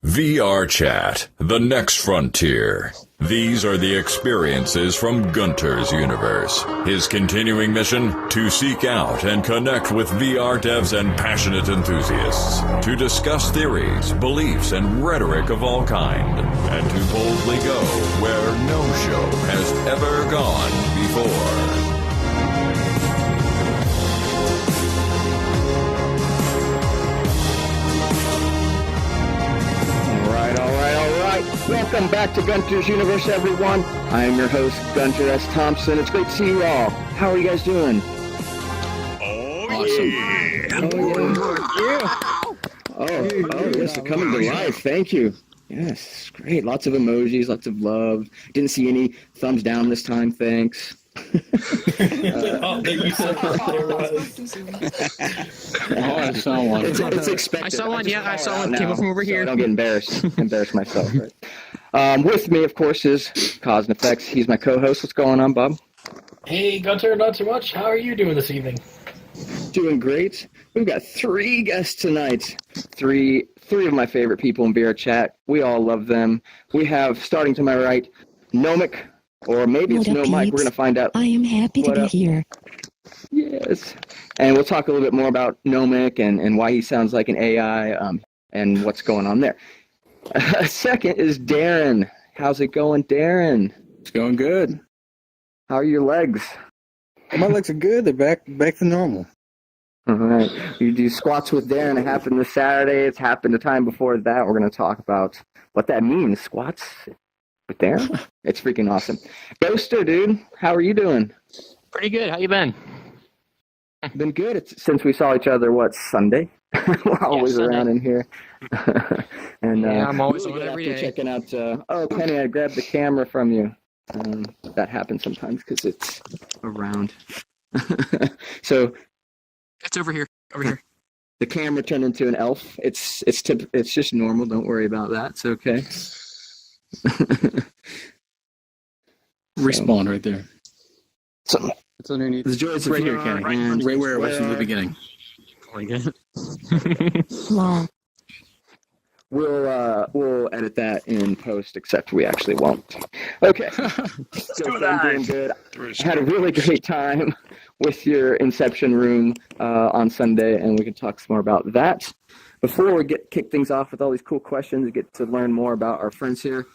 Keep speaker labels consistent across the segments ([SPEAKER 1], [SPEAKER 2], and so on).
[SPEAKER 1] VRChat, the next frontier. These are the experiences from Gunter's universe. His continuing mission? To seek out and connect with VR devs and passionate enthusiasts. To discuss theories, beliefs, and rhetoric of all kind. And to boldly go where no show has ever gone before.
[SPEAKER 2] Welcome back to Gunter's Universe, everyone. I am your host, Gunter S. Thompson. It's great to see you all. How are you guys doing?
[SPEAKER 3] Awesome.
[SPEAKER 2] Oh, yes, they're coming to life. Thank you. Yes, great. Lots of emojis, lots of love. Didn't see any thumbs down this time. Thanks.
[SPEAKER 3] I saw one.
[SPEAKER 2] It's expected.
[SPEAKER 4] I saw one. Yeah, I saw one. Came up from over here.
[SPEAKER 2] So I don't get embarrass myself. Right? With me, of course, is Cause and Effects. He's my co-host. What's going on, Bob?
[SPEAKER 5] Hey, Gunter, not too much. How are you doing this evening?
[SPEAKER 2] Doing great. We've got 3 guests tonight. Three of my favorite people in VRChat. We all love them. We have, starting to my right, Nomic. Or maybe it's no Mike. We're going to find out.
[SPEAKER 6] I am happy to be here.
[SPEAKER 2] Yes. And we'll talk a little bit more about Nomic and why he sounds like an AI and what's going on there. Second is Darren. How's it going, Darren?
[SPEAKER 3] It's going good.
[SPEAKER 2] How are your legs?
[SPEAKER 3] Oh, my legs are good. They're back to normal.
[SPEAKER 2] All right. You do squats with Darren. It happened this Saturday. It's happened the time before that. We're going to talk about what that means, squats. But there, it's freaking awesome. Ghoster, dude, how are you doing?
[SPEAKER 4] Pretty good. How you been?
[SPEAKER 2] Been good. Since we saw each other, Sunday? We're always around in here. And
[SPEAKER 4] I'm always
[SPEAKER 2] really
[SPEAKER 4] on every day.
[SPEAKER 2] checking out. Penny, I grabbed the camera from you. That happens sometimes because it's around. So
[SPEAKER 4] it's over here. Over here.
[SPEAKER 2] The camera turned into an elf. It's just normal. Don't worry about that. It's okay.
[SPEAKER 3] Respawn right there.
[SPEAKER 2] So,
[SPEAKER 3] it's underneath.
[SPEAKER 2] It's
[SPEAKER 3] right here, Kenny. Right where it was from the beginning.
[SPEAKER 6] Long.
[SPEAKER 2] We'll edit that in post, except we actually won't. Okay. So I'm doing good. I had a really great time with your Inception room on Sunday, and we can talk some more about that. Before we kick things off with all these cool questions, we get to learn more about our friends here.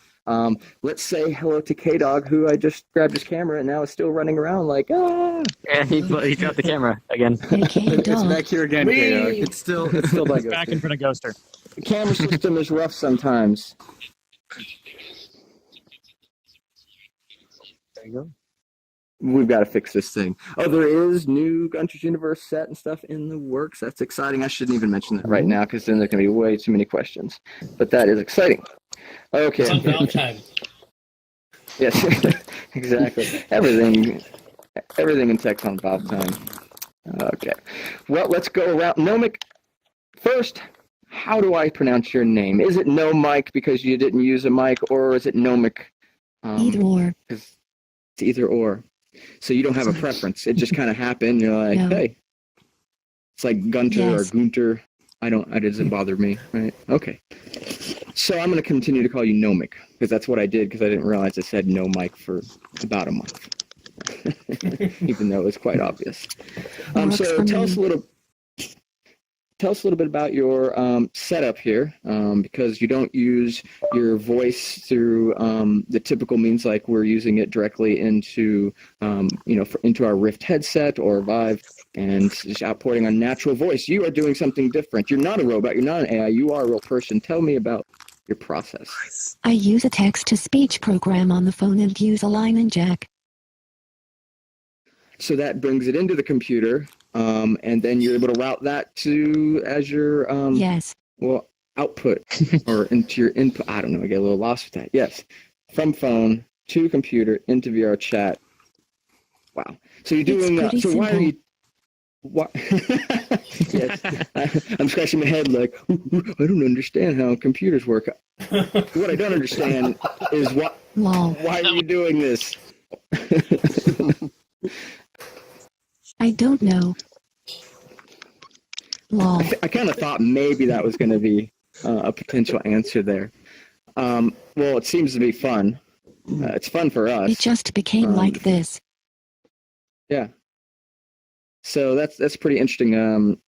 [SPEAKER 2] Let's say hello to K-Dog, who I just grabbed his camera and now is still running around like, ah!
[SPEAKER 4] Yeah, he dropped the camera again.
[SPEAKER 3] It's back here again, K-Dog.
[SPEAKER 2] It's still by Ghoster.
[SPEAKER 4] Back in front of Ghoster.
[SPEAKER 2] The camera system is rough sometimes.
[SPEAKER 4] There you go.
[SPEAKER 2] We've got to fix this thing. Oh, there is new Gunter's Universe set and stuff in the works. That's exciting. I shouldn't even mention that right now because then there's going to be way too many questions. But that is exciting. Okay.
[SPEAKER 5] It's on Valve time.
[SPEAKER 2] Yes, exactly. Everything in tech's on Valve time. Okay. Well, let's go around. Nomic, first, how do I pronounce your name? Is it No Mic because you didn't use a mic, or is it Nomic?
[SPEAKER 6] Either or.
[SPEAKER 2] It's either or. So you don't have a preference. It just kind of happened. You're like,
[SPEAKER 6] No.
[SPEAKER 2] Hey. It's like Gunter
[SPEAKER 6] Yes.
[SPEAKER 2] or Gunter. It doesn't bother me, right? Okay. So I'm going to continue to call you Nomic, because that's what I did, because I didn't realize I said no mic for about a month. Even though it was quite obvious. So tell us a little bit about your setup here, because you don't use your voice through the typical means like we're using it directly into, into our Rift headset or Vive, and just outporting on natural voice. You are doing something different. You're not a robot. You're not an AI. You are a real person. Tell me about your process.
[SPEAKER 6] I use a text-to-speech program on the phone and use a line and jack.
[SPEAKER 2] So that brings it into the computer, and then you're able to route that to Azure.
[SPEAKER 6] Yes.
[SPEAKER 2] Well, output or into your input. I don't know. I get a little lost with that. Yes, from phone to computer into VRChat. Wow. So you're doing.
[SPEAKER 6] It's pretty
[SPEAKER 2] Why are
[SPEAKER 6] simple.
[SPEAKER 2] you? What? Yes, I'm scratching my head like I don't understand how computers work. What I don't understand is
[SPEAKER 6] Lol.
[SPEAKER 2] why are you doing this?
[SPEAKER 6] I don't know. Lol.
[SPEAKER 2] I kind of thought maybe that was going to be a potential answer there. Well, it seems to be fun. It's fun for us.
[SPEAKER 6] It just became like this.
[SPEAKER 2] Yeah. So that's pretty interesting.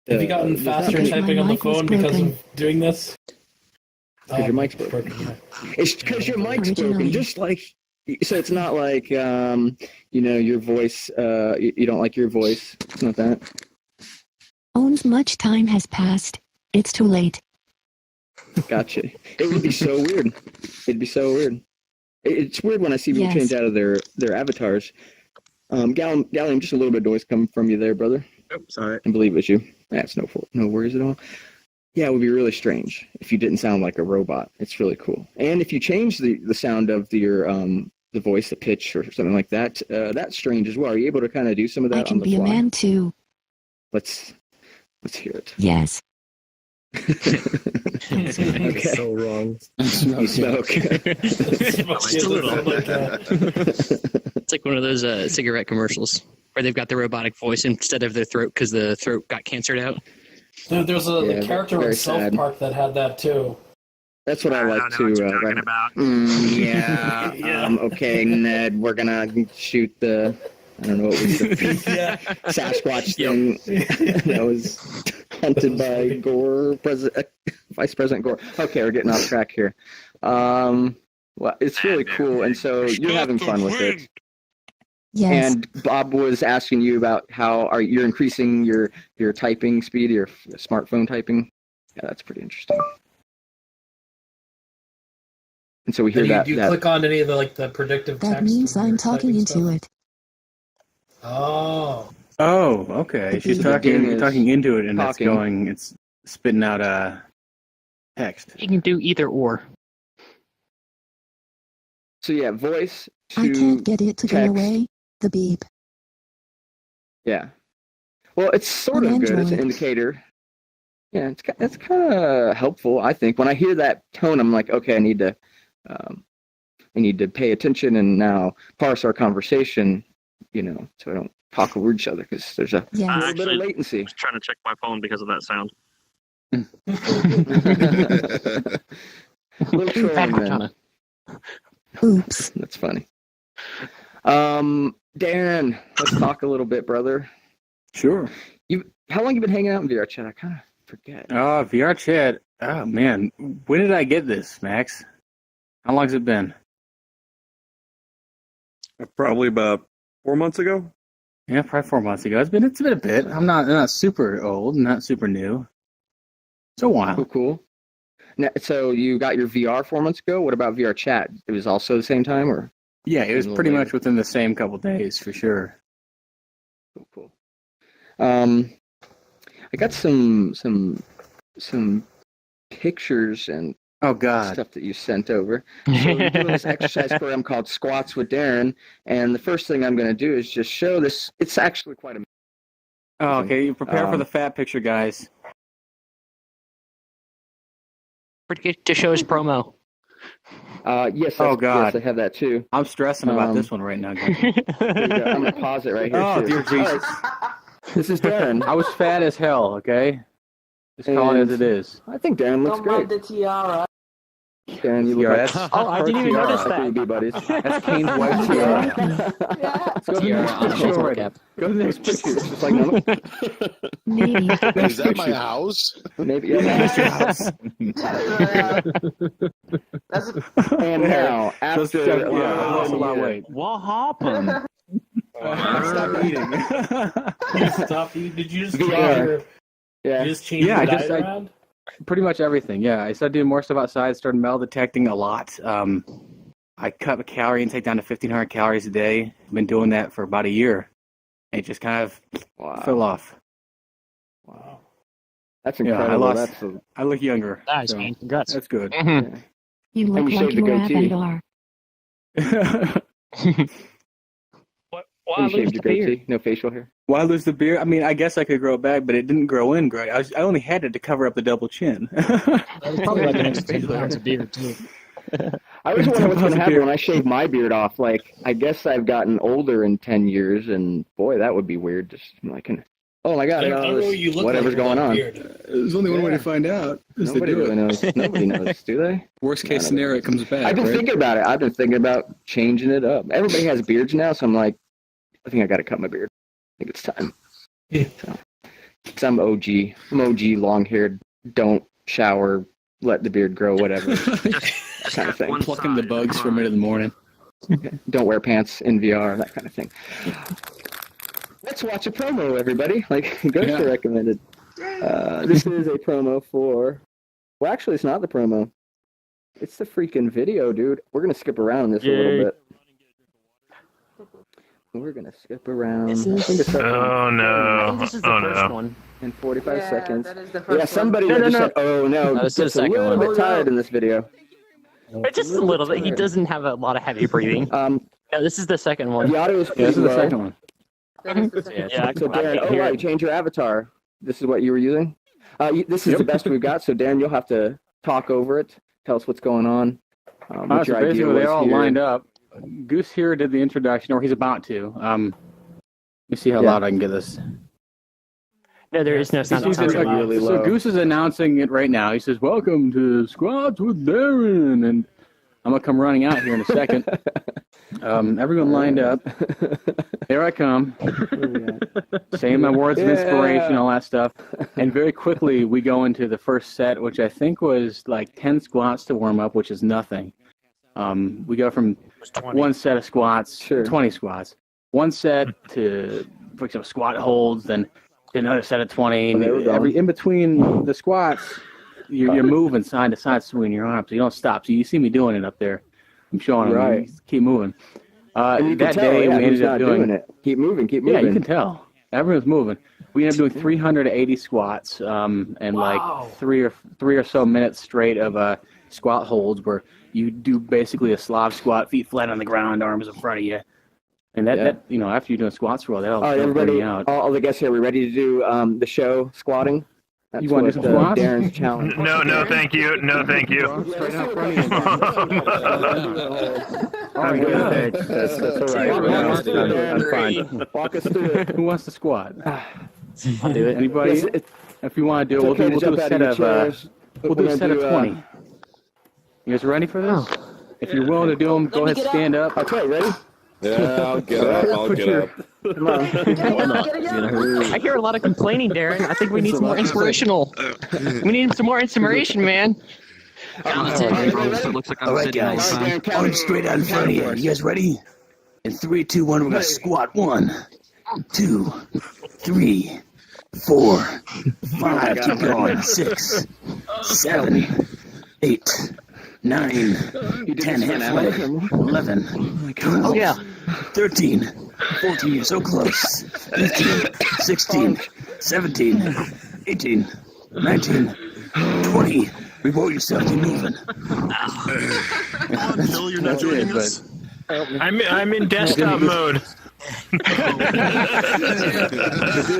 [SPEAKER 5] Have you gotten faster
[SPEAKER 6] because
[SPEAKER 5] typing
[SPEAKER 6] my
[SPEAKER 5] on the
[SPEAKER 6] mic was
[SPEAKER 5] phone because
[SPEAKER 6] broken.
[SPEAKER 5] of doing this?
[SPEAKER 2] Because your mic's broken.
[SPEAKER 5] Yeah.
[SPEAKER 2] It's because your mic's
[SPEAKER 6] Originally.
[SPEAKER 2] broken. Just like, so it's not like, your voice, you don't like your voice. It's not that.
[SPEAKER 6] Owns much time has passed. It's too late.
[SPEAKER 2] Gotcha. It would be so weird. It'd be so weird. It's weird when I see people
[SPEAKER 6] Yes.
[SPEAKER 2] change out of their avatars. Gallium, just a little bit of noise coming from you there, brother.
[SPEAKER 3] Oh, sorry.
[SPEAKER 2] I believe it's you. That's no worries at all. Yeah, it would be really strange if you didn't sound like a robot. It's really cool. And if you change the sound of your the voice, the pitch, or something like that, that's strange as well. Are you able to kind of do some of that
[SPEAKER 6] I
[SPEAKER 2] on
[SPEAKER 6] can
[SPEAKER 2] the
[SPEAKER 6] be a
[SPEAKER 2] fly?
[SPEAKER 6] man too.
[SPEAKER 2] Let's hear it.
[SPEAKER 6] Yes.
[SPEAKER 2] Okay.
[SPEAKER 7] So wrong.
[SPEAKER 2] You smoke.
[SPEAKER 4] Just a little. It's like one of those cigarette commercials where they've got the robotic voice instead of their throat because the throat got cancered out.
[SPEAKER 5] There's
[SPEAKER 2] Yeah,
[SPEAKER 5] a character
[SPEAKER 2] very
[SPEAKER 5] in South
[SPEAKER 2] sad.
[SPEAKER 5] Park that had that too.
[SPEAKER 2] That's what I like to.
[SPEAKER 4] about.
[SPEAKER 2] Yeah.
[SPEAKER 5] Yeah.
[SPEAKER 2] Okay, Ned. We're gonna shoot the. I don't know what was the
[SPEAKER 5] Yeah.
[SPEAKER 2] Sasquatch thing that was hunted by Gore, Vice President Gore. Okay, we're getting off track here. Well, it's really cool, and so you're having fun with it.
[SPEAKER 6] Yes.
[SPEAKER 2] And Bob was asking you about how you're increasing your typing speed, your smartphone typing. Yeah, that's pretty interesting. And so we hear
[SPEAKER 5] Do you
[SPEAKER 2] that.
[SPEAKER 5] click on any of the predictive text?
[SPEAKER 6] That means
[SPEAKER 5] when
[SPEAKER 6] I'm
[SPEAKER 5] you're
[SPEAKER 6] talking
[SPEAKER 5] typing
[SPEAKER 6] into
[SPEAKER 5] stuff?
[SPEAKER 6] it.
[SPEAKER 5] Oh.
[SPEAKER 3] Oh, okay. She's
[SPEAKER 2] The game is
[SPEAKER 3] talking into it, and
[SPEAKER 2] talking.
[SPEAKER 3] it's spitting out text.
[SPEAKER 4] You can do either or.
[SPEAKER 2] So yeah, voice to
[SPEAKER 6] I can't get it to go
[SPEAKER 2] text.
[SPEAKER 6] away. The beep.
[SPEAKER 2] Yeah. Well, it's sort
[SPEAKER 6] On
[SPEAKER 2] of good as an
[SPEAKER 6] Android.
[SPEAKER 2] indicator. Yeah, it's kind of helpful, I think. When I hear that tone, I'm like, okay, I need to pay attention and now parse our conversation, so I don't talk over each other because there's a
[SPEAKER 6] Yes.
[SPEAKER 2] little bit of latency.
[SPEAKER 8] was trying to check my phone because of that sound.
[SPEAKER 2] Little trolling then.
[SPEAKER 6] Oops.
[SPEAKER 2] That's funny. Darren, let's talk a little bit, brother.
[SPEAKER 3] Sure.
[SPEAKER 2] How long you been hanging out in VRChat? I kind of forget.
[SPEAKER 3] VRChat. Oh, man. When did I get this, Max? How long has it been?
[SPEAKER 7] Probably about 4 months ago.
[SPEAKER 3] Yeah, probably 4 months ago. It's been a bit. I'm not super old, not super new. It's a while.
[SPEAKER 2] Cool. Now, so you got your VR 4 months ago. What about VRChat? It was also the same time, or?
[SPEAKER 3] Yeah, it was
[SPEAKER 2] A little
[SPEAKER 3] pretty
[SPEAKER 2] later.
[SPEAKER 3] much within the same couple days, for sure.
[SPEAKER 2] Cool. I got some pictures and
[SPEAKER 3] Oh, God.
[SPEAKER 2] stuff that you sent over. So we're doing this exercise program called Squats with Darren, and the first thing I'm going to do is just show this. It's actually quite amazing.
[SPEAKER 3] Oh, okay. You prepare for
[SPEAKER 2] Um,
[SPEAKER 3] the fat picture, guys.
[SPEAKER 4] To show his promo.
[SPEAKER 2] Yes,
[SPEAKER 3] Oh, God.
[SPEAKER 2] yes, I have that too.
[SPEAKER 3] I'm stressing about
[SPEAKER 2] um,
[SPEAKER 3] this one right now, guys.
[SPEAKER 2] There you go. I'm going to pause it right here.
[SPEAKER 3] Oh,
[SPEAKER 2] too.
[SPEAKER 3] dear
[SPEAKER 2] All
[SPEAKER 3] Jesus.
[SPEAKER 2] right. This is Darren.
[SPEAKER 3] I was fat as hell, okay? Just call it as it is.
[SPEAKER 2] I think Darren looks great.
[SPEAKER 9] the tiara.
[SPEAKER 2] Darren, you look
[SPEAKER 3] Yeah,
[SPEAKER 2] like
[SPEAKER 3] that's-
[SPEAKER 4] Oh, I didn't even notice
[SPEAKER 2] like we
[SPEAKER 4] that.
[SPEAKER 2] be buddies.
[SPEAKER 3] That's Kane's wife, Tiara.
[SPEAKER 2] Let's go to the
[SPEAKER 4] Tiara
[SPEAKER 2] next
[SPEAKER 4] on a
[SPEAKER 2] picture
[SPEAKER 4] baseball
[SPEAKER 2] already.
[SPEAKER 4] cap.
[SPEAKER 2] Go to the next picture. It's just like Nomic.
[SPEAKER 6] Maybe.
[SPEAKER 7] Is that my house?
[SPEAKER 2] Maybe. Yeah, that's your house.
[SPEAKER 9] That's
[SPEAKER 2] And now,
[SPEAKER 3] Just,
[SPEAKER 2] after
[SPEAKER 3] I lost a lot of
[SPEAKER 2] yeah.
[SPEAKER 3] weight.
[SPEAKER 4] What happened?
[SPEAKER 3] Stop eating.
[SPEAKER 5] Stop. Did you just
[SPEAKER 2] VR.
[SPEAKER 5] change
[SPEAKER 2] Yeah.
[SPEAKER 5] you just change
[SPEAKER 3] Yeah,
[SPEAKER 5] your
[SPEAKER 3] I just-
[SPEAKER 5] diet
[SPEAKER 3] I-
[SPEAKER 5] around?
[SPEAKER 3] Pretty much everything, yeah. I started doing more stuff outside, started metal detecting a lot. I cut the calorie intake down to 1,500 calories a day. I've been doing that for about a year. It just kind of fell off.
[SPEAKER 2] Wow. That's
[SPEAKER 3] Yeah, I
[SPEAKER 2] incredible.
[SPEAKER 3] lost- I look younger.
[SPEAKER 4] Nice,
[SPEAKER 3] so
[SPEAKER 4] man. Congrats.
[SPEAKER 3] that's good.
[SPEAKER 4] Mhm.
[SPEAKER 6] You look
[SPEAKER 2] And you
[SPEAKER 6] like
[SPEAKER 2] shaved the
[SPEAKER 6] your
[SPEAKER 2] goatee.
[SPEAKER 6] avatar.
[SPEAKER 4] Why
[SPEAKER 2] you
[SPEAKER 4] lose
[SPEAKER 2] shaved
[SPEAKER 4] the
[SPEAKER 2] your
[SPEAKER 4] beard?
[SPEAKER 2] goatee? No facial hair?
[SPEAKER 3] Why lose the beard? I mean, I guess I could grow it back, but it didn't grow in great. I only had it to cover up the double chin.
[SPEAKER 4] That's probably like an extra 10 pounds of beard, too.
[SPEAKER 2] I always wonder what's going to happen
[SPEAKER 3] Beard.
[SPEAKER 2] when I shave my beard off. Like, I guess I've gotten older in 10 years, and boy, that would be weird. Just like, Oh my God!
[SPEAKER 5] I don't know what you look
[SPEAKER 2] whatever's
[SPEAKER 5] like with
[SPEAKER 2] going
[SPEAKER 5] that
[SPEAKER 2] on.
[SPEAKER 5] beard.
[SPEAKER 9] There's only one way to find out. Is to
[SPEAKER 2] Nobody
[SPEAKER 9] do
[SPEAKER 2] really
[SPEAKER 9] it.
[SPEAKER 2] knows. Nobody knows, do they?
[SPEAKER 9] Worst case scenario, it comes back.
[SPEAKER 2] I've been
[SPEAKER 9] right?
[SPEAKER 2] thinking about it. I've been thinking about changing it up. Everybody has beards now, so I'm like, I think I got to cut my beard. I think it's time.
[SPEAKER 5] Yeah.
[SPEAKER 2] So I'm OG. I'm OG, long-haired, don't shower, let the beard grow, whatever.
[SPEAKER 8] Just
[SPEAKER 2] Kind of
[SPEAKER 8] cut
[SPEAKER 2] thing.
[SPEAKER 8] one
[SPEAKER 9] Plucking the
[SPEAKER 8] side.
[SPEAKER 9] bugs for a minute in the morning.
[SPEAKER 2] Don't wear pants in VR, that kind of thing. Let's watch a promo, everybody, like Ghoster recommended. This is a promo for... Well, actually, it's not the promo. It's the freaking video, dude. We're going to skip around this a little bit. We're going to skip around. I think it's up
[SPEAKER 8] Oh no.
[SPEAKER 4] This is the
[SPEAKER 8] Oh
[SPEAKER 4] first
[SPEAKER 8] no.
[SPEAKER 4] one.
[SPEAKER 2] in 45 seconds.
[SPEAKER 10] That is the first
[SPEAKER 2] Yeah, somebody
[SPEAKER 4] No, no,
[SPEAKER 2] just
[SPEAKER 4] no.
[SPEAKER 2] said, oh no,
[SPEAKER 4] No, this is the
[SPEAKER 2] gets a
[SPEAKER 4] second
[SPEAKER 2] little
[SPEAKER 4] one.
[SPEAKER 2] bit tired in this video.
[SPEAKER 4] But just a little bit. He doesn't have a lot of heavy breathing. No, this is the second one.
[SPEAKER 2] The audio is
[SPEAKER 9] Yeah, this is the
[SPEAKER 2] low.
[SPEAKER 9] second one.
[SPEAKER 10] That is the second.
[SPEAKER 4] Yeah,
[SPEAKER 2] So Darren, oh right, change your avatar. This is what you were using? This is the best we've got, so Darren, you'll have to talk over it. Tell us what's going on. What
[SPEAKER 9] So
[SPEAKER 2] your idea
[SPEAKER 9] basically,
[SPEAKER 2] was
[SPEAKER 9] they're all
[SPEAKER 2] here.
[SPEAKER 9] lined up. Goose here did the introduction, or he's about to. Let me see how
[SPEAKER 2] Yeah.
[SPEAKER 9] loud I can get this.
[SPEAKER 4] No, there is no sound.
[SPEAKER 2] He's
[SPEAKER 4] Sounds
[SPEAKER 2] like
[SPEAKER 4] loud.
[SPEAKER 2] really
[SPEAKER 9] So
[SPEAKER 2] low.
[SPEAKER 9] Goose is announcing it right now. He says, "Welcome to Squats with Darren," and I'm gonna come running out here in a second. Everyone lined up. Here I come. Saying my words of inspiration, all that stuff. And very quickly, we go into the first set, which I think was like 10 squats to warm up, which is nothing. We go from one set of squats, 20 squats, one set to, for example, squat holds, then another set of 20. In between the squats, you're moving side to side, swinging your arms. So you don't stop. So you see me doing it up there. I'm showing them.
[SPEAKER 2] Right.
[SPEAKER 9] You keep moving.
[SPEAKER 2] And you
[SPEAKER 9] That
[SPEAKER 2] can tell,
[SPEAKER 9] day, we
[SPEAKER 2] who's
[SPEAKER 9] ended up
[SPEAKER 2] not
[SPEAKER 9] doing
[SPEAKER 2] it. Keep moving, keep
[SPEAKER 9] yeah,
[SPEAKER 2] moving.
[SPEAKER 9] you can tell. Everyone's moving. We ended up doing 380 squats and like three or so minutes straight of squat holds where you do basically a Slav squat, feet flat on the ground, arms in front of you. And that after you're doing squats for a while, that'll
[SPEAKER 2] All right, everybody,
[SPEAKER 9] out.
[SPEAKER 2] all the guests here, we ready to do the show squatting? That's
[SPEAKER 9] You wanna do
[SPEAKER 2] what,
[SPEAKER 9] some squats?
[SPEAKER 2] Darren's challenge.
[SPEAKER 8] No, thank you. No, thank you.
[SPEAKER 9] Straight out front of you.
[SPEAKER 2] I'm good, thanks. That's all right. I'm fine. Walk us through it.
[SPEAKER 9] Who wants to squat?
[SPEAKER 4] I'll do it.
[SPEAKER 9] Anybody?
[SPEAKER 2] Yes, it's
[SPEAKER 9] If you want to do it,
[SPEAKER 2] okay to
[SPEAKER 9] we'll do
[SPEAKER 2] jump
[SPEAKER 9] a
[SPEAKER 2] out
[SPEAKER 9] set
[SPEAKER 2] of
[SPEAKER 9] of
[SPEAKER 2] your chairs.
[SPEAKER 9] we'll do
[SPEAKER 2] We're
[SPEAKER 9] a set
[SPEAKER 2] gonna
[SPEAKER 9] of
[SPEAKER 2] do,
[SPEAKER 9] 20. You guys ready for this? If you're willing to do them, go ahead, stand up.
[SPEAKER 2] Okay, ready?
[SPEAKER 7] Yeah, I'll get up. I'll get up.
[SPEAKER 2] Come on.
[SPEAKER 4] I hear a lot of complaining, Darren. I think we need some more inspirational. We need some more inspiration, man.
[SPEAKER 8] It looks like I'm
[SPEAKER 11] All right,
[SPEAKER 8] sitting all the
[SPEAKER 11] guys.
[SPEAKER 8] time.
[SPEAKER 11] Arms straight out in front of you. You guys ready? In 3, 2, 1, we're gonna squat. 1, 2, 3, 4, 5. Keep going. 6, 7, 8, 9, 10. Halfway. 11, 12, 13, 14. You're so close. 15, 16, 17, 18, 19, 20. Reward yourself. Keep moving.
[SPEAKER 8] No, you're not joining us.
[SPEAKER 7] I'm in desktop mode.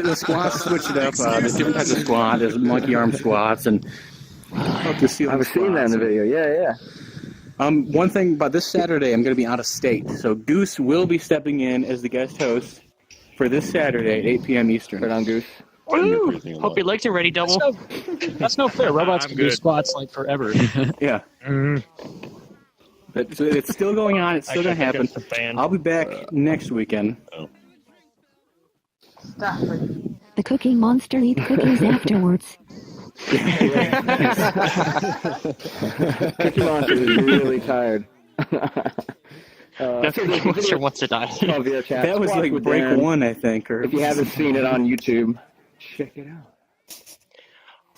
[SPEAKER 9] The squats switch it up. There's different types of squat. There's monkey arm squats and up to ceiling
[SPEAKER 2] I've seen that in the video. Yeah.
[SPEAKER 9] One thing about this Saturday, I'm going to be out of state, so Goose will be stepping in as the guest host for this Saturday at 8 p.m. Eastern.
[SPEAKER 2] Right on, Goose.
[SPEAKER 4] Woo! Hope your legs are ready, double.
[SPEAKER 12] That's no fair. Robots can do
[SPEAKER 8] good.
[SPEAKER 12] squats like forever.
[SPEAKER 9] Yeah. But so it's still going on. It's still going to happen. I'll be back next weekend.
[SPEAKER 6] The Cookie Monster eat cookies afterwards.
[SPEAKER 2] Cookie Monster is really tired.
[SPEAKER 4] That's the monster wants to die.
[SPEAKER 2] Called VRChat.
[SPEAKER 9] That was
[SPEAKER 2] Squats
[SPEAKER 9] like
[SPEAKER 2] with
[SPEAKER 9] break
[SPEAKER 2] Darren.
[SPEAKER 9] 1, I think. Or
[SPEAKER 2] If you haven't seen it on YouTube, check it out.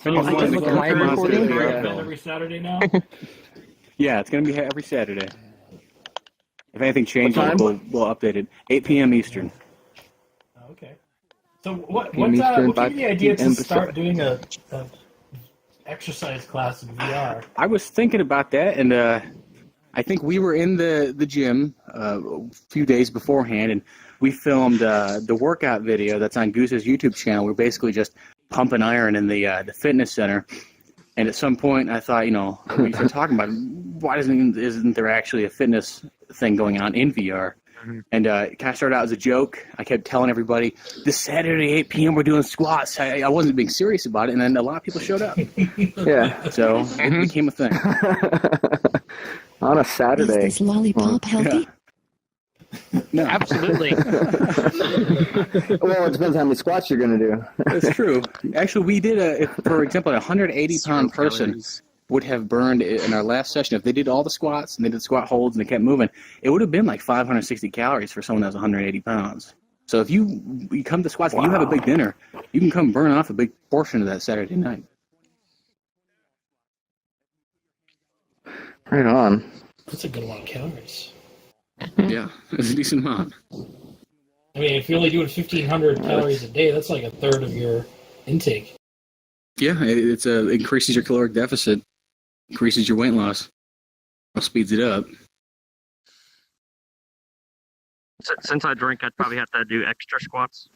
[SPEAKER 9] Anyone wanted to
[SPEAKER 4] look
[SPEAKER 9] come
[SPEAKER 4] live
[SPEAKER 9] on
[SPEAKER 4] recording?
[SPEAKER 9] stage,
[SPEAKER 5] Every Saturday now.
[SPEAKER 9] yeah, it's going to be every Saturday. If anything changes,
[SPEAKER 2] time?
[SPEAKER 9] we'll update it. 8 p.m. Eastern.
[SPEAKER 5] Okay. So what
[SPEAKER 2] Eastern,
[SPEAKER 5] gave you the idea to
[SPEAKER 2] 5
[SPEAKER 5] start doing a exercise class in VR?
[SPEAKER 9] I was thinking about that, and I think we were in the gym a few days beforehand, and we filmed the workout video that's on Goose's YouTube channel. We're basically just pumping iron in the fitness center. And at some point, I thought, we started talking about why isn't there actually a fitness thing going on in VR?
[SPEAKER 3] And it kind of started out as a joke. I kept telling everybody, this Saturday, 8 p.m., we're doing squats. I wasn't being serious about it, and then a lot of people showed up.
[SPEAKER 2] Yeah.
[SPEAKER 3] So it became a thing.
[SPEAKER 2] On a
[SPEAKER 6] Is
[SPEAKER 2] Saturday.
[SPEAKER 6] this lollipop healthy?
[SPEAKER 3] No.
[SPEAKER 4] Absolutely.
[SPEAKER 2] Well, it depends how many squats you're going to do.
[SPEAKER 3] That's true. Actually, we did, for example, a 180-pound person would have burned in our last session. If they did all the squats and they did squat holds and they kept moving, it would have been like 560 calories for someone that's 180 pounds. So if you come to squats, if you have a big dinner, you can come burn off a big portion of that Saturday night.
[SPEAKER 2] Right on.
[SPEAKER 5] That's a good amount of calories.
[SPEAKER 3] Yeah, it's a decent amount.
[SPEAKER 5] I mean, if you're only doing 1,500 calories a day, that's like a third of your intake.
[SPEAKER 3] Yeah, it increases your caloric deficit, increases your weight loss, speeds it up.
[SPEAKER 8] Since I drink, I'd probably have to do extra squats.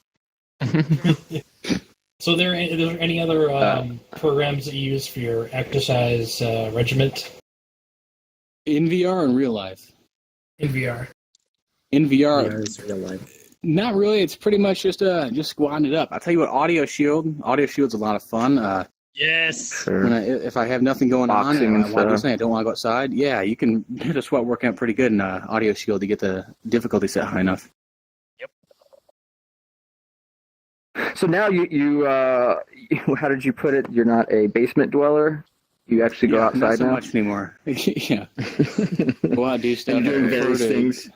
[SPEAKER 5] So are there any other programs that you use for your exercise regiment?
[SPEAKER 3] In VR or in real life?
[SPEAKER 5] In VR.
[SPEAKER 3] In VR,
[SPEAKER 10] It's real life.
[SPEAKER 3] not really. It's pretty much just squatting it up. I'll tell you what, Audio Shield's a lot of fun.
[SPEAKER 4] Yes.
[SPEAKER 3] If I have nothing going
[SPEAKER 2] Boxing
[SPEAKER 3] on
[SPEAKER 2] and
[SPEAKER 3] and I want to do
[SPEAKER 2] stuff.
[SPEAKER 3] something, I don't want to go outside, yeah, you can hit a sweat workout pretty good in Audio Shield to get the difficulty set high enough.
[SPEAKER 2] So now you how did you put it? You're not a basement dweller. You actually go outside
[SPEAKER 3] not so
[SPEAKER 2] now.
[SPEAKER 3] much anymore. Yeah, go out, do stuff.
[SPEAKER 2] And doing
[SPEAKER 3] I
[SPEAKER 2] various
[SPEAKER 3] prefer to-
[SPEAKER 2] things.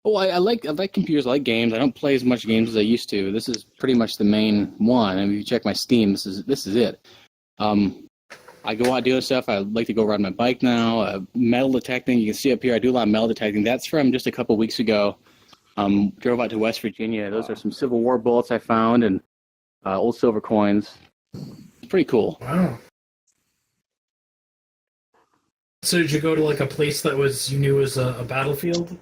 [SPEAKER 3] Oh, I like computers. I like games. I don't play as much games as I used to. This is pretty much the main one. I mean, if you check my Steam, this is it. I go out doing stuff. I like to go ride my bike now. Metal detecting. You can see up here. I do a lot of metal detecting. That's from just a couple weeks ago. Drove out to West Virginia. Those are some Civil War bullets I found and old silver coins. It's pretty cool.
[SPEAKER 5] Wow. So did you go to like a place that you knew was a battlefield?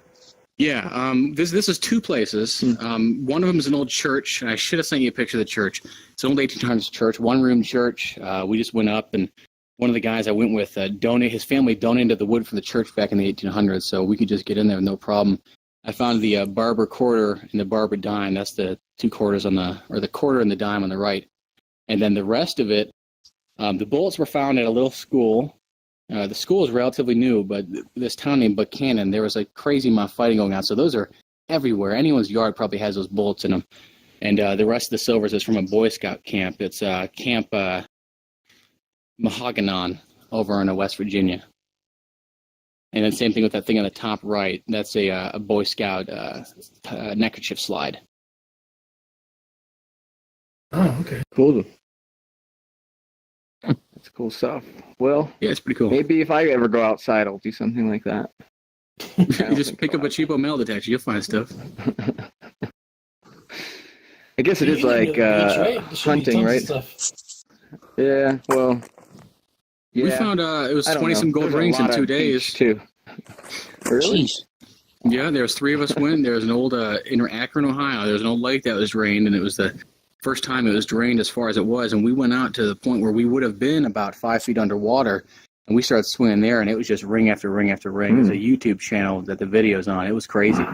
[SPEAKER 3] Yeah, this is two places. One of them is an old church, and I should have sent you a picture of the church. It's an old 1800s church, one-room church. We just went up, and one of the guys I went with, his family donated the wood from the church back in the 1800s, so we could just get in there with no problem. I found the barber quarter and the barber dime. That's the two quarters the quarter and the dime on the right. And then the rest of it, the bullets were found at a little school. The school is relatively new, but this town named Buchanan, there was a crazy amount of fighting going on. So those are everywhere. Anyone's yard probably has those bullets in them. And the rest of the silvers is from a Boy Scout camp. It's Camp Mahogany over in West Virginia. And then same thing with that thing on the top right. That's a Boy Scout neckerchief slide.
[SPEAKER 5] Oh, okay.
[SPEAKER 2] Cool. That's cool stuff. Well,
[SPEAKER 3] yeah, it's pretty cool.
[SPEAKER 2] Maybe if I ever go outside, I'll do something like that.
[SPEAKER 3] You just pick up a cheapo metal detector. You'll find stuff.
[SPEAKER 2] I guess it is like hunting, right? Yeah. Well. Yeah.
[SPEAKER 3] We found it was 20-some gold rings in 2 days.
[SPEAKER 2] Too. Really?
[SPEAKER 3] Yeah, there was 3 of us went. There was an old in Akron, Ohio. There was an old lake that was drained, and it was the first time it was drained as far as it was. And we went out to the point where we would have been about 5 feet underwater, and we started swimming there, and it was just ring after ring after ring. There's a YouTube channel that the video's on. It was crazy.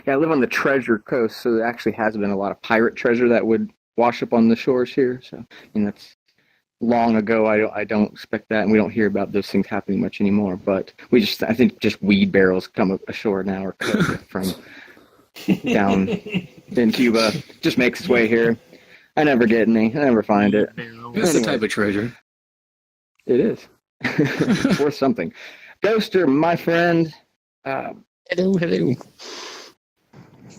[SPEAKER 2] Yeah, I live on the Treasure Coast, so there actually has been a lot of pirate treasure that would wash up on the shores here. So, I mean, that's long ago. I don't expect that, and we don't hear about those things happening much anymore. But I think just weed barrels come ashore now, or coke from down in Cuba. Just makes its way here. I never get any. I never find it.
[SPEAKER 3] It's the type of treasure.
[SPEAKER 2] It is. It's worth something. Ghoster, my friend.
[SPEAKER 4] Hello.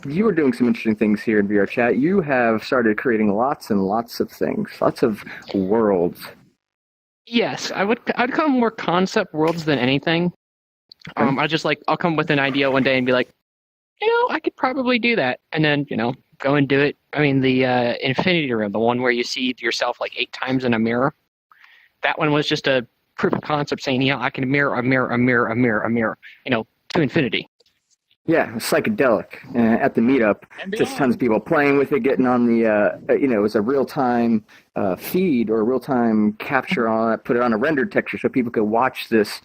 [SPEAKER 2] You are doing some interesting things here in VRChat. You have started creating lots and lots of things, lots of worlds.
[SPEAKER 4] Yes, I'd call them more concept worlds than anything. I'll come with an idea one day and be like, I could probably do that, and then go and do it. I mean, the Infinity Room, the one where you see yourself like 8 times in a mirror. That one was just a proof of concept saying, I can mirror to infinity.
[SPEAKER 2] Yeah, psychedelic. At the meetup, just tons of people playing with it, getting on the, it was a real-time feed or a real-time capture on it, put it on a rendered texture so people could watch this,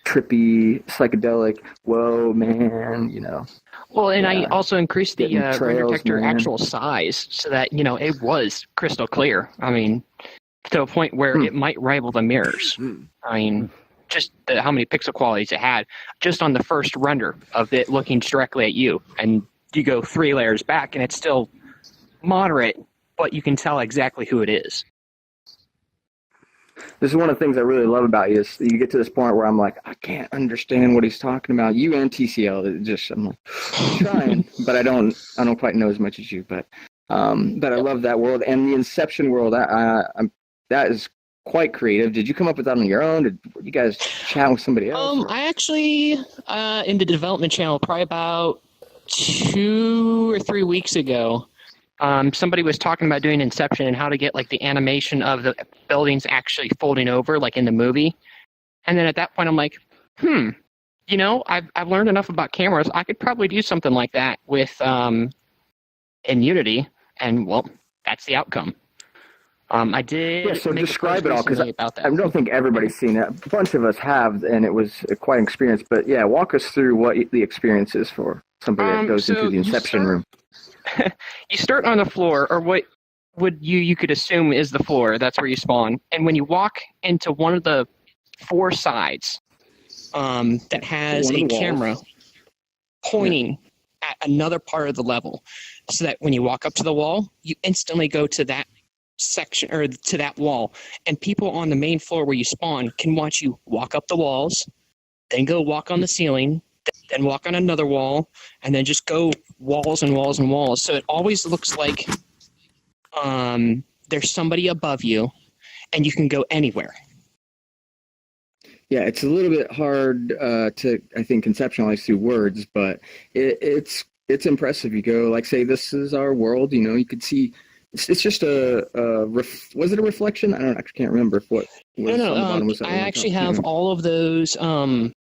[SPEAKER 2] trippy, psychedelic. Whoa, man!
[SPEAKER 4] Well, and I also increased the
[SPEAKER 2] Getting
[SPEAKER 4] render
[SPEAKER 2] trails,
[SPEAKER 4] texture
[SPEAKER 2] man.
[SPEAKER 4] actual size so that it was crystal clear. I mean, to a point where it might rival the mirrors. I mean, just how many pixel qualities it had just on the first render of it looking directly at you, and you go 3 layers back, and it's still moderate, but you can tell exactly who it is.
[SPEAKER 2] This is one of the things I really love about you is you get to this point where I'm like, I can't understand what he's talking about. You and TCL, I'm like, I'm trying, but I don't quite know as much as you. But I love that world and the Inception world. That is quite creative. Did you come up with that on your own? Did you guys chat with somebody else?
[SPEAKER 4] I actually in the development channel probably about 2 or 3 weeks ago. Somebody was talking about doing Inception and how to get like the animation of the buildings actually folding over like in the movie. And then at that point I'm like, I've learned enough about cameras. I could probably do something like that with in Unity, and well, that's the outcome. I did.
[SPEAKER 2] Yeah, so
[SPEAKER 4] make a
[SPEAKER 2] describe
[SPEAKER 4] post
[SPEAKER 2] it all, because
[SPEAKER 4] recently about that.
[SPEAKER 2] I don't think everybody's seen it. A bunch of us have, and it was quite an experience. But yeah, walk us through what the experience is for somebody that goes into the Inception room.
[SPEAKER 4] You start on the floor, or what would you could assume is the floor. That's where you spawn. And when you walk into one of the 4 sides that has a camera pointing at another part of the level, so that when you walk up to the wall, you instantly go to that section or to that wall, and people on the main floor where you spawn can watch you walk up the walls, then go walk on the ceiling, then walk on another wall, and then just go walls and walls and walls. So it always looks like there's somebody above you, and you can go anywhere.
[SPEAKER 2] Yeah, it's a little bit hard to, I think, conceptualize through words, but it's impressive. You go, like, say, this is our world. You could see. It's just was it a reflection? I can't remember if what was on the bottom was that.
[SPEAKER 4] I actually have all of those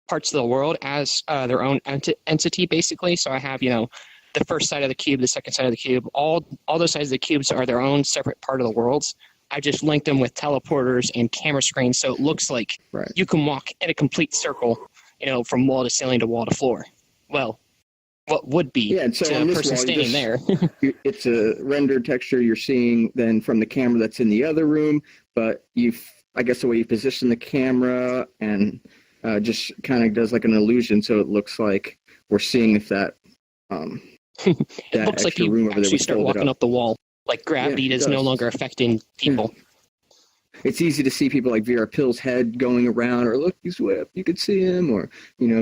[SPEAKER 4] parts of the world as their own entity, basically. So I have, the first side of the cube, the second side of the cube, all those sides of the cubes are their own separate part of the worlds. I just linked them with teleporters and camera screens, so it looks like you can walk in a complete circle, from wall to ceiling to wall to floor. Well, what would be
[SPEAKER 2] so
[SPEAKER 4] to a person standing there.
[SPEAKER 2] It's a rendered texture you're seeing then from the camera that's in the other room, but I guess the way you position the camera and just kind of does like an illusion, so it looks like we're seeing if that
[SPEAKER 4] it looks like you actually start walking up the wall. Like gravity is no longer affecting people.
[SPEAKER 2] It's easy to see people like VR Pill's head going around, or look, he's whipped. You could see him, or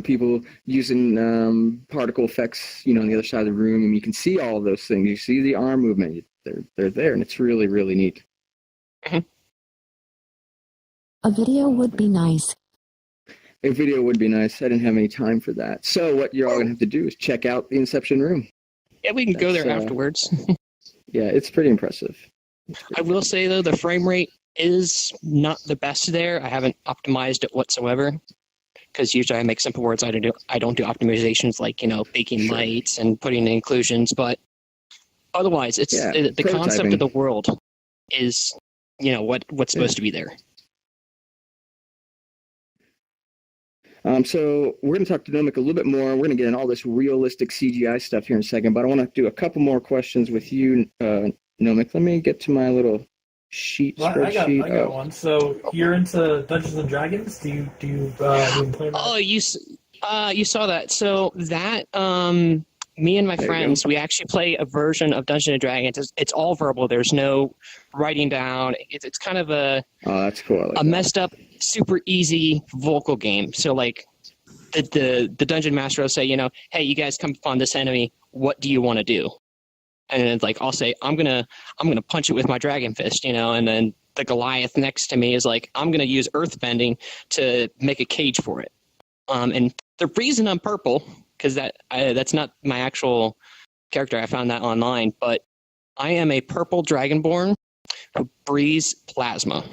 [SPEAKER 2] people using particle effects, on the other side of the room, and you can see all of those things. You see the arm movement; they're there, and it's really, really neat.
[SPEAKER 6] A video would be nice.
[SPEAKER 2] A video would be nice. I didn't have any time for that. So what you're all gonna have to do is check out the Inception room.
[SPEAKER 4] Yeah, we can go there afterwards.
[SPEAKER 2] Yeah, it's pretty impressive.
[SPEAKER 4] I will say though, the frame rate is not the best there. I haven't optimized it whatsoever, because usually I make simple words. I don't do optimizations like baking lights and putting in inclusions, but otherwise it's the concept of the world is what's supposed to be there.
[SPEAKER 2] So we're going to talk to Nomic a little bit more. We're going to get in all this realistic CGI stuff here in a second, but I want to do a couple more questions with you, Nomic. Let me get to my little spreadsheet.
[SPEAKER 5] I got one. So you're into Dungeons and Dragons? Do you play that?
[SPEAKER 4] Oh, you saw that. So that me and my friends, we actually play a version of Dungeons and Dragons. It's all verbal. There's no writing down. It's kind of a
[SPEAKER 2] that's cool.
[SPEAKER 4] Messed up, super easy vocal game. So like the dungeon master will say, hey, you guys come upon this enemy. What do you want to do? And then like I'll say, I'm gonna punch it with my dragon fist, and then the Goliath next to me is like, I'm gonna use earth bending to make a cage for it. And the reason I'm purple, because that's not my actual character. I found that online, but I am a purple dragonborn who breathes plasma.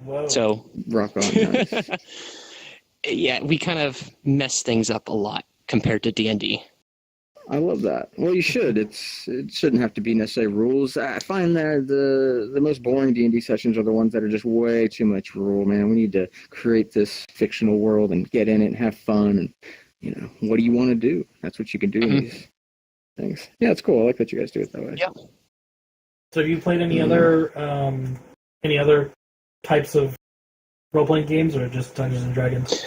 [SPEAKER 5] Whoa.
[SPEAKER 4] So
[SPEAKER 2] rock on. Nice.
[SPEAKER 4] Yeah, we kind of mess things up a lot compared to D&D.
[SPEAKER 2] I love that. Well, you should. It shouldn't have to be necessarily rules. I find that the most boring D&D sessions are the ones that are just way too much rule, man. We need to create this fictional world and get in it and have fun. And, what do you want to do? That's what you can do in these things. Yeah, it's cool. I like that you guys do it that way.
[SPEAKER 4] Yep.
[SPEAKER 5] So have you played any other types of role-playing games, or just Dungeons and Dragons?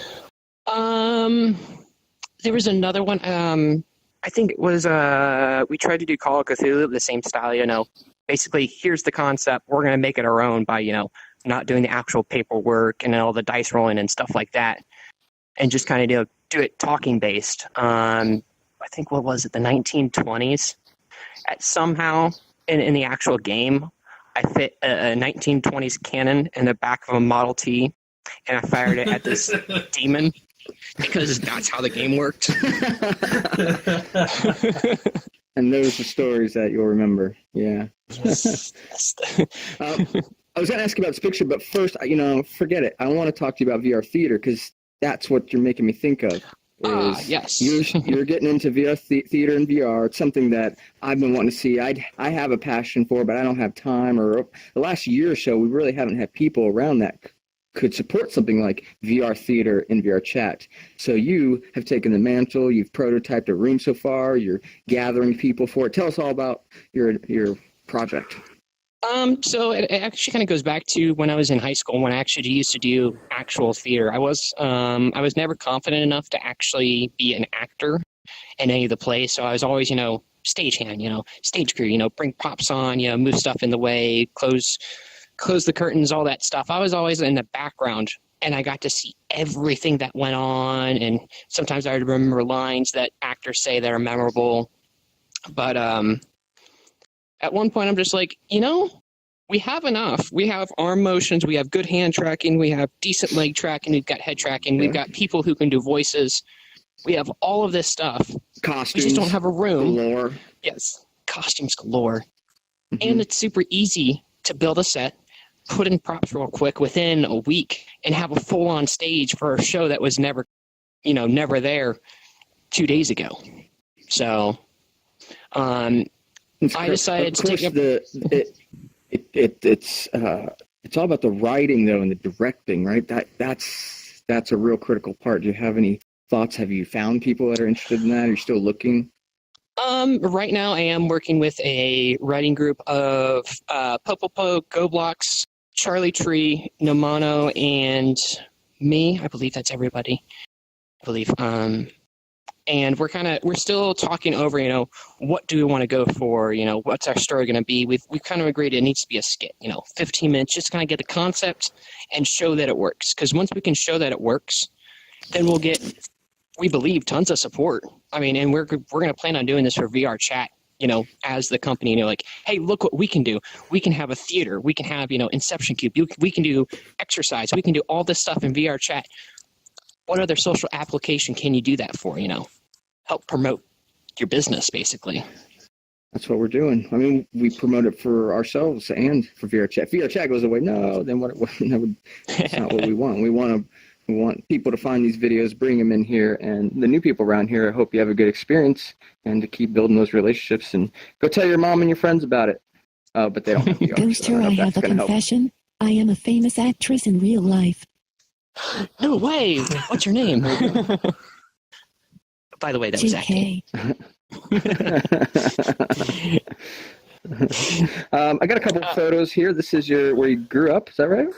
[SPEAKER 4] There was another one. I think it was we tried to do Call of Cthulhu, the same style. Basically, here's the concept. We're gonna make it our own by not doing the actual paperwork and all the dice rolling and stuff like that, and just kind of do it talking based. I think what was it, the 1920s? Somehow in the actual game, I fit a 1920s cannon in the back of a Model T, and I fired it at this demon. Because that's how the game worked.
[SPEAKER 2] And those are stories that you'll remember. Yeah. I was going to ask you about this picture, but first, forget it. I want to talk to you about VR theater, because that's what you're making me think of.
[SPEAKER 4] Yes.
[SPEAKER 2] You're getting into VR theater and VR. It's something that I've been wanting to see. I have a passion for, but I don't have time. Or the last year or so, we really haven't had people around that could support something like VR theater and VRChat. So you have taken the mantle, you've prototyped a room so far, you're gathering people for it. Tell us all about your project.
[SPEAKER 4] So it actually kind of goes back to when I was in high school, when I actually used to do actual theater. I was never confident enough to actually be an actor in any of the plays, so I was always, stagehand, stage crew, bring props on, move stuff in the way, close the curtains, all that stuff. I was always in the background, and I got to see everything that went on, and sometimes I would remember lines that actors say that are memorable. But at one point, I'm just like, we have enough. We have arm motions, we have good hand tracking, we have decent leg tracking, we've got head tracking, we've got people who can do voices. We have all of this stuff.
[SPEAKER 2] Costumes.
[SPEAKER 4] We just don't have a room.
[SPEAKER 2] Galore.
[SPEAKER 4] Yes, costumes galore. And it's super easy to build a set, put in props real quick within a week, and have a full-on stage for a show that was never there 2 days ago. So, I decided to take it's all about the writing though, and the directing, right? That's a real critical part. Do you have any thoughts? Have you found people that are interested in that? Are you still looking? Right now I am working with a writing group of Popopo, GoBlocks, Charlie Tree, Nomano, and me. I believe that's everybody. And we're still talking over, what do we want to go for? What's our story going to be? We've kind of agreed it needs to be a skit, 15 minutes, just kind of get the concept and show that it works. Because once we can show that it works, then we'll get, we believe, tons of support. I mean, and we're going to plan on doing this for VRChat, as the company, like, hey, look what we can do. We can have a theater. We can have, Inception Cube. We can do exercise. We can do all this stuff in VRChat. What other social application can you do that for, Help promote your business, basically.
[SPEAKER 2] That's what we're doing. I mean, we promote it for ourselves and for VRChat. If VRChat goes away, no, then that's not what we want. We want people to find these videos, bring them in here, and the new people around here, I hope you have a good experience and to keep building those relationships, and go tell your mom and your friends about it. But they don't have VR,
[SPEAKER 6] Ghoster,
[SPEAKER 2] so
[SPEAKER 6] I have a confession. I am a famous actress in real life.
[SPEAKER 4] No way! What's your name? By the way, that was acting.
[SPEAKER 2] I got a couple of photos here. This is where you grew up. Is that right?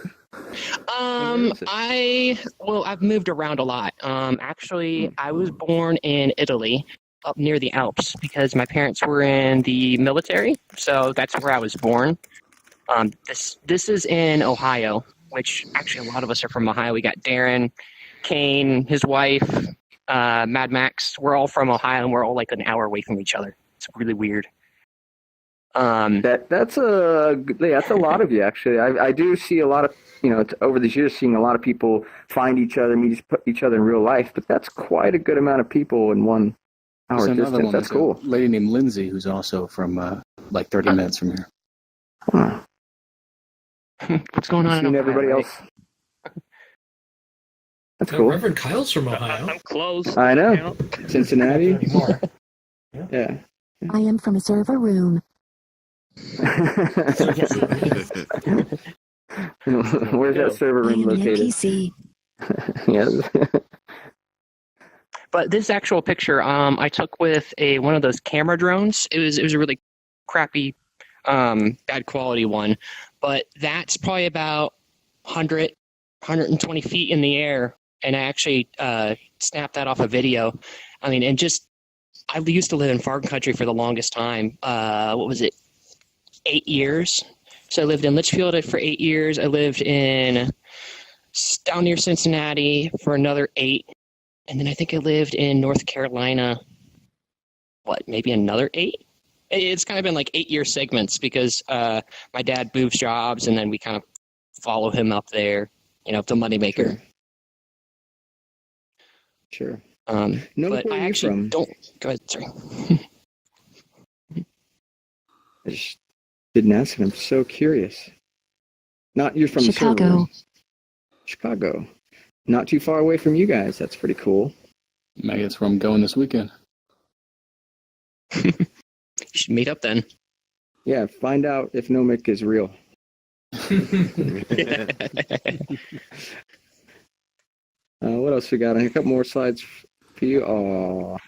[SPEAKER 4] I've moved around a lot. Actually, I was born in Italy, up near the Alps, because my parents were in the military. So that's where I was born. This is in Ohio, which actually a lot of us are from Ohio. We got Darren, Kane, his wife, Mad Max. We're all from Ohio, and we're all like an hour away from each other. It's really weird.
[SPEAKER 2] That's a lot of you, actually. I do see a lot of, over these years, seeing a lot of people find each other, meet each other in real life, but that's quite a good amount of people in 1 hour distance. That's cool.
[SPEAKER 9] A lady named Lindsay, who's also from like 30 minutes from here.
[SPEAKER 2] Huh.
[SPEAKER 4] What's going on in Ohio,
[SPEAKER 2] everybody
[SPEAKER 4] right?
[SPEAKER 2] else? That's cool.
[SPEAKER 5] Reverend Kyle's from Ohio.
[SPEAKER 4] I'm close.
[SPEAKER 2] I know. Cincinnati. Yeah.
[SPEAKER 6] I am from a server room.
[SPEAKER 2] Where's that server
[SPEAKER 6] I
[SPEAKER 2] room
[SPEAKER 6] am an
[SPEAKER 2] located?
[SPEAKER 6] NPC.
[SPEAKER 2] Yes.
[SPEAKER 4] But this actual picture, I took with one of those camera drones. It was a really crappy, bad quality one, but that's probably about 120 feet in the air, and I actually snapped that off a video. I mean, and just I used to live in farm country for the longest time. What was it? 8 years. So I lived in Litchfield for 8 years. I lived down near Cincinnati for another 8. And then I think I lived in North Carolina, maybe another 8? It's kind of been like 8-year segments because my dad moves jobs and then we kind of follow him up there, the moneymaker.
[SPEAKER 2] Sure.
[SPEAKER 4] But
[SPEAKER 2] where
[SPEAKER 4] I
[SPEAKER 2] are you
[SPEAKER 4] actually
[SPEAKER 2] from?
[SPEAKER 4] don't. Go ahead, sorry.
[SPEAKER 2] I just didn't ask him. I'm so curious. You're from the server
[SPEAKER 6] Chicago.
[SPEAKER 2] room. Chicago. Not too far away from you guys. That's pretty cool.
[SPEAKER 9] Maybe that's where I'm going this weekend.
[SPEAKER 4] You should meet up then.
[SPEAKER 2] Yeah, find out if Nomic is real. What else we got? A couple more slides for you. Aww.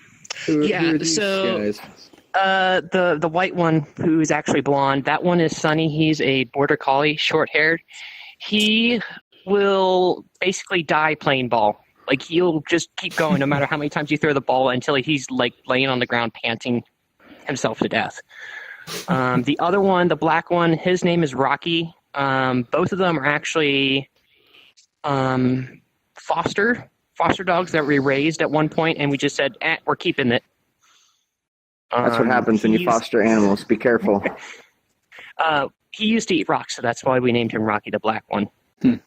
[SPEAKER 2] Who are these guys?
[SPEAKER 4] The white one who is actually blonde, that one is Sunny. He's a border collie, short-haired. He will basically die playing ball. Like, he'll just keep going no matter how many times you throw the ball until he's, like, laying on the ground panting himself to death. The other one, the black one, his name is Rocky. Both of them are actually foster dogs that we raised at one point, and we just said, we're keeping it.
[SPEAKER 2] That's what happens when you foster animals. Be careful.
[SPEAKER 4] He used to eat rocks, so that's why we named him Rocky the Black One.
[SPEAKER 2] Cool.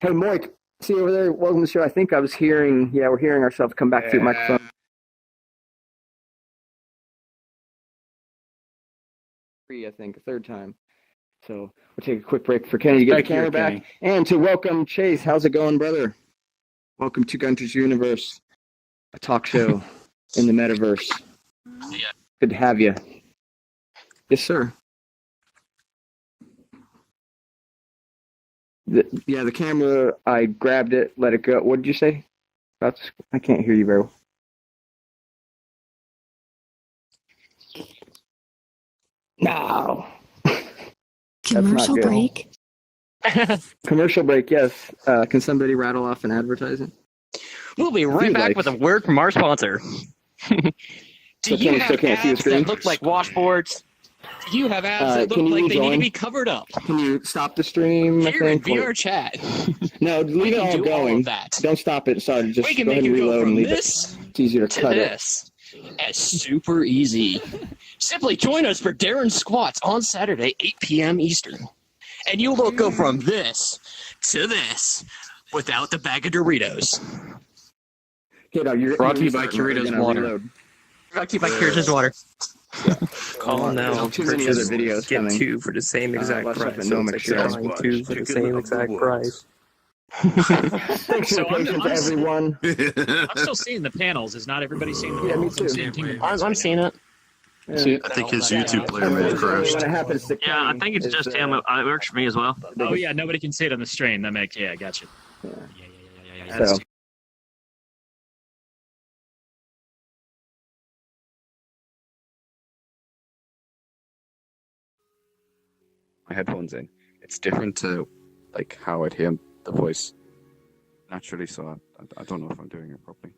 [SPEAKER 2] Hey, Moik, see over there, welcome to the show. I think I was hearing, we're hearing ourselves come back through the microphone. I think, a third time. So we'll take a quick break for Kenny to get the camera back. And to welcome Chase. How's it going, brother? Welcome to Gunter's Universe, a talk show in the Metaverse.
[SPEAKER 8] Yeah.
[SPEAKER 2] Good to have you. Yes, sir. The camera, I grabbed it, let it go. What did you say? I can't hear you very well. No.
[SPEAKER 6] Commercial break.
[SPEAKER 2] Commercial break, yes. Can somebody rattle off an advertising?
[SPEAKER 4] We'll be right back with a word from our sponsor. Do you have abs that look like washboards? Do you have abs that look like they need to be covered up?
[SPEAKER 2] Can you stop the stream?
[SPEAKER 4] Here in VRChat.
[SPEAKER 2] No, leave it all going. Don't stop it. Sorry, just
[SPEAKER 4] we can
[SPEAKER 2] go ahead
[SPEAKER 4] make
[SPEAKER 2] and
[SPEAKER 4] it go
[SPEAKER 2] reload
[SPEAKER 4] from
[SPEAKER 2] and leave
[SPEAKER 4] this
[SPEAKER 2] it. It's easier to cut
[SPEAKER 4] this. It's super easy. Simply join us for Darren Squats on Saturday, 8 p.m. Eastern. And you will go from this to this without the bag of Doritos.
[SPEAKER 9] Brought to you by Curator's Water.
[SPEAKER 4] Brought to you by Curator's Water.
[SPEAKER 10] Call now.
[SPEAKER 2] Too many other videos
[SPEAKER 10] Get
[SPEAKER 2] coming.
[SPEAKER 10] 2 for the same exact price.
[SPEAKER 2] So
[SPEAKER 10] it's like 2 for the same exact price.
[SPEAKER 2] Thanks for your patience, everyone.
[SPEAKER 12] I'm still seeing the panels. Is not everybody seeing the panels?
[SPEAKER 2] Me too.
[SPEAKER 4] I'm seeing it.
[SPEAKER 2] Yeah.
[SPEAKER 8] I think his YouTube player may have crashed.
[SPEAKER 2] Yeah,
[SPEAKER 8] I think it's just him. It works for me as well.
[SPEAKER 12] Oh yeah, nobody can see it on the stream. That makes I got you. Yeah.
[SPEAKER 2] So.
[SPEAKER 13] My headphones in. It's different to like how I'd hear the voice naturally, so I don't know if I'm doing it properly.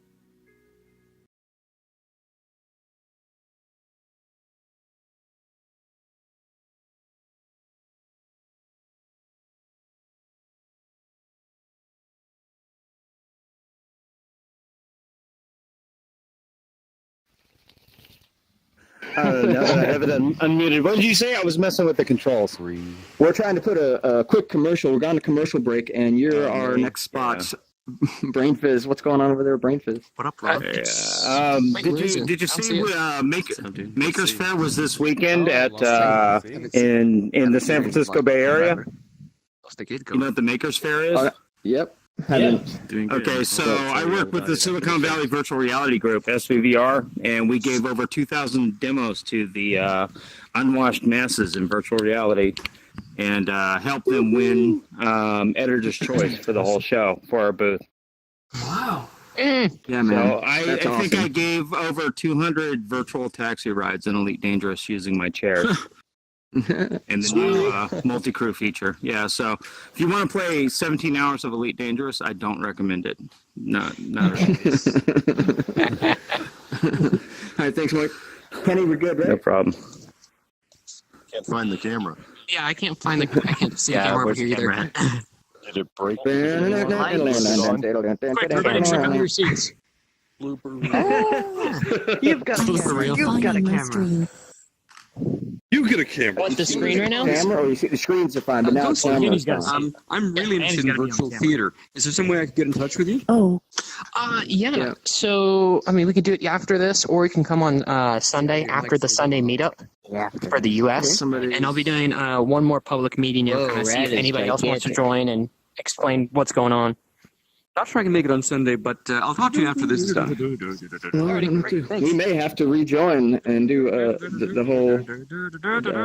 [SPEAKER 14] Unmuted. What did you say? I was messing with the controls.
[SPEAKER 2] We're trying to put a quick commercial. We're on a commercial break, and you're our next spot. Yeah. Brain Fizz, what's going on over there, Brain Fizz?
[SPEAKER 8] What up, bro?
[SPEAKER 14] Did you see Makers Fair was this weekend at in the San Francisco Bay Area? You know what the Makers Fair is?
[SPEAKER 2] Yep.
[SPEAKER 14] Okay, so I work with the Silicon Valley Virtual Reality Group, SVVR, and we gave over 2,000 demos to the unwashed masses in virtual reality and helped them win Editor's Choice for the whole show for our booth.
[SPEAKER 5] Wow.
[SPEAKER 2] Yeah, man.
[SPEAKER 14] So I think
[SPEAKER 2] awesome.
[SPEAKER 14] I gave over 200 virtual taxi rides in Elite Dangerous using my chairs. And the new multi-crew feature. Yeah, so if you want to play 17 hours of Elite Dangerous, I don't recommend it. Not
[SPEAKER 2] All right, thanks, Mike. Kenny, we're good, right?
[SPEAKER 14] No problem.
[SPEAKER 15] Can't find the camera.
[SPEAKER 4] Yeah, I can't see the camera over here either.
[SPEAKER 15] Did it break?
[SPEAKER 4] Quick, everybody check under your seats.
[SPEAKER 10] You've got a camera. You've got a camera.
[SPEAKER 7] You get a camera.
[SPEAKER 4] What, the screen right now?
[SPEAKER 2] Camera, or you see the screens are fine, but now camera's fine.
[SPEAKER 16] I'm really interested in virtual theater. Is there some way I could get in touch with you?
[SPEAKER 6] Oh.
[SPEAKER 4] Yeah. So, I mean, we could do it after this, or we can come on Sunday after the Sunday meetup for the U.S. And I'll be doing one more public meeting to kind of see if anybody else wants to join and explain what's going on.
[SPEAKER 16] Not sure I can make it on Sunday, but I'll talk to you after this is done.
[SPEAKER 2] We may have to rejoin and do the whole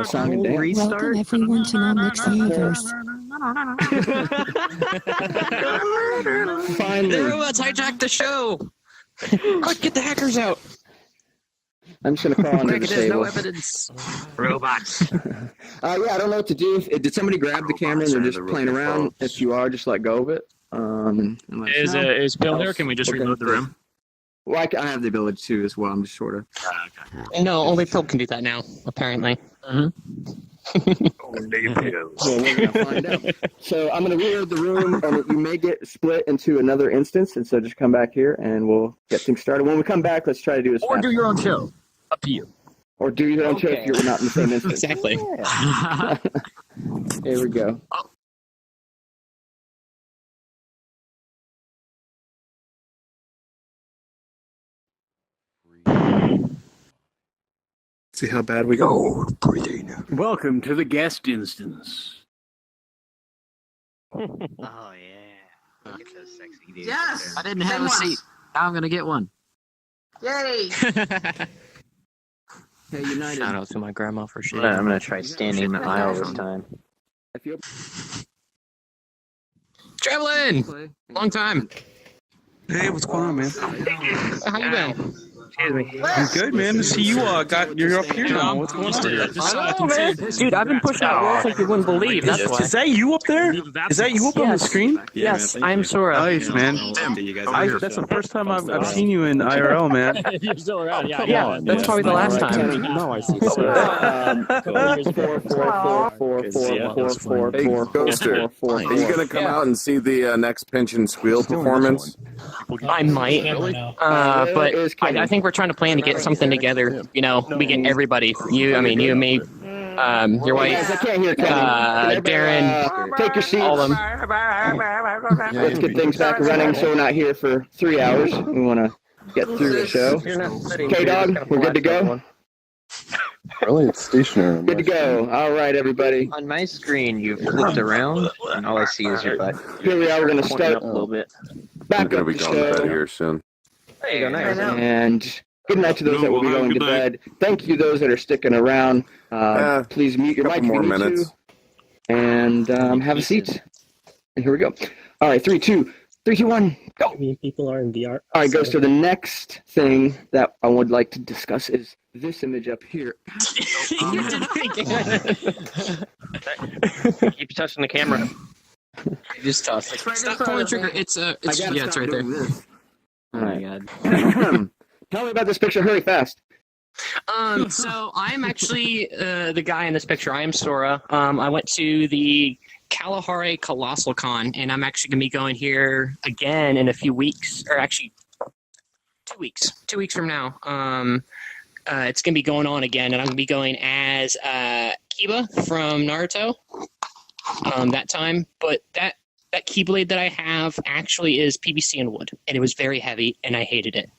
[SPEAKER 2] song and dance.
[SPEAKER 6] Welcome everyone to Nomic's universe.
[SPEAKER 2] Finally.
[SPEAKER 4] The robots hijacked the show. Quick, get the hackers out.
[SPEAKER 2] I'm just going to call on the
[SPEAKER 4] There's
[SPEAKER 2] table.
[SPEAKER 4] no evidence. Robots.
[SPEAKER 2] Yeah, I don't know what to do. Did somebody grab the camera and they're just playing around? If you are, just let go of it.
[SPEAKER 12] Is Bill there? Can we just reload the room?
[SPEAKER 2] Well, I have the ability to as well. I'm just sort of.
[SPEAKER 4] No, only Phil can do that now, apparently.
[SPEAKER 2] Well, we're gonna find out. So I'm gonna reload the room, and you may get split into another instance, and so just come back here, and we'll get things started. When we come back, let's try to do this.
[SPEAKER 12] Or do your own show. Up to you.
[SPEAKER 2] Or do your own show if you're not in the same instance.
[SPEAKER 4] Exactly.
[SPEAKER 2] Here we go.
[SPEAKER 7] See how bad we go.
[SPEAKER 15] Breathing.
[SPEAKER 14] Welcome to the guest instance.
[SPEAKER 8] Oh yeah. Look at those sexy dudes.
[SPEAKER 17] Yes.
[SPEAKER 8] I didn't have a seat. Now I'm gonna get one.
[SPEAKER 17] Yay.
[SPEAKER 2] Hey, United.
[SPEAKER 10] Shout out to my grandma for shit. I'm gonna try standing in the aisle this time.
[SPEAKER 4] Traveling! Long time.
[SPEAKER 7] Hey, what's going on, man?
[SPEAKER 4] How you been?
[SPEAKER 10] Excuse me.
[SPEAKER 7] I'm good, man. To see you you're up here now. What's going on?
[SPEAKER 4] I know, man. Dude, I've been pushing out walls like you wouldn't believe. That's why.
[SPEAKER 7] Is that you up there? Is that you up on the screen?
[SPEAKER 4] Yes, I'm Sora.
[SPEAKER 7] Nice, man. That's the first time I've seen you in IRL, man.
[SPEAKER 12] You're still around.
[SPEAKER 4] Yeah, that's probably the last time.
[SPEAKER 10] No, I see.
[SPEAKER 7] Hey, Ghoster, are you going to come out and see the next Pinch and Squeal performance?
[SPEAKER 4] I might, but I think we're trying to plan to get something together. You know, we get everybody. You and me, your wife, Darren,
[SPEAKER 2] take your seats.
[SPEAKER 4] all of them.
[SPEAKER 2] Let's get things back running so we're not here for 3 hours. We want to get through the show. K-Dog, we're good to go?
[SPEAKER 15] Really, it's stationary.
[SPEAKER 2] Good to go. All right, everybody.
[SPEAKER 10] On my screen, you've flipped around, and all I see is your butt.
[SPEAKER 2] Here we are. We're going to start
[SPEAKER 10] a little bit.
[SPEAKER 2] back
[SPEAKER 15] We're
[SPEAKER 2] up
[SPEAKER 15] going
[SPEAKER 2] the
[SPEAKER 15] to be going to bed
[SPEAKER 2] show.
[SPEAKER 15] here soon.
[SPEAKER 10] There you go. Nice.
[SPEAKER 2] And good night to those that will be going to bed. Thank you, those that are sticking around. Please mute your mic if you need to. And have a seat. And here we go. All right, 3, 2, 1, go.
[SPEAKER 10] People are in VR.
[SPEAKER 2] All right, Ghoster, the next thing that I would like to discuss is this image up here.
[SPEAKER 10] Keep touching the camera.
[SPEAKER 4] Just toss it. Stop pulling the trigger. It's it's right there.
[SPEAKER 2] Oh my god. Tell me about this picture. Hurry fast.
[SPEAKER 4] So I'm actually the guy in this picture. I am Sora. I went to the Kalahari Colossal Con, and I'm actually going to be going here again in a few weeks, or actually 2 weeks. 2 weeks from now. It's going to be going on again, and I'm going to be going as Kiba from Naruto that time. But that Keyblade that I have actually is PVC and wood, and it was very heavy, and I hated it.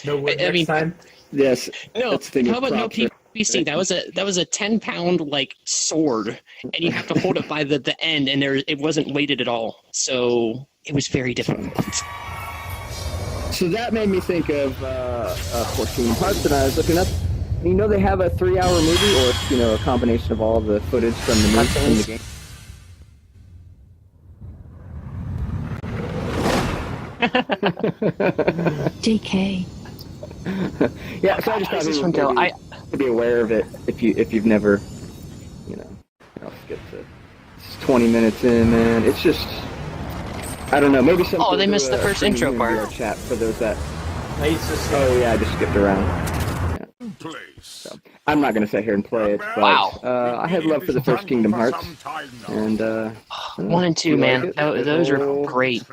[SPEAKER 5] No wood next time?
[SPEAKER 2] Yes.
[SPEAKER 4] No. How about no BC, that was a 10-pound like sword, and you have to hold it by the end, and it wasn't weighted at all, so it was very difficult.
[SPEAKER 2] So that made me think of 14 Hearts, and I was looking up. You know, they have a 3-hour movie, or a combination of all the footage from the movie from the game.
[SPEAKER 6] JK.
[SPEAKER 2] Yeah, so I just thought it was to be aware of it if you've never, I'll skip to 20 minutes in, man. It's just, I don't know, maybe some.
[SPEAKER 4] Oh, they missed the first intro part.
[SPEAKER 2] VRChat for those that.
[SPEAKER 5] Oh
[SPEAKER 2] yeah, I just skipped around. Yeah. So, I'm not gonna sit here and play it, but I had love for the first Kingdom Hearts, and
[SPEAKER 4] 1 and 2, man, those are great.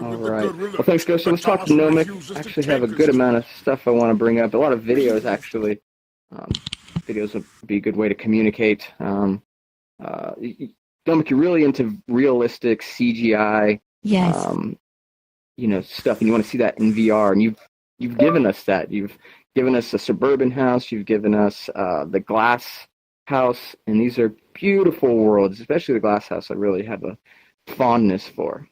[SPEAKER 2] All right. Well, thanks, Ghost. So let's talk to Nomic. I actually have a good amount of stuff I want to bring up. A lot of videos, actually. Videos would be a good way to communicate. Nomic, you're really into realistic CGI,
[SPEAKER 6] yes.
[SPEAKER 2] Stuff, and you want to see that in VR. And you've given us that. You've given us a suburban house. You've given us the glass house, and these are beautiful worlds, especially the glass house. I really have a fondness for.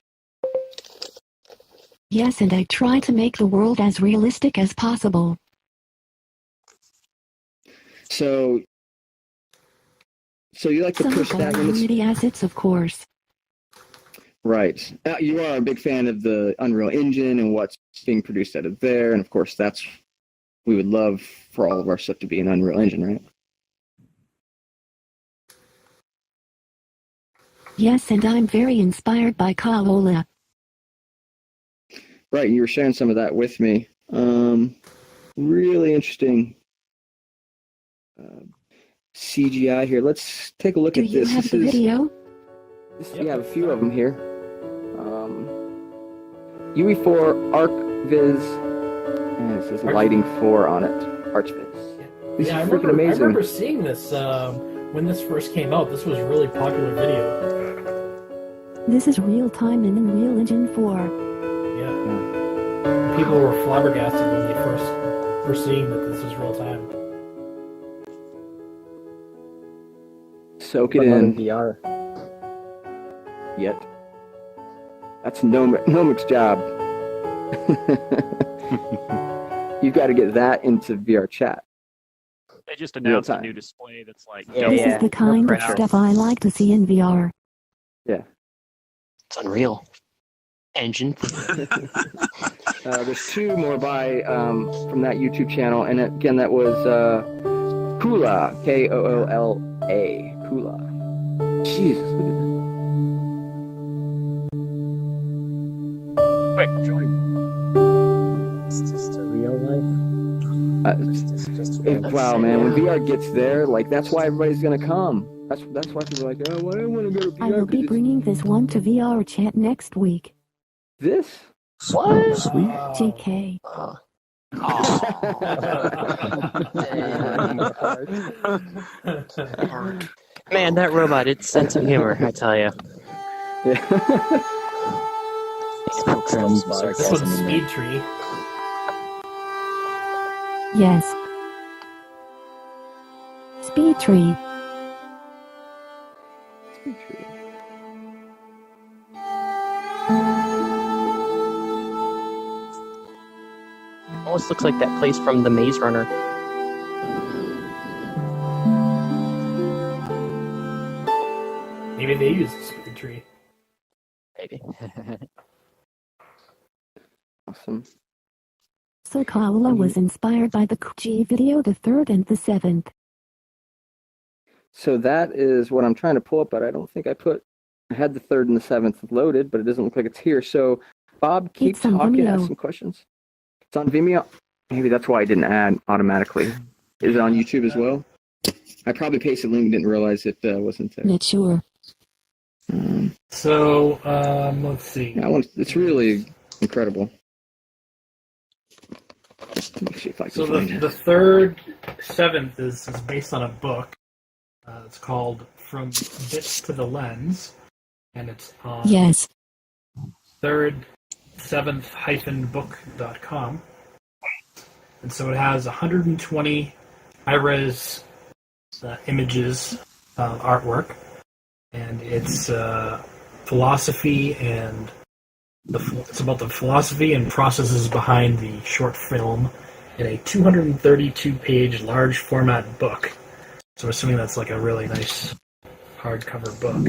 [SPEAKER 6] Yes, and I try to make the world as realistic as possible.
[SPEAKER 2] So you like to push that
[SPEAKER 6] Unity assets, of course.
[SPEAKER 2] Right. You are a big fan of the Unreal Engine and what's being produced out of there, and of course we would love for all of our stuff to be an Unreal Engine, right?
[SPEAKER 6] Yes, and I'm very inspired by Kaola.
[SPEAKER 2] Right, you were sharing some of that with me. Really interesting CGI here. Let's take a look at this.
[SPEAKER 6] Do you have the video?
[SPEAKER 2] You have a few of them here. UE4 ArcViz, and it says Lighting 4 on it. ArchViz. This is freaking amazing.
[SPEAKER 5] I remember seeing this when this first came out. This was a really popular video.
[SPEAKER 6] This is real time in Unreal Engine 4.
[SPEAKER 5] Yeah. People were flabbergasted when they first were seeing that this was real time.
[SPEAKER 2] Soak it in.
[SPEAKER 17] VR.
[SPEAKER 2] Yet. That's Nomic's job. You've got to get that into VRChat.
[SPEAKER 12] They just announced a new display that's like...
[SPEAKER 6] This is the kind of stuff I like to see in VR.
[SPEAKER 2] Yeah.
[SPEAKER 4] It's Unreal Engine.
[SPEAKER 2] There's 2 more from that YouTube channel, and again, that was Koola, Koola, Koola. Jesus, look at that.
[SPEAKER 12] Quick, join.
[SPEAKER 17] It's just a real life.
[SPEAKER 2] Wow, man! When VR gets there, that's why everybody's gonna come. That's why people are like, oh, well, I don't want to go to VR.
[SPEAKER 6] I will be bringing this one to VRChat next week.
[SPEAKER 2] This?
[SPEAKER 6] What?
[SPEAKER 17] Sweet.
[SPEAKER 6] JK.
[SPEAKER 4] Man, that robot, it's sense of humor, I tell you.
[SPEAKER 5] This one's Speed Tree.
[SPEAKER 6] Yes. Speed Tree.
[SPEAKER 4] Almost looks like that place from the Maze Runner.
[SPEAKER 5] Maybe they use the Speed Tree.
[SPEAKER 4] Maybe.
[SPEAKER 2] Awesome.
[SPEAKER 6] So Kaola was inspired by the Kuchi video, the 3rd and the 7th.
[SPEAKER 2] So that is what I'm trying to pull up, but I don't think I had the 3rd and the 7th loaded, but it doesn't look like it's here. So Bob, keep talking, ask some questions. It's on Vimeo. Maybe that's why I didn't add automatically. Is it on YouTube as well? I probably pasted a link and didn't realize it wasn't there.
[SPEAKER 6] Not sure.
[SPEAKER 5] Let's see.
[SPEAKER 2] Yeah, it's really incredible. Let me see if I can find it.
[SPEAKER 5] The 3rd, 7th is based on a book. It's called From Bits to the Lens, and it's on 3rd, 7th-book.com. And so it has 120 high-res images, artwork, and it's philosophy and it's about the philosophy and processes behind the short film in a 232-page large format book. So I'm assuming that's like a really nice hardcover book.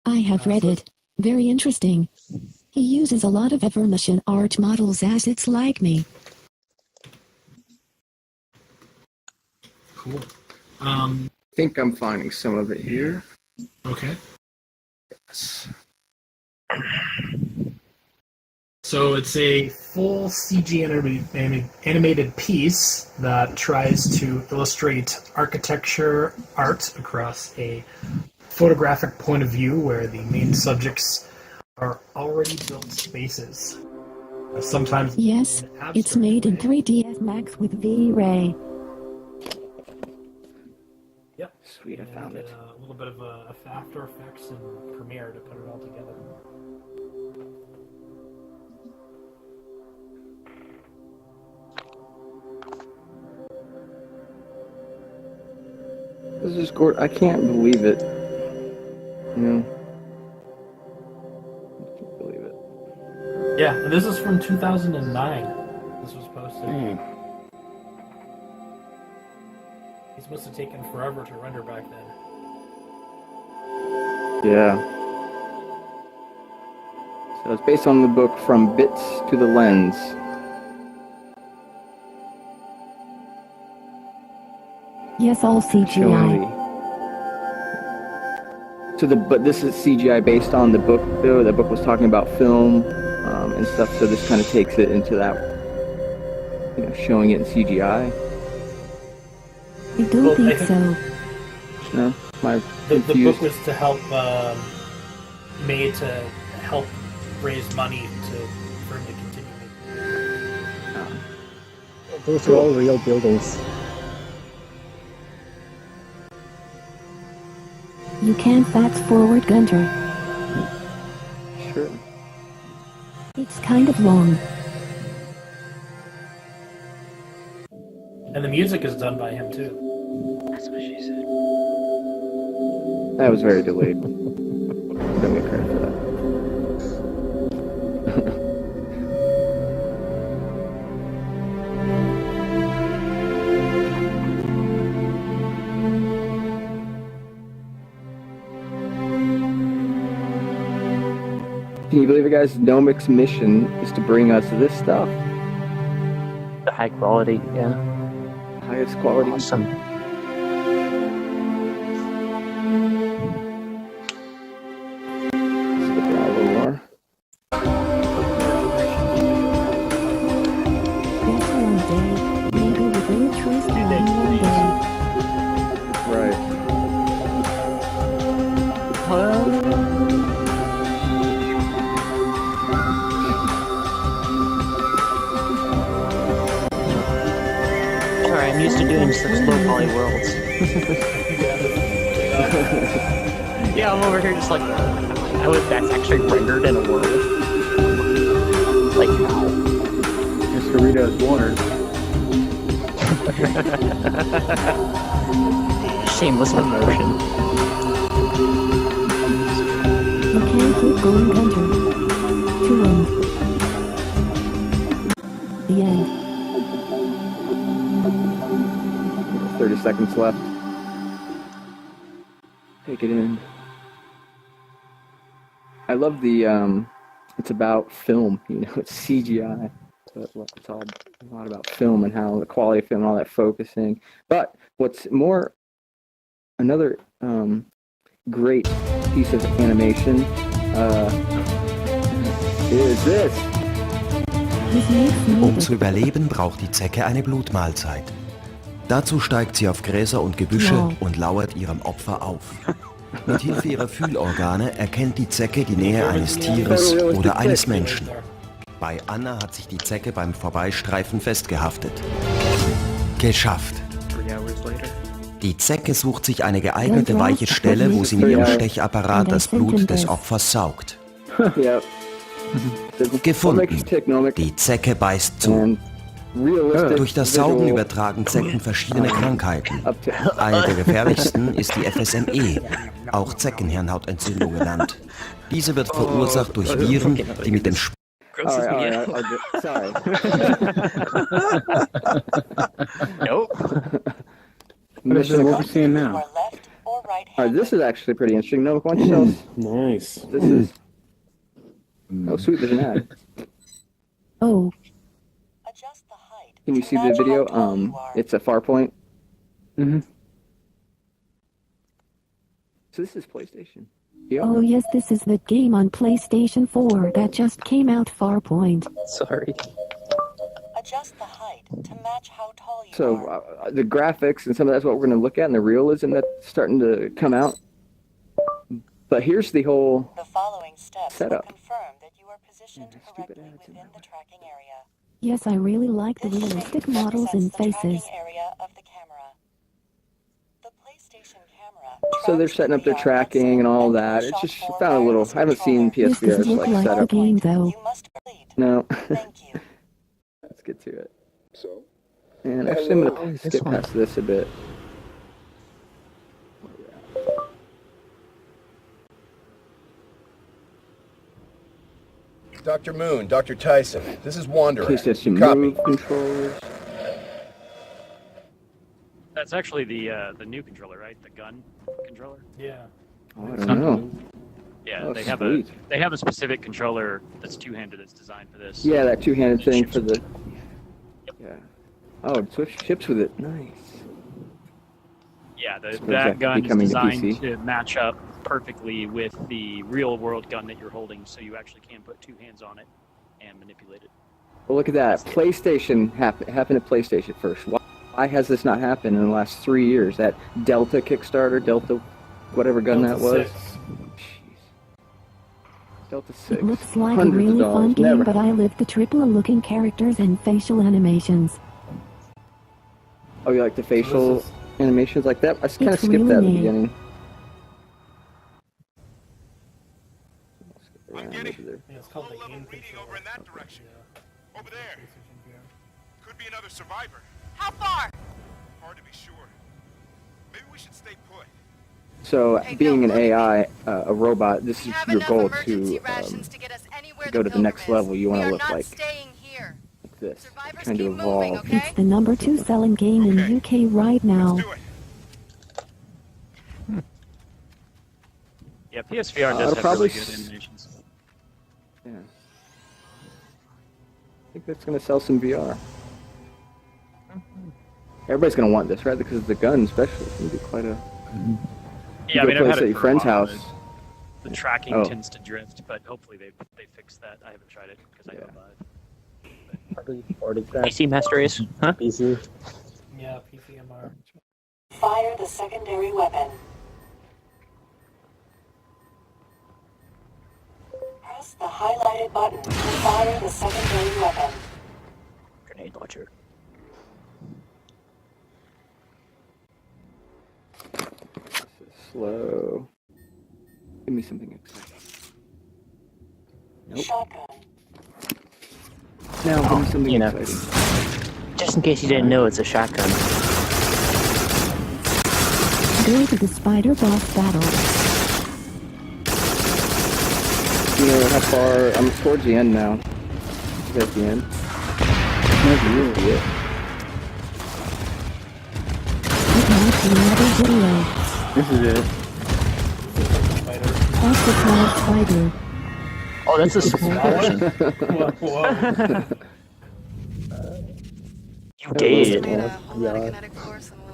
[SPEAKER 6] I have read it. Very interesting. He uses a lot of Evermission art models as it's like me.
[SPEAKER 5] Cool.
[SPEAKER 2] I think I'm finding some of it here.
[SPEAKER 5] Okay. Yes. So it's a full CG animated piece that tries to illustrate architecture art across a photographic point of view where the main subjects are already built spaces. Sometimes
[SPEAKER 6] Yes, it's made in 3ds Max with V-Ray.
[SPEAKER 5] Yep.
[SPEAKER 2] Sweet, I found it.
[SPEAKER 5] A little bit of After Effects and Premiere to put it all together.
[SPEAKER 2] This is gorgeous. I can't believe it. You know? I can't believe it.
[SPEAKER 5] Yeah, and this is from 2009. This was posted. These must have taken forever to render back then.
[SPEAKER 2] Yeah. So it's based on the book From Bits to the Lens.
[SPEAKER 6] Yes, all CGI.
[SPEAKER 2] But this is CGI based on the book, though. The book was talking about film and stuff, so this kind of takes it into that, you know, showing it in CGI.
[SPEAKER 6] I don't think so.
[SPEAKER 2] No,
[SPEAKER 5] the book was to help, made to help raise money for him to continue.
[SPEAKER 17] Those are all real buildings.
[SPEAKER 6] You can fast forward Gunter.
[SPEAKER 2] Sure.
[SPEAKER 6] It's kind of long.
[SPEAKER 5] And the music is done by him too.
[SPEAKER 10] That's what she said.
[SPEAKER 2] That was very delayed. Don't get credit for that. Can you believe it, guys? Nomic's mission is to bring us this stuff.
[SPEAKER 4] The high quality, yeah.
[SPEAKER 2] Highest quality.
[SPEAKER 4] Awesome.
[SPEAKER 2] Skip it out a little more.
[SPEAKER 6] Yes, one day. Maybe we will trust him one day.
[SPEAKER 2] Right.
[SPEAKER 4] Sorry, I'm used to doing such low poly worlds. Yeah, I'm over here just like, that's actually rendered in a world. Like how?
[SPEAKER 9] Just Doritos waters.
[SPEAKER 4] Shameless promotion.
[SPEAKER 6] You can keep going, Gunter. To end. The end.
[SPEAKER 2] 30 seconds left. Take it in. I love the, it's about film, you know, it's CGI. So it's all a lot about film and how the quality of film and all that focusing. But what's more, another great piece of animation is this.
[SPEAKER 18] Um zu überleben, braucht die Zecke eine Blutmahlzeit. Dazu steigt sie auf Gräser und Gebüsche und lauert ihrem Opfer auf. Mit Hilfe ihrer Fühlorgane erkennt die Zecke die Nähe eines Tieres oder eines Menschen. Bei Anna hat sich die Zecke beim Vorbeistreifen festgehaftet. Geschafft! Die Zecke sucht sich eine geeignete weiche Stelle, wo sie mit ihrem Stechapparat das Blut des Opfers saugt.
[SPEAKER 2] Yep.
[SPEAKER 18] Gefunden. Die Zecke beißt zu. Durch das Saugen übertragen Zecken verschiedene Krankheiten. Eine der gefährlichsten ist die FSME, auch Zeckenhirnhautentzündung genannt. Diese wird verursacht durch Viren, die mit dem
[SPEAKER 2] Sorry.
[SPEAKER 9] Nope. What is what we're seeing now?
[SPEAKER 2] Alright, this is actually pretty interesting. No, why don't you tell us?
[SPEAKER 17] Nice.
[SPEAKER 2] This is... Oh, sweet, there's an ad.
[SPEAKER 6] Oh.
[SPEAKER 2] Can you see the video? It's a Farpoint.
[SPEAKER 9] Mm-hmm.
[SPEAKER 2] So this is PlayStation. Yeah.
[SPEAKER 6] Oh yes, this is the game on PlayStation 4 that just came out, Farpoint.
[SPEAKER 17] Sorry.
[SPEAKER 19] Adjust the height to match how tall you
[SPEAKER 2] So the graphics and some of that's what we're going to look at, and the realism that's starting to come out. But here's the whole setup.
[SPEAKER 6] Yes, I really like the realistic models and faces.
[SPEAKER 2] So they're setting up their tracking and all that. It's just found a little. I haven't seen
[SPEAKER 6] This
[SPEAKER 2] PSVR's
[SPEAKER 6] doesn't look like the
[SPEAKER 2] setup.
[SPEAKER 6] game though.
[SPEAKER 2] No. Let's get to it. So. And actually, I'm going to skip past this a bit.
[SPEAKER 20] Dr. Moon, Dr. Tyson, this is Wanderer.
[SPEAKER 2] PlayStation
[SPEAKER 20] Copy.
[SPEAKER 2] Move controllers.
[SPEAKER 12] That's actually the new controller, right? The gun controller.
[SPEAKER 5] Yeah.
[SPEAKER 2] Oh, I don't know.
[SPEAKER 12] Yeah,
[SPEAKER 2] Oh,
[SPEAKER 12] they have a specific controller that's two-handed that's designed for this.
[SPEAKER 2] Yeah, that two-handed thing for the. Yeah. Oh, Swift ships with it. Nice.
[SPEAKER 12] Yeah,
[SPEAKER 2] Suppose
[SPEAKER 12] that gun is
[SPEAKER 2] becoming the
[SPEAKER 12] designed
[SPEAKER 2] PC.
[SPEAKER 12] to match up perfectly with the real-world gun that you're holding, so you actually can put two hands on it and manipulate it.
[SPEAKER 2] Well, look at that. PlayStation happened at PlayStation first. Why has this not happened in the last 3 years? That Delta Kickstarter, Delta, whatever gun that was. Delta 6.
[SPEAKER 6] It looks like a
[SPEAKER 2] Hundreds of
[SPEAKER 6] really fun
[SPEAKER 2] dollars.
[SPEAKER 6] game,
[SPEAKER 2] Never.
[SPEAKER 6] but I live the triple looking characters and facial animations.
[SPEAKER 2] Oh, you like the facial animations like that? I kind of
[SPEAKER 6] It's
[SPEAKER 2] skipped
[SPEAKER 6] really
[SPEAKER 2] that at the
[SPEAKER 6] neat.
[SPEAKER 2] beginning.
[SPEAKER 5] Yeah, it's called the game controller.
[SPEAKER 20] Over there. Could be another survivor.
[SPEAKER 19] How far?
[SPEAKER 20] Hard to be sure. Maybe we should stay put.
[SPEAKER 2] So, being an AI, a robot, this is your goal to go to the next level. You want to look like this. You're trying to evolve.
[SPEAKER 6] It's the #2 selling game in the UK right now.
[SPEAKER 12] Yeah, PSVR does
[SPEAKER 2] it'll
[SPEAKER 12] have
[SPEAKER 2] probably
[SPEAKER 12] really good animations.
[SPEAKER 2] Yeah. I think that's going to sell some VR. Everybody's going to want this, right? Because the gun, especially, is going to be quite a...
[SPEAKER 12] Yeah, I
[SPEAKER 2] You
[SPEAKER 12] mean,
[SPEAKER 2] go
[SPEAKER 12] I've
[SPEAKER 2] play
[SPEAKER 12] had
[SPEAKER 2] this at
[SPEAKER 12] it
[SPEAKER 2] your
[SPEAKER 12] for a
[SPEAKER 2] friend's
[SPEAKER 12] while,
[SPEAKER 2] house.
[SPEAKER 12] The tracking
[SPEAKER 2] Oh.
[SPEAKER 12] tends to drift, but hopefully they fix that. I haven't tried it because I have a Vive.
[SPEAKER 17] 40 grand.
[SPEAKER 4] PC Master Race, huh?
[SPEAKER 17] PC.
[SPEAKER 5] Yeah, PCMR.
[SPEAKER 19] Fire the secondary weapon. Press the highlighted button to fire the secondary weapon.
[SPEAKER 4] Grenade launcher.
[SPEAKER 2] Slow. Give me something exciting. Nope.
[SPEAKER 19] Shotgun.
[SPEAKER 2] Now, give me something
[SPEAKER 4] You know.
[SPEAKER 2] exciting.
[SPEAKER 4] Just in case you didn't know, it's a shotgun.
[SPEAKER 6] Go to the spider boss battle.
[SPEAKER 2] You know how far... I'm towards the end now. Is that the end? Maybe it.
[SPEAKER 6] It might be another video.
[SPEAKER 9] This is it.
[SPEAKER 6] That's the cloud spider.
[SPEAKER 4] Oh, that's a small version. You did.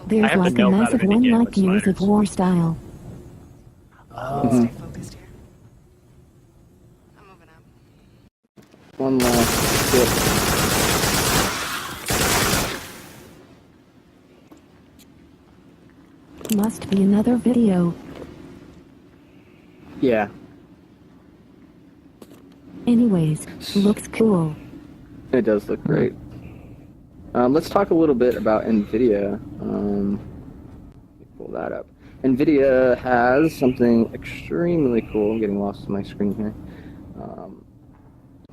[SPEAKER 6] There's
[SPEAKER 4] I have to
[SPEAKER 6] like a
[SPEAKER 4] know how to
[SPEAKER 6] massive one
[SPEAKER 4] mitigate
[SPEAKER 6] like
[SPEAKER 4] with
[SPEAKER 6] Gears of War style.
[SPEAKER 2] Mhm. One last dip.
[SPEAKER 6] Must be another video.
[SPEAKER 2] Yeah.
[SPEAKER 6] Anyways, looks cool.
[SPEAKER 2] It does look great. Let's talk a little bit about NVIDIA. Let me pull that up. NVIDIA has something extremely cool. I'm getting lost in my screen here.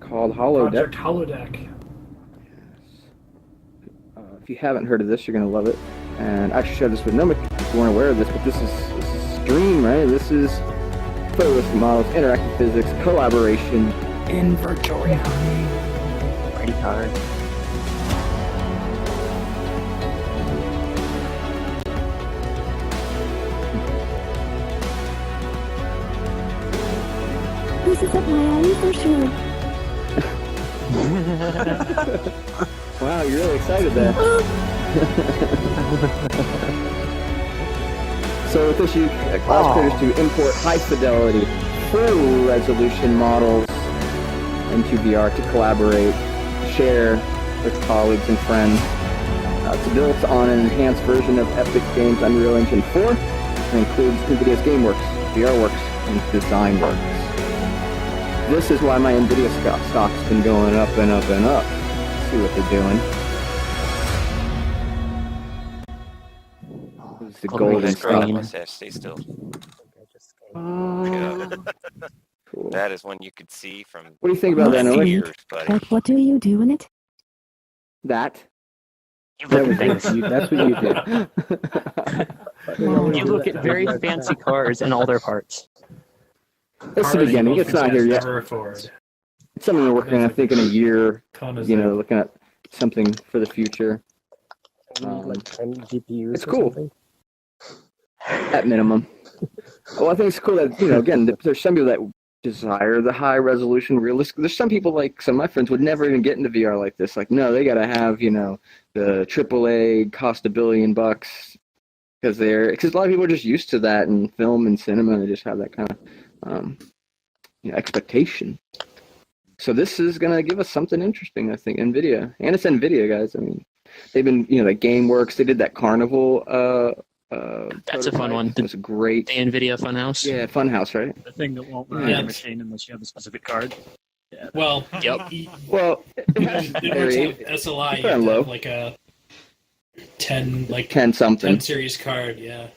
[SPEAKER 2] called Holodeck.
[SPEAKER 5] Project Holodeck.
[SPEAKER 2] If you haven't heard of this, you're going to love it. And I shared this with Nomic if you weren't aware of this, but this is Stream, right? This is photorealistic models, interactive physics, collaboration in virtual reality.
[SPEAKER 4] Pretty hard.
[SPEAKER 6] This is up my alley for sure.
[SPEAKER 2] Wow, you're really excited there. So with this, you allows creators to import high-fidelity, full-resolution models into VR to collaborate, share with colleagues and friends. It's built on an enhanced version of Epic Games' Unreal Engine 4 and includes NVIDIA's GameWorks, VRWorks, and DesignWorks. This is why my NVIDIA stock's been going up and up and up. See what they're doing. It's the golden screen.
[SPEAKER 21] Stay still.
[SPEAKER 2] Cool.
[SPEAKER 21] That is one you could see from.
[SPEAKER 2] What do you think about that, Nomic?
[SPEAKER 21] Years, buddy.
[SPEAKER 6] What do you do in it?
[SPEAKER 2] That?
[SPEAKER 4] You look at things.
[SPEAKER 2] That's what you do.
[SPEAKER 4] You look at very fancy cars and all their parts.
[SPEAKER 2] It's the beginning. It's not here yet.
[SPEAKER 5] Never afford.
[SPEAKER 2] It's something we're working on, I think, in a year. Looking at something for the future.
[SPEAKER 17] Like 10 GPUs.
[SPEAKER 2] It's cool. At minimum. Well, I think it's cool that, again, there's some people that desire the high resolution, realistic. There's some people, like some of my friends, would never even get into VR like this. Like, no, they got to have, the AAA, cost $1 billion, because a lot of people are just used to that in film and cinema, and they just have that kind of expectation. So this is going to give us something interesting, I think, NVIDIA. And it's NVIDIA, guys. I mean, they've been, like GameWorks, they did that Carnival.
[SPEAKER 4] That's a fun one.
[SPEAKER 2] It was great.
[SPEAKER 4] The NVIDIA Funhouse.
[SPEAKER 2] Yeah, Funhouse, right?
[SPEAKER 12] The thing that won't run on your machine unless you have a specific card. Yeah.
[SPEAKER 5] Well,
[SPEAKER 4] yep.
[SPEAKER 2] Well,
[SPEAKER 5] it works with SLI. You have to have like a 10
[SPEAKER 2] something
[SPEAKER 5] 10 series card. Yeah.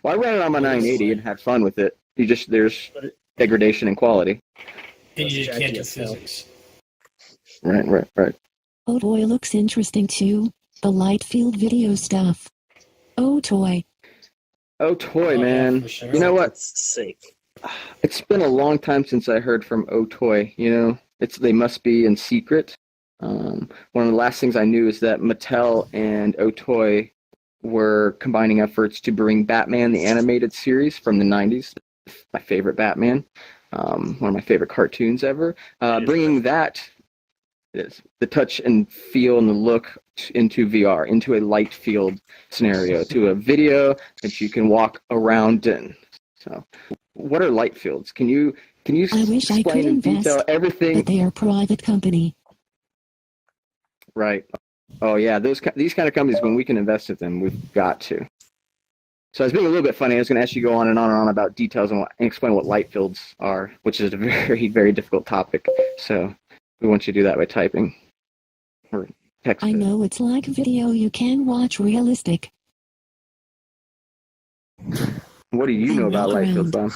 [SPEAKER 2] Well, I ran it on my 980 and had fun with it. There's degradation in quality.
[SPEAKER 5] And you just can't do physics.
[SPEAKER 2] Right.
[SPEAKER 6] Oh boy, looks interesting too. The light field video stuff. Oh toy,
[SPEAKER 2] man.
[SPEAKER 5] Yeah, for sure.
[SPEAKER 2] You know what?
[SPEAKER 17] That's sick.
[SPEAKER 2] It's been a long time since I heard from Otoy. They must be in secret. One of the last things I knew is that Mattel and Otoy were combining efforts to bring Batman the Animated Series from the 90s, my favorite Batman, one of my favorite cartoons ever, bringing that, the touch and feel and the look into VR, into a light field scenario, to a video that you can walk around in. So, what are light fields? Can you
[SPEAKER 6] I wish I could
[SPEAKER 2] explain in
[SPEAKER 6] invest,
[SPEAKER 2] detail everything?
[SPEAKER 6] but they are a private company.
[SPEAKER 2] Right. Oh yeah, these kind of companies, when we can invest in them, we've got to. So I was being a little bit funny. I was going to ask you to go on and on about details and explain what light fields are, which is a very, very difficult topic. So we want you to do that by typing or text.
[SPEAKER 6] I know it's like video you can watch realistic.
[SPEAKER 2] What do you know about light fields, Bob?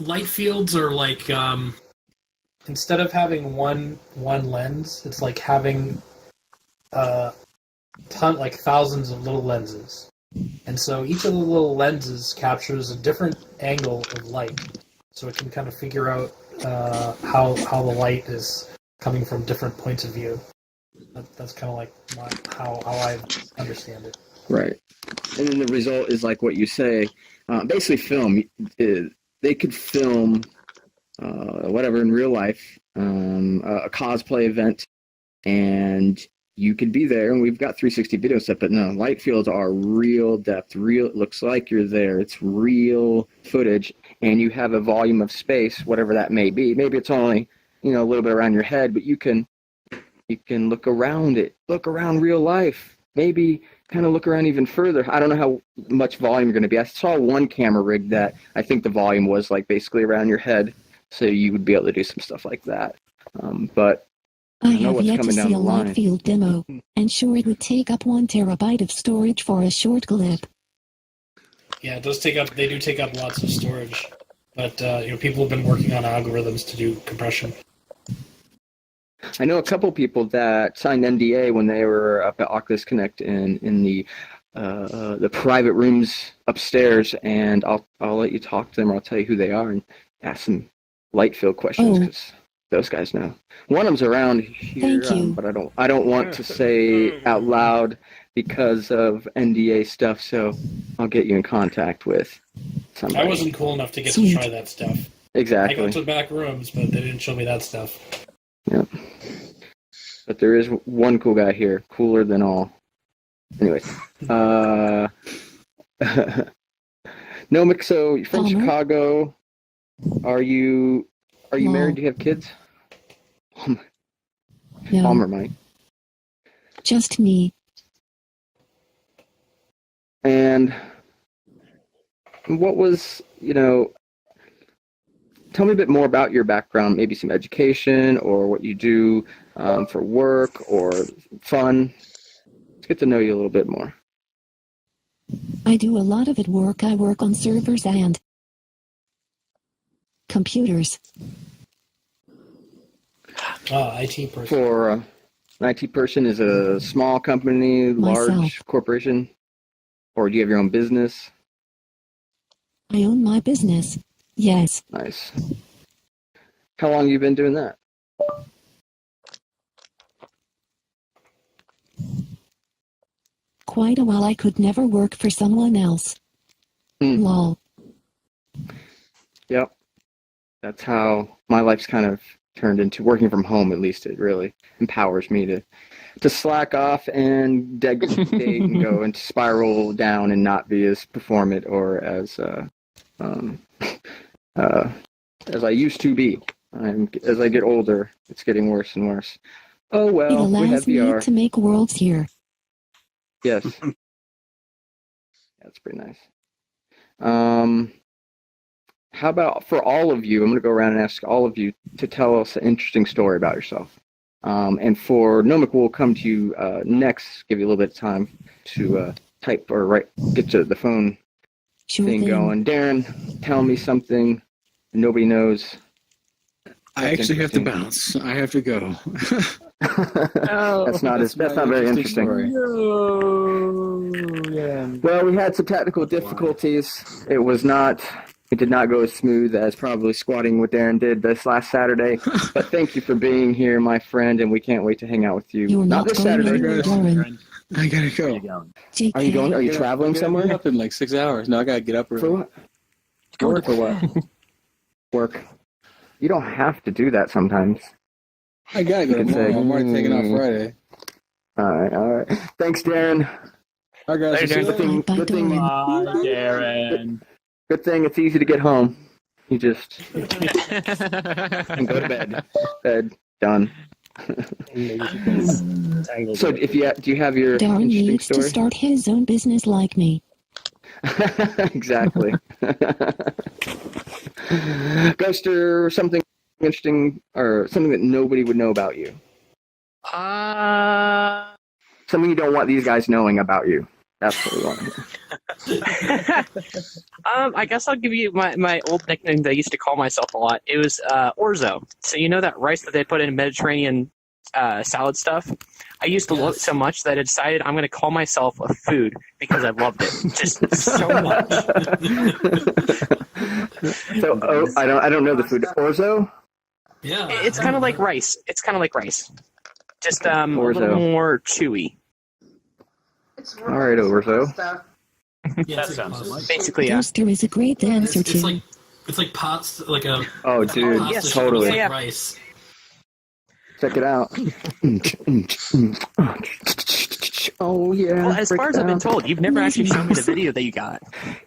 [SPEAKER 5] Light fields are like instead of having one lens, it's like having thousands of little lenses. And so each of the little lenses captures a different angle of light. So it can kind of figure out how the light is coming from different points of view. That's kind of like how I understand it.
[SPEAKER 2] Right. And then the result is like what you say. Basically film. They could film whatever in real life, a cosplay event, and you could be there, and we've got 360 video stuff, but no, light fields are real depth, it looks like you're there, it's real footage, and you have a volume of space, whatever that may be. Maybe it's only, a little bit around your head, but you can look around it, look around real life, maybe kind of look around even further. I don't know how much volume you're going to be. I saw one camera rig that I think the volume was like basically around your head, so you would be able to do some stuff like that. But
[SPEAKER 6] I have yet to see a light field demo, and sure it would take up 1 terabyte of storage for a short clip.
[SPEAKER 5] Yeah, they do take up lots of storage, but people have been working on algorithms to do compression.
[SPEAKER 2] I know a couple people that signed NDA when they were up at Oculus Connect in the private rooms upstairs, and I'll let you talk to them, or I'll tell you who they are and ask some light-filled questions because those guys know. One of them's around here, but I don't want to say out loud because of NDA stuff. So I'll get you in contact with somebody.
[SPEAKER 5] I wasn't cool enough to get to try that stuff.
[SPEAKER 2] Exactly.
[SPEAKER 5] I got to the back rooms, but they didn't show me that stuff.
[SPEAKER 2] Yeah. But there is one cool guy here, cooler than all. Anyways, Nomic, so you're from Chicago. Are you married? Do you have kids?
[SPEAKER 6] No.
[SPEAKER 2] Palmer might.
[SPEAKER 6] Just me.
[SPEAKER 2] And what was, tell me a bit more about your background, maybe some education or what you do for work or fun. Let's get to know you a little bit more.
[SPEAKER 6] I do a lot of it work. I work on servers and computers.
[SPEAKER 5] IT person.
[SPEAKER 2] For an IT person, is a small company, large corporation, or do you have your own business?
[SPEAKER 6] I own my business. Yes.
[SPEAKER 2] Nice. How long have you been doing that?
[SPEAKER 6] Quite a while. I could never work for someone else. Lol.
[SPEAKER 2] Yep. That's how my life's kind of turned into working from home. At least it really empowers me to slack off and degradate and go and spiral down and not be as performant or as I used to be. As I get older, it's getting worse and worse. Oh well, we have VR.
[SPEAKER 6] It allows me to make worlds here.
[SPEAKER 2] Yes. That's pretty nice. How about for all of you, I'm going to go around and ask all of you to tell us an interesting story about yourself. And for Nomic, we'll come to you next, give you a little bit of time to type or get to the phone thing going. Darren, tell me something nobody knows.
[SPEAKER 9] I actually have to bounce. I have to go.
[SPEAKER 2] That's not very interesting. Well, we had some technical difficulties. It did not go as smooth as probably squatting with Darren did this last Saturday. But thank you for being here, my friend, and we can't wait to hang out with you. Not this Saturday.
[SPEAKER 9] I gotta go.
[SPEAKER 2] Are you going? Are you traveling somewhere?
[SPEAKER 9] Up in like 6 hours. No, I gotta get up early.
[SPEAKER 2] For what? Work for what? Work. You don't have to do that sometimes.
[SPEAKER 9] I gotta go tomorrow. I'm already taking off Friday.
[SPEAKER 2] All right. Thanks, Darren.
[SPEAKER 9] All right, guys.
[SPEAKER 2] Good thing.
[SPEAKER 12] Darren.
[SPEAKER 2] Good thing it's easy to get home. You just and go to bed. Done. So, do you have your
[SPEAKER 6] Darren
[SPEAKER 2] interesting
[SPEAKER 6] needs
[SPEAKER 2] story?
[SPEAKER 6] to start his own business like me.
[SPEAKER 2] Exactly. Ghoster, something interesting or something that nobody would know about you. Something you don't want these guys knowing about you. That's what we want to hear.
[SPEAKER 4] I guess I'll give you my old nickname that I used to call myself a lot. It was orzo. So you know that rice that they put in Mediterranean salad stuff? I used to love it so much that I decided I'm going to call myself a food because I loved it just so much.
[SPEAKER 2] So I don't know the food. Orzo?
[SPEAKER 5] Yeah.
[SPEAKER 4] It's kind of like rice. Just a little more chewy.
[SPEAKER 2] All right, Orzo.
[SPEAKER 12] That sounds like
[SPEAKER 4] basically, yeah.
[SPEAKER 6] Ghoster is a great dancer too.
[SPEAKER 5] It's like pots, like a.
[SPEAKER 2] Oh, dude,
[SPEAKER 5] yes,
[SPEAKER 2] totally.
[SPEAKER 5] like rice.
[SPEAKER 2] Check it out. Oh, yeah.
[SPEAKER 4] Well, as far as I've been told, you've never actually shown me the video that you got.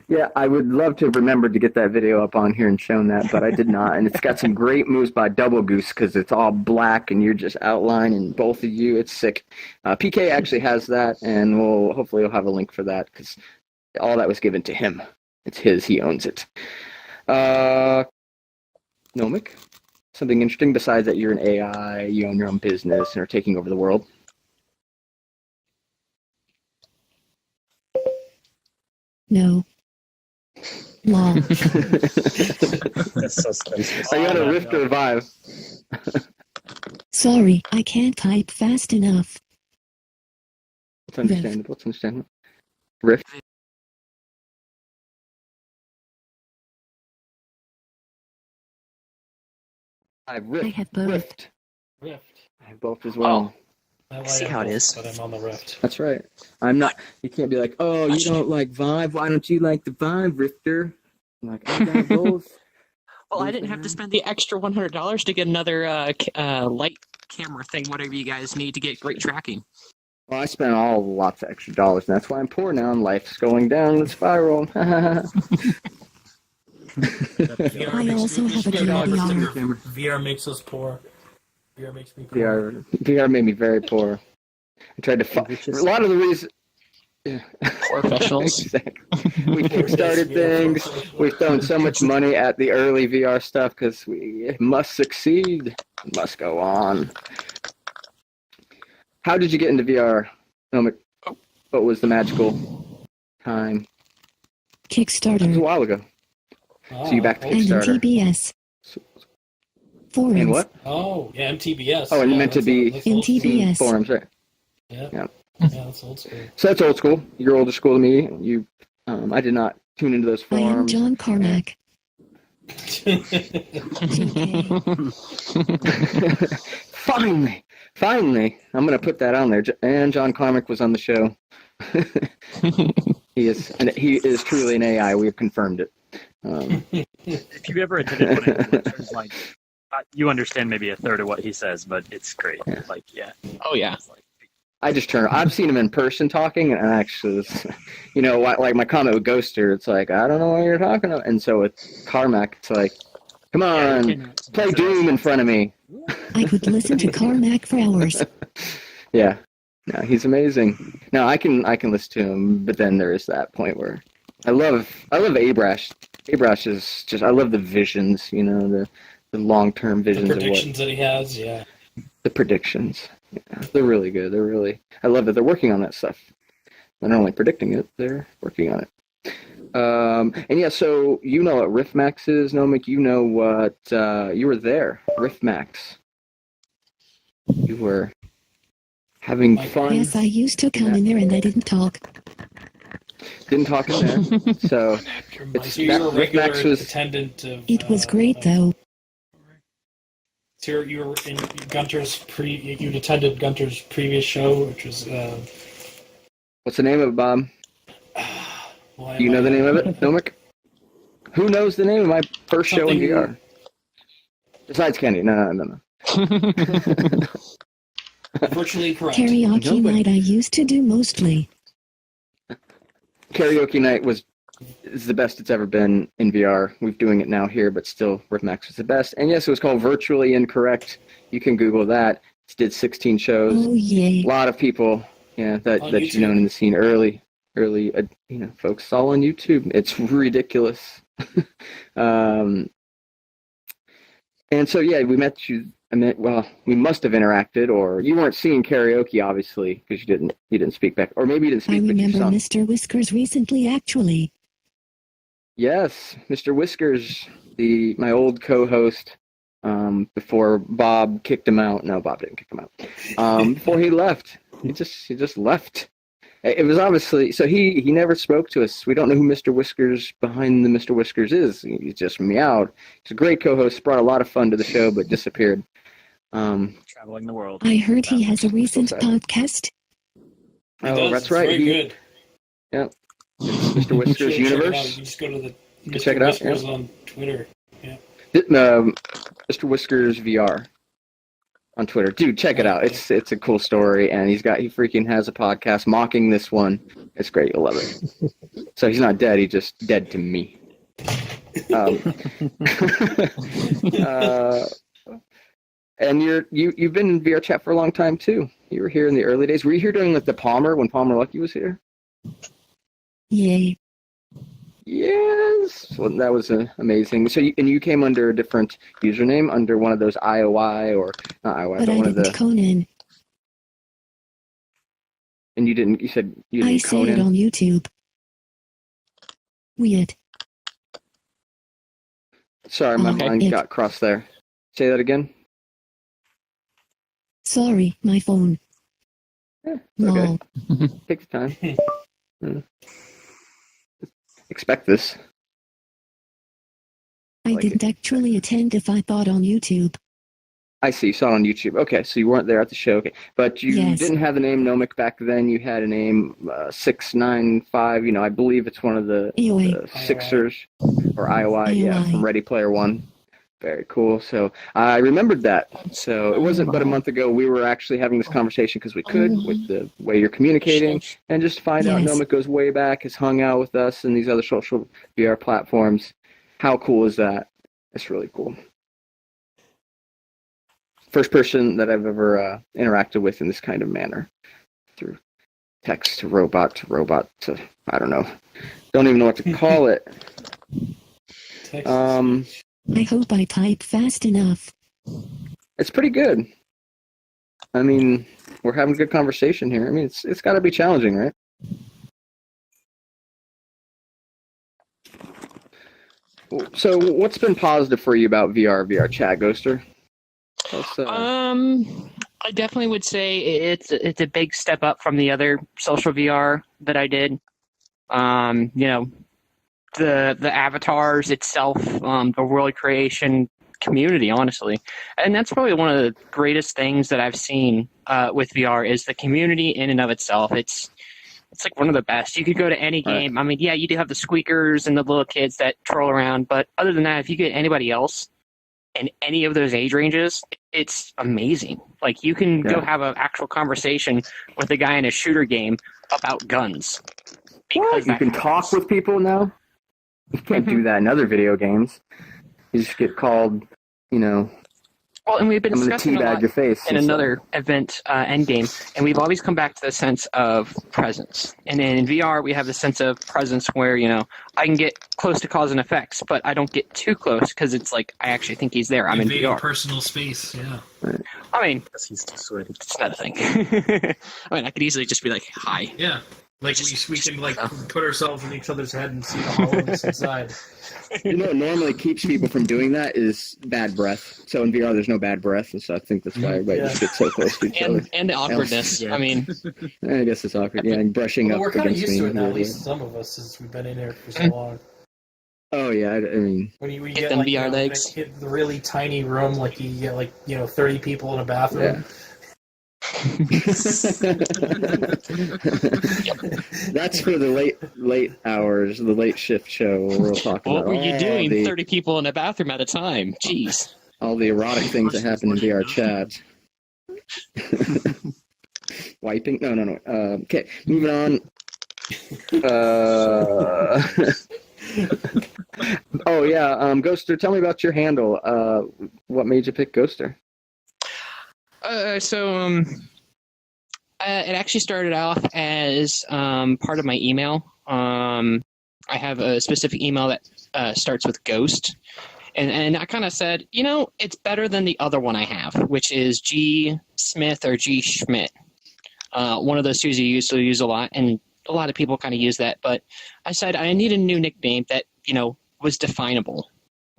[SPEAKER 2] Yeah, I would love to have remembered to get that video up on here and shown that, but I did not. And it's got some great moves by Doublegoose because it's all black and you're just outlining both of you. It's sick. PK actually has that, and hopefully we'll have a link for that because all that was given to him. It's his. He owns it. Nomic? Something interesting besides that you're an AI, you own your own business, and are taking over the world?
[SPEAKER 6] No. Lol.
[SPEAKER 17] That's so
[SPEAKER 2] I got a Rift or Vive.
[SPEAKER 6] Sorry, I can't type fast enough.
[SPEAKER 2] It's understandable. It's understandable. Rift. I
[SPEAKER 6] have both.
[SPEAKER 2] Rift.
[SPEAKER 5] Rift.
[SPEAKER 2] I have both as well.
[SPEAKER 5] I
[SPEAKER 10] see how it is.
[SPEAKER 5] But I'm on the Rift.
[SPEAKER 2] That's right. I'm not. You can't be like, oh, you don't like Vive. Why don't you like the Vive, Rifter? I'm like, I got both.
[SPEAKER 4] Well, I didn't have to spend the extra $100 to get another light camera thing, whatever you guys need to get great tracking.
[SPEAKER 2] Well, I spent lots of extra dollars, and that's why I'm poor now, and life's going down the spiral.
[SPEAKER 6] I also have a VR.
[SPEAKER 5] VR makes us poor. VR makes me poor.
[SPEAKER 2] VR made me very poor. I tried to find a lot of the reason. Yeah.
[SPEAKER 4] Professionals.
[SPEAKER 2] Exactly. We kickstarted things. We've thrown so much money at the early VR stuff because we must succeed. It must go on. How did you get into VR? Nomic? What was the magical time?
[SPEAKER 6] Kickstarter.
[SPEAKER 2] It was a while ago. So you back to
[SPEAKER 6] And
[SPEAKER 2] Kickstarter.
[SPEAKER 6] MTBS. Forums.
[SPEAKER 2] And what?
[SPEAKER 5] Oh, yeah, MTBS.
[SPEAKER 2] Oh, and
[SPEAKER 5] yeah,
[SPEAKER 2] meant to be
[SPEAKER 6] MTBS.
[SPEAKER 2] forums, right?
[SPEAKER 5] Yeah.
[SPEAKER 2] Yeah.
[SPEAKER 5] Yeah, that's old school.
[SPEAKER 2] So that's old school. You're older school than me. You, I did not tune into those
[SPEAKER 6] I am
[SPEAKER 2] forums.
[SPEAKER 6] John Carmack.
[SPEAKER 2] Finally, I'm going to put that on there. And John Carmack was on the show. He is truly an AI. We have confirmed it.
[SPEAKER 12] If you've ever attended one of his lectures, like you understand maybe a third of what he says, but it's great.
[SPEAKER 2] Yeah.
[SPEAKER 12] Like, yeah.
[SPEAKER 4] Oh yeah.
[SPEAKER 2] I've seen him in person talking, and actually, like my comment with Ghoster, it's like, I don't know what you're talking about. And so with Carmack, it's like, come on, play Doom in front of me.
[SPEAKER 6] I could listen to Carmack for hours.
[SPEAKER 2] Yeah. No, he's amazing. No, I can listen to him, but then there is that point where I love Abrash. Abrash is just, I love the visions, the long-term visions.
[SPEAKER 5] The predictions that he has, yeah.
[SPEAKER 2] The predictions. Yeah, they're really good. I love that they're working on that stuff. They're not only predicting it, they're working on it. And yeah, so you know what RiffMax is, Nomic. You know what, you were there, RiffMax. You were having fun.
[SPEAKER 6] Yes, I used to come in there and I didn't talk.
[SPEAKER 2] Didn't talk in there. So,
[SPEAKER 5] So you were a regular
[SPEAKER 2] RiffMax was...
[SPEAKER 5] attendant of...
[SPEAKER 6] It was great, though.
[SPEAKER 5] So you were in Gunter's you'd attended Gunter's previous show, which was...
[SPEAKER 2] What's the name of it, Bob? Do you know the name of it, Nomic? Who knows the name of my first show in VR? Besides Kenny. No.
[SPEAKER 5] Virtually correct.
[SPEAKER 6] Karaoke night I used to do mostly.
[SPEAKER 2] Karaoke night is the best it's ever been in VR. We're doing it now here, but still, RiffMax is the best. And yes, it was called Virtually Incorrect. You can Google that. It did 16 shows.
[SPEAKER 6] Oh, yay.
[SPEAKER 2] A lot of people, that you've known in the scene early, folks, all on YouTube. It's ridiculous. And so, yeah, we met you. We must have interacted, or you weren't singing karaoke, obviously, because you didn't speak back, or maybe you didn't speak.
[SPEAKER 6] I remember Mr. Whiskers recently, actually.
[SPEAKER 2] Yes, Mr. Whiskers, my old co-host, before Bob kicked him out. No, Bob didn't kick him out. Before he left, he just left. It was obviously, so he never spoke to us. We don't know who Mr. Whiskers behind the Mr. Whiskers is. He just meowed. He's a great co-host, brought a lot of fun to the show, but disappeared.
[SPEAKER 12] Traveling the world.
[SPEAKER 6] I heard he has a recent podcast.
[SPEAKER 2] Oh, that's right.
[SPEAKER 5] Very good.
[SPEAKER 2] Yeah. Mr. Whiskers Universe.
[SPEAKER 5] You just go to the
[SPEAKER 2] check it out.
[SPEAKER 5] Whiskers on Twitter. Yeah.
[SPEAKER 2] Mr. Whiskers VR on Twitter. Dude, check it out. It's a cool story, and he freaking has a podcast mocking this one. It's great. You'll love it. So he's not dead. He's just dead to me. And you've been in VRChat for a long time too. You were here in the early days. Were you here during the Palmer when Palmer Lucky was here?
[SPEAKER 6] Yay.
[SPEAKER 2] Yes. Well, that was amazing. So you came under a different username, under one of those IOI or not IOI, but one of the
[SPEAKER 6] Conan.
[SPEAKER 2] And you didn't. You said you didn't.
[SPEAKER 6] I say it on YouTube. Weird.
[SPEAKER 2] Sorry, my mind got crossed there. Say that again.
[SPEAKER 6] Sorry, my phone.
[SPEAKER 2] Okay. Takes time. Expect this.
[SPEAKER 6] I
[SPEAKER 2] Like
[SPEAKER 6] didn't actually attend if I thought on YouTube.
[SPEAKER 2] I see. You saw it on YouTube. Okay, so you weren't there at the show. Okay, but you
[SPEAKER 6] Yes.
[SPEAKER 2] didn't have the name Nomic back then. You had a name 695. You know, I believe it's one of the Sixers or IOI. Yeah, from Ready Player One. Very cool. So I remembered that. So it wasn't but a month ago. We were actually having this conversation because we could with the way you're communicating, and just to find out Nomic goes way back, has hung out with us and these other social VR platforms. How cool is that? It's really cool. First person that I've ever interacted with in this kind of manner, through text to robot to I don't know, don't even know what to call it.
[SPEAKER 6] I hope I type fast enough.
[SPEAKER 2] It's pretty good. I mean, we're having a good conversation here. I mean, it's got to be challenging, right? So, what's been positive for you about VRChat, Ghoster?
[SPEAKER 4] I definitely would say it's a big step up from the other social VR that I did. You know, the avatars itself, the world creation community, honestly, and that's probably one of the greatest things that I've seen with VR is the community in and of itself. It's like one of the best. You could go to any game. I mean, yeah, you do have the squeakers and the little kids that troll around, but other than that, if you get anybody else in any of those age ranges, it's amazing. Like, you can go have an actual conversation with a guy in a shooter game about guns.
[SPEAKER 2] What? You can talk with people now? You can't do that in other video games. You just get called, you know...
[SPEAKER 4] Well, and we've been
[SPEAKER 2] I'm gonna
[SPEAKER 4] discussing a
[SPEAKER 2] teabag
[SPEAKER 4] lot
[SPEAKER 2] your face
[SPEAKER 4] in
[SPEAKER 2] and
[SPEAKER 4] another event, ENDGAME, and we've always come back to the sense of presence. And in VR, we have the sense of presence where, you know, I can get close to cause and effects, but I don't get too close because it's like, I actually think he's there. I'm in
[SPEAKER 5] Invading
[SPEAKER 4] VR.
[SPEAKER 5] personal space, yeah.
[SPEAKER 4] I mean, it's not a thing. I mean, I could easily just be like, hi.
[SPEAKER 5] Yeah. Like, we can, like, put ourselves in each other's head and see the hollowness inside.
[SPEAKER 2] You know what normally keeps people from doing that is bad breath. So in VR, there's no bad breath, and so I think that's why everybody just gets so close to each other.
[SPEAKER 4] And the awkwardness. I mean,
[SPEAKER 2] I guess it's awkward. Yeah, and brushing
[SPEAKER 5] Well,
[SPEAKER 2] up
[SPEAKER 5] we're kind of
[SPEAKER 2] against
[SPEAKER 5] used to
[SPEAKER 2] me.
[SPEAKER 5] it now, at least some of us, since we've been in there for so long.
[SPEAKER 2] Oh yeah, I mean,
[SPEAKER 5] When you get like,
[SPEAKER 4] VR legs.
[SPEAKER 5] hit the really tiny room, like you get like 30 people in a bathroom.
[SPEAKER 2] Yeah. That's for the late hours, the late shift show where we'll talk
[SPEAKER 4] what
[SPEAKER 2] about
[SPEAKER 4] were you
[SPEAKER 2] all
[SPEAKER 4] doing?
[SPEAKER 2] the,
[SPEAKER 4] 30 people in a bathroom at a time. Jeez.
[SPEAKER 2] all the erotic things that happen in VR chat. Wiping? No. Okay, moving on. Oh yeah, Ghoster, tell me about your handle. What made you pick Ghoster?
[SPEAKER 4] It actually started off as part of my email. I have a specific email that starts with Ghost. And I kind of said, you know, it's better than the other one I have, which is G. Smith or G. Schmidt. One of those two you used to use a lot, and a lot of people kind of use that. But I said I need a new nickname that, you know, was definable.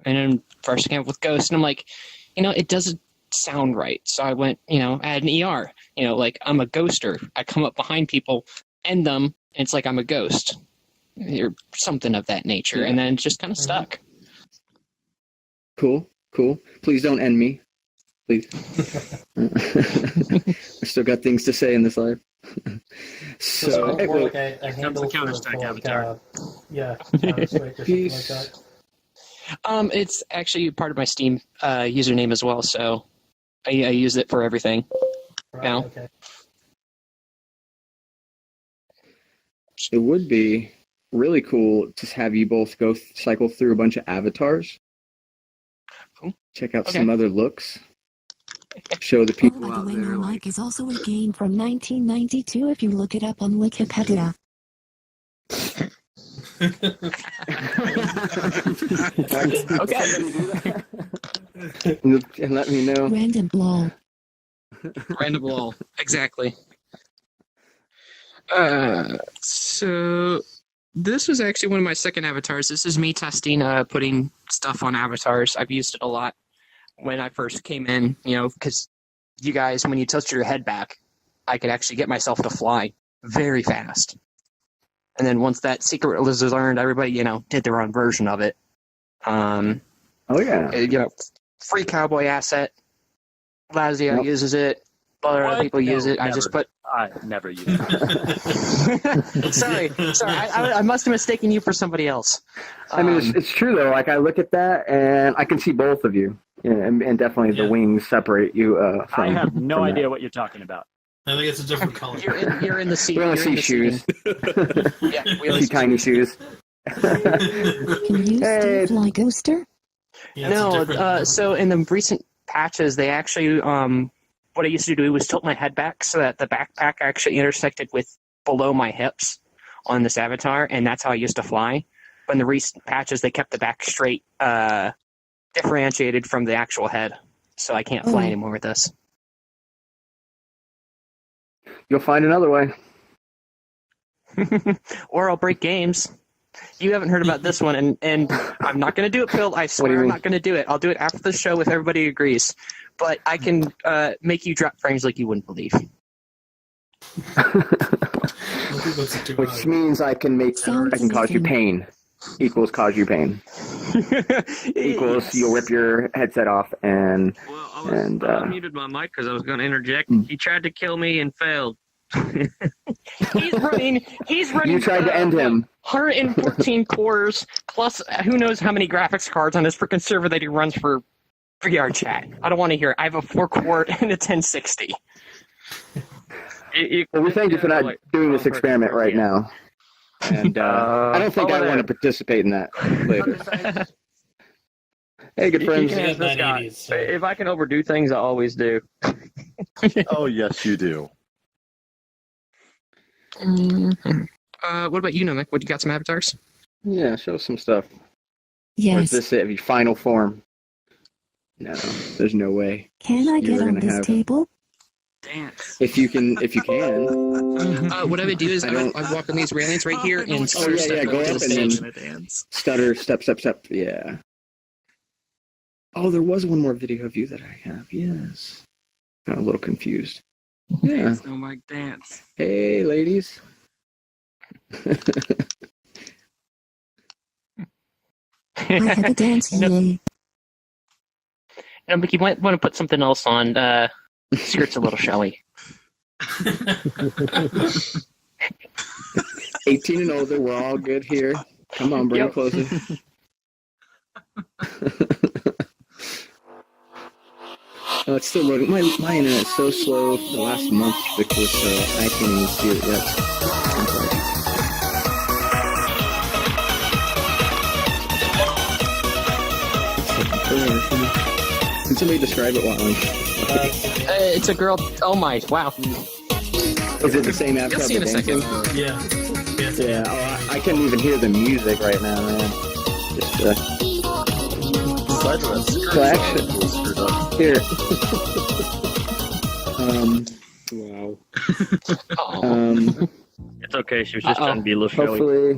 [SPEAKER 4] And then first I came up with Ghost, and I'm like, you know, it doesn't sound right. So I went, you know, add an ER. You know, like, I'm a ghoster. I come up behind people, end them, and it's like I'm a ghost. Or something of that nature. And then it just kind of stuck.
[SPEAKER 2] Cool. Please don't end me. Please. I still got things to say in this life. So,
[SPEAKER 5] it's more like a handle for Counter-Strike Counter-Strike or something like that.
[SPEAKER 4] It's actually part of my Steam username as well, so I use it for everything now.
[SPEAKER 5] Okay.
[SPEAKER 2] It would be really cool to have you both go cycle through a bunch of avatars.
[SPEAKER 4] Cool.
[SPEAKER 2] Check out some other looks. Show the people
[SPEAKER 6] By the
[SPEAKER 2] out
[SPEAKER 6] way,
[SPEAKER 2] there.
[SPEAKER 6] Nomic is also a game from 1992 if you look it up on Wikipedia.
[SPEAKER 2] And let me know.
[SPEAKER 6] Random lol.
[SPEAKER 4] Random lol. Exactly. So this was actually one of my second avatars. This is me testing putting stuff on avatars. I've used it a lot when I first came in, you know, because you guys, when you tilt your head back, I could actually get myself to fly very fast. And then once that secret was learned, everybody, did their own version of it.
[SPEAKER 2] Oh yeah.
[SPEAKER 4] Free cowboy asset. Lazio uses it. Other people use it.
[SPEAKER 12] Never. I never use it.
[SPEAKER 4] Sorry. I must have mistaken you for somebody else.
[SPEAKER 2] I mean, it's true though. Like I look at that and I can see both of you, and definitely the wings separate you from.
[SPEAKER 12] I have no
[SPEAKER 2] from
[SPEAKER 12] idea
[SPEAKER 2] that.
[SPEAKER 12] what you're talking about.
[SPEAKER 5] I think it's a different color.
[SPEAKER 4] You're in the sea.
[SPEAKER 2] We only see shoes.
[SPEAKER 4] Yeah, we only
[SPEAKER 2] see tiny shoes.
[SPEAKER 6] Can you still fly Ghoster?
[SPEAKER 4] No. So in the recent patches, they actually what I used to do was tilt my head back so that the backpack actually intersected with below my hips on this avatar, and that's how I used to fly. But in the recent patches, they kept the back straight, differentiated from the actual head, so I can't fly anymore with this.
[SPEAKER 2] You'll find another way.
[SPEAKER 4] Or I'll break games. You haven't heard about this one, and I'm not going to do it, Phil. I swear I'm not going to do it. I'll do it after the show if everybody agrees. But I can make you drop frames like you wouldn't believe.
[SPEAKER 2] Which means I can cause you pain. Equals cause you pain. Equals you'll rip your headset off and
[SPEAKER 8] I muted my mic because I was going to interject. He tried to kill me and failed.
[SPEAKER 4] He's running.
[SPEAKER 2] You tried to end him.
[SPEAKER 4] 114 cores plus who knows how many graphics cards on this freaking server that he runs for VRChat. I don't want to hear it. I have a 4-core and a 1060.
[SPEAKER 2] Well, we thank you for not doing this experiment right now. And I don't think I want to participate in that later. Hey, good friends.
[SPEAKER 8] If I can overdo things, I always do.
[SPEAKER 15] Oh, yes, you do.
[SPEAKER 4] What about you, Nomic? What, you got some avatars?
[SPEAKER 2] Yeah, show some stuff.
[SPEAKER 6] Yes.
[SPEAKER 2] Or is this it? Your final form? No, there's no way.
[SPEAKER 6] Can I get on this table?
[SPEAKER 4] Dance.
[SPEAKER 2] If you can.
[SPEAKER 4] What I would do is I would walk on these railings right here and stutter step
[SPEAKER 2] go
[SPEAKER 4] up to
[SPEAKER 2] up
[SPEAKER 4] the
[SPEAKER 2] and
[SPEAKER 4] stage.
[SPEAKER 2] then stutter, step. Yeah. Oh, there was one more video of you that I have. Yes. I'm a little confused. Yeah.
[SPEAKER 8] Dance, no mic, dance.
[SPEAKER 2] Hey, ladies.
[SPEAKER 6] I have a dance today.
[SPEAKER 4] But you might want to put something else on. Skirt's a little showy.
[SPEAKER 2] 18 and older, we're all good here. Come on, bring it closer. Oh, it's still loading. My internet's so slow. The last month fixed it, so I can't even see it yet. Can somebody describe it, Watling?
[SPEAKER 4] It's a girl. Oh my! Wow.
[SPEAKER 2] Is it the same app?
[SPEAKER 4] You'll see in a second.
[SPEAKER 5] Yeah.
[SPEAKER 2] Yeah. Oh, I can't even hear the music right now, man. Just here. Wow.
[SPEAKER 8] It's okay. She was just trying to be a little showy.
[SPEAKER 2] Hopefully.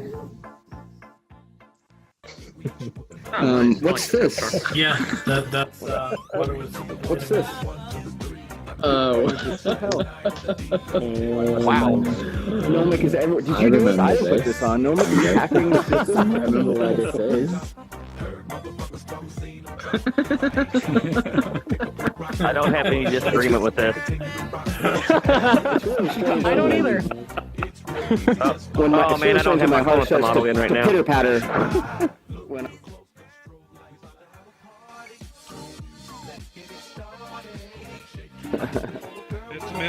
[SPEAKER 2] What's this?
[SPEAKER 5] Yeah, that's what it was.
[SPEAKER 2] What's this?
[SPEAKER 4] Oh.
[SPEAKER 2] Wow. Nomic is everywhere. Did you do this? I put this on. Nomic is hacking the system. I remember what it says.
[SPEAKER 8] I don't have any disagreement with this.
[SPEAKER 4] I don't either.
[SPEAKER 8] Oh man, I don't have my phone with the model in right now.
[SPEAKER 2] Pitter patter.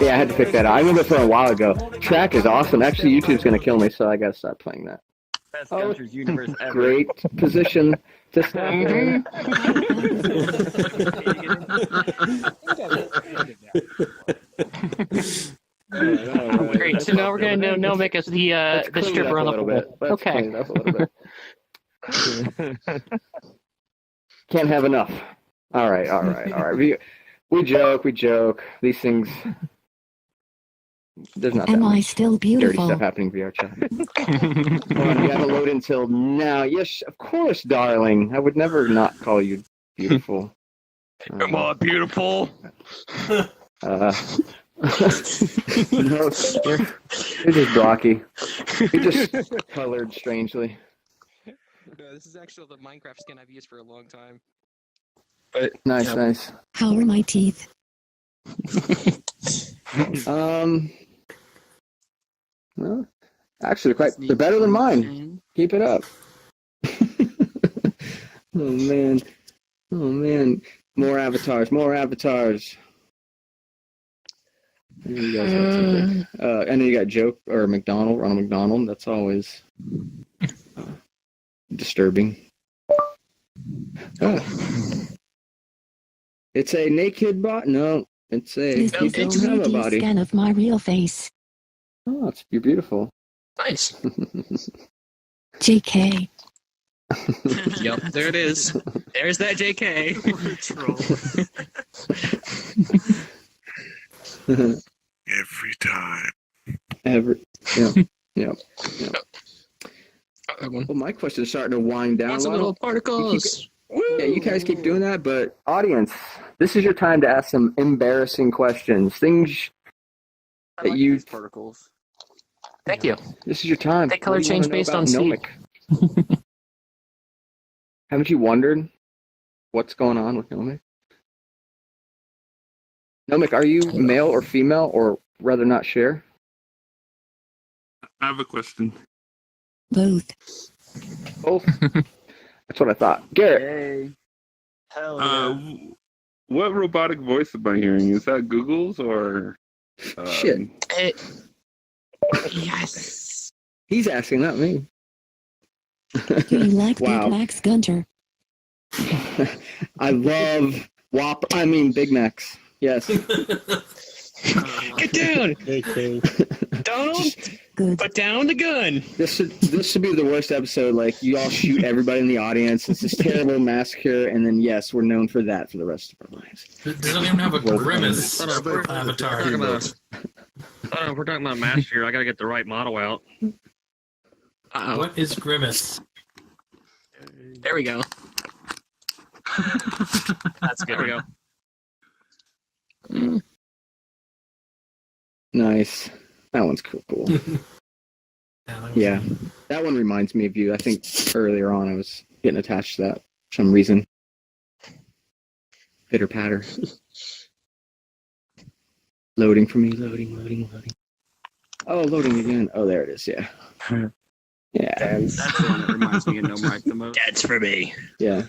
[SPEAKER 2] Yeah, I had to pick that out. I remember from a while ago. Track is awesome. Actually, YouTube's going to kill me, so I got to stop playing that.
[SPEAKER 8] Best Gunter's universe ever.
[SPEAKER 2] Great position to stop.
[SPEAKER 4] Great. So now we're going to know Nomic as the stripper on the pole. Okay.
[SPEAKER 2] Can't have enough. All right. We joke. These things. There's not that
[SPEAKER 6] Am I
[SPEAKER 2] much
[SPEAKER 6] still
[SPEAKER 2] dirty
[SPEAKER 6] beautiful?
[SPEAKER 2] stuff happening in VRChat. We haven't loaded until now. Yes, of course, darling. I would never not call you beautiful.
[SPEAKER 8] Am I beautiful?
[SPEAKER 2] No, you're just blocky. You're just colored strangely.
[SPEAKER 4] No, this is actually the Minecraft skin I've used for a long time.
[SPEAKER 2] But nice.
[SPEAKER 6] How are my teeth?
[SPEAKER 2] Well, actually, they're better than mine. Keep it up. Oh man, more avatars. You guys got something. I know you got Joke or Ronald McDonald. That's always disturbing. It's a naked bot. No, it's a.
[SPEAKER 6] This
[SPEAKER 2] You
[SPEAKER 6] is a
[SPEAKER 2] don't have a
[SPEAKER 6] 3D
[SPEAKER 2] body.
[SPEAKER 6] scan of my real face.
[SPEAKER 2] Oh, you're beautiful.
[SPEAKER 4] Nice.
[SPEAKER 6] JK.
[SPEAKER 4] Yep, there it is. There's that JK.
[SPEAKER 20] Every time.
[SPEAKER 2] Yeah. Well, my question's starting to wind down.
[SPEAKER 4] Want some little particles.
[SPEAKER 2] Yeah, you guys keep doing that, but audience, this is your time to ask some embarrassing questions. Things that you
[SPEAKER 13] particles.
[SPEAKER 4] Thank you.
[SPEAKER 2] This is your time.
[SPEAKER 4] They color change based on seed.
[SPEAKER 2] Nomic? Haven't you wondered what's going on with Nomic? Nomic, are you male or female, or rather not share?
[SPEAKER 21] I have a question.
[SPEAKER 6] Both.
[SPEAKER 2] That's what I thought. Garrett.
[SPEAKER 13] Yay. Hell yeah.
[SPEAKER 21] What robotic voice am I hearing? Is that Google's or?
[SPEAKER 2] Shit.
[SPEAKER 4] Yes.
[SPEAKER 2] He's asking, not me.
[SPEAKER 6] Do you like
[SPEAKER 2] Wow.
[SPEAKER 6] Big Macs, Gunter?
[SPEAKER 2] I love Big Macs. Yes.
[SPEAKER 4] Get down! Don't put down the gun.
[SPEAKER 2] This should be the worst episode. Like, you all shoot everybody in the audience. It's this terrible massacre, and then yes, we're known for that for the rest of our lives.
[SPEAKER 5] It doesn't even have a grimace avatar.
[SPEAKER 8] I don't know if we're talking about a master. I gotta get the right model out.
[SPEAKER 5] What is grimace?
[SPEAKER 4] There we go.
[SPEAKER 8] That's good. There we go.
[SPEAKER 2] Nice. That one's cool. Yeah. That one reminds me of you. I think earlier on I was getting attached to that for some reason. Pitter patter. Loading for me. Loading. Oh, loading again. Oh, there it is. Yeah. Yeah.
[SPEAKER 13] That's the one that reminds me of Nomic the most.
[SPEAKER 4] That's for me.
[SPEAKER 2] Yeah.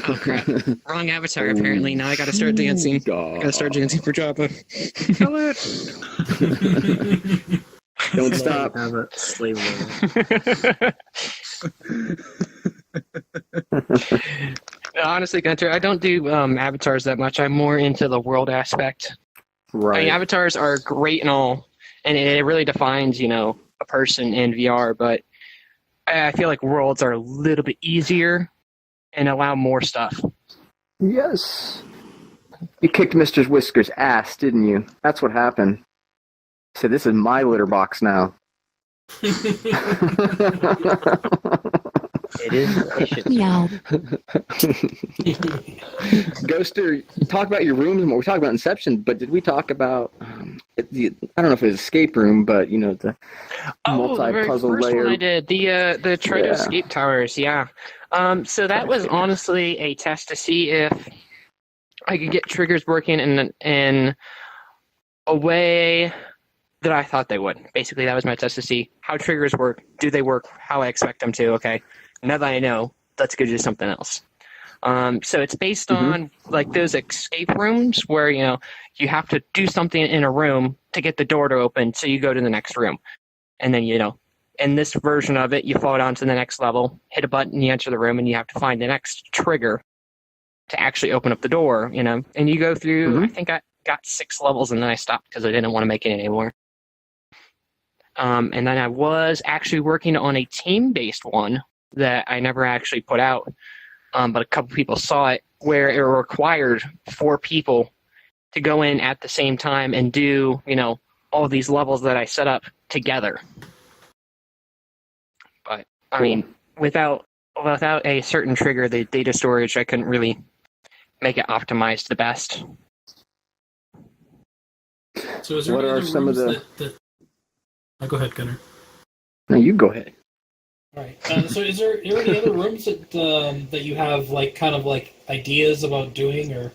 [SPEAKER 4] Oh crap! Wrong avatar. Apparently, now I gotta start dancing. Gotta start dancing for Java.
[SPEAKER 2] Kill it! Don't stop.
[SPEAKER 17] Have a slave
[SPEAKER 4] No, honestly, Gunter, I don't do avatars that much. I'm more into the world aspect.
[SPEAKER 2] Right.
[SPEAKER 4] I mean, avatars are great and all, and it really defines, a person in VR. But I feel like worlds are a little bit easier and allow more stuff.
[SPEAKER 2] Yes. You kicked Mr. Whisker's ass, didn't you? That's what happened. He said, "This is my litter box now."
[SPEAKER 17] It is delicious.
[SPEAKER 6] Meow.
[SPEAKER 2] Ghoster, talk about your rooms and what we talked about Inception, but did we talk about I don't know if it was escape room, but the
[SPEAKER 4] the very
[SPEAKER 2] multi-puzzle
[SPEAKER 4] first
[SPEAKER 2] layer.
[SPEAKER 4] one I did, the try to escape towers, yeah. So that was honestly a test to see if I could get triggers working in a way that I thought they would. Basically, that was my test to see how triggers work. Do they work how I expect them to? Okay. Now that I know, let's go do something else. So it's based on like those escape rooms where, you have to do something in a room to get the door to open. So you go to the next room. And then, in this version of it, you fall down to the next level, hit a button, you enter the room, and you have to find the next trigger to actually open up the door, and you go through, I think I got 6 levels and then I stopped because I didn't want to make it anymore. And then I was actually working on a team-based one that I never actually put out, but a couple people saw it, where it required 4 people to go in at the same time and do, all these levels that I set up together. But, I mean, without a certain trigger, the data storage, I couldn't really make it optimized the best.
[SPEAKER 5] So is there
[SPEAKER 2] What
[SPEAKER 5] any
[SPEAKER 2] are
[SPEAKER 5] other
[SPEAKER 2] some of
[SPEAKER 5] rooms that... Oh, go ahead, Gunter.
[SPEAKER 2] No, you go ahead.
[SPEAKER 5] All right. So is there any other rooms that you have like kind of like ideas about doing or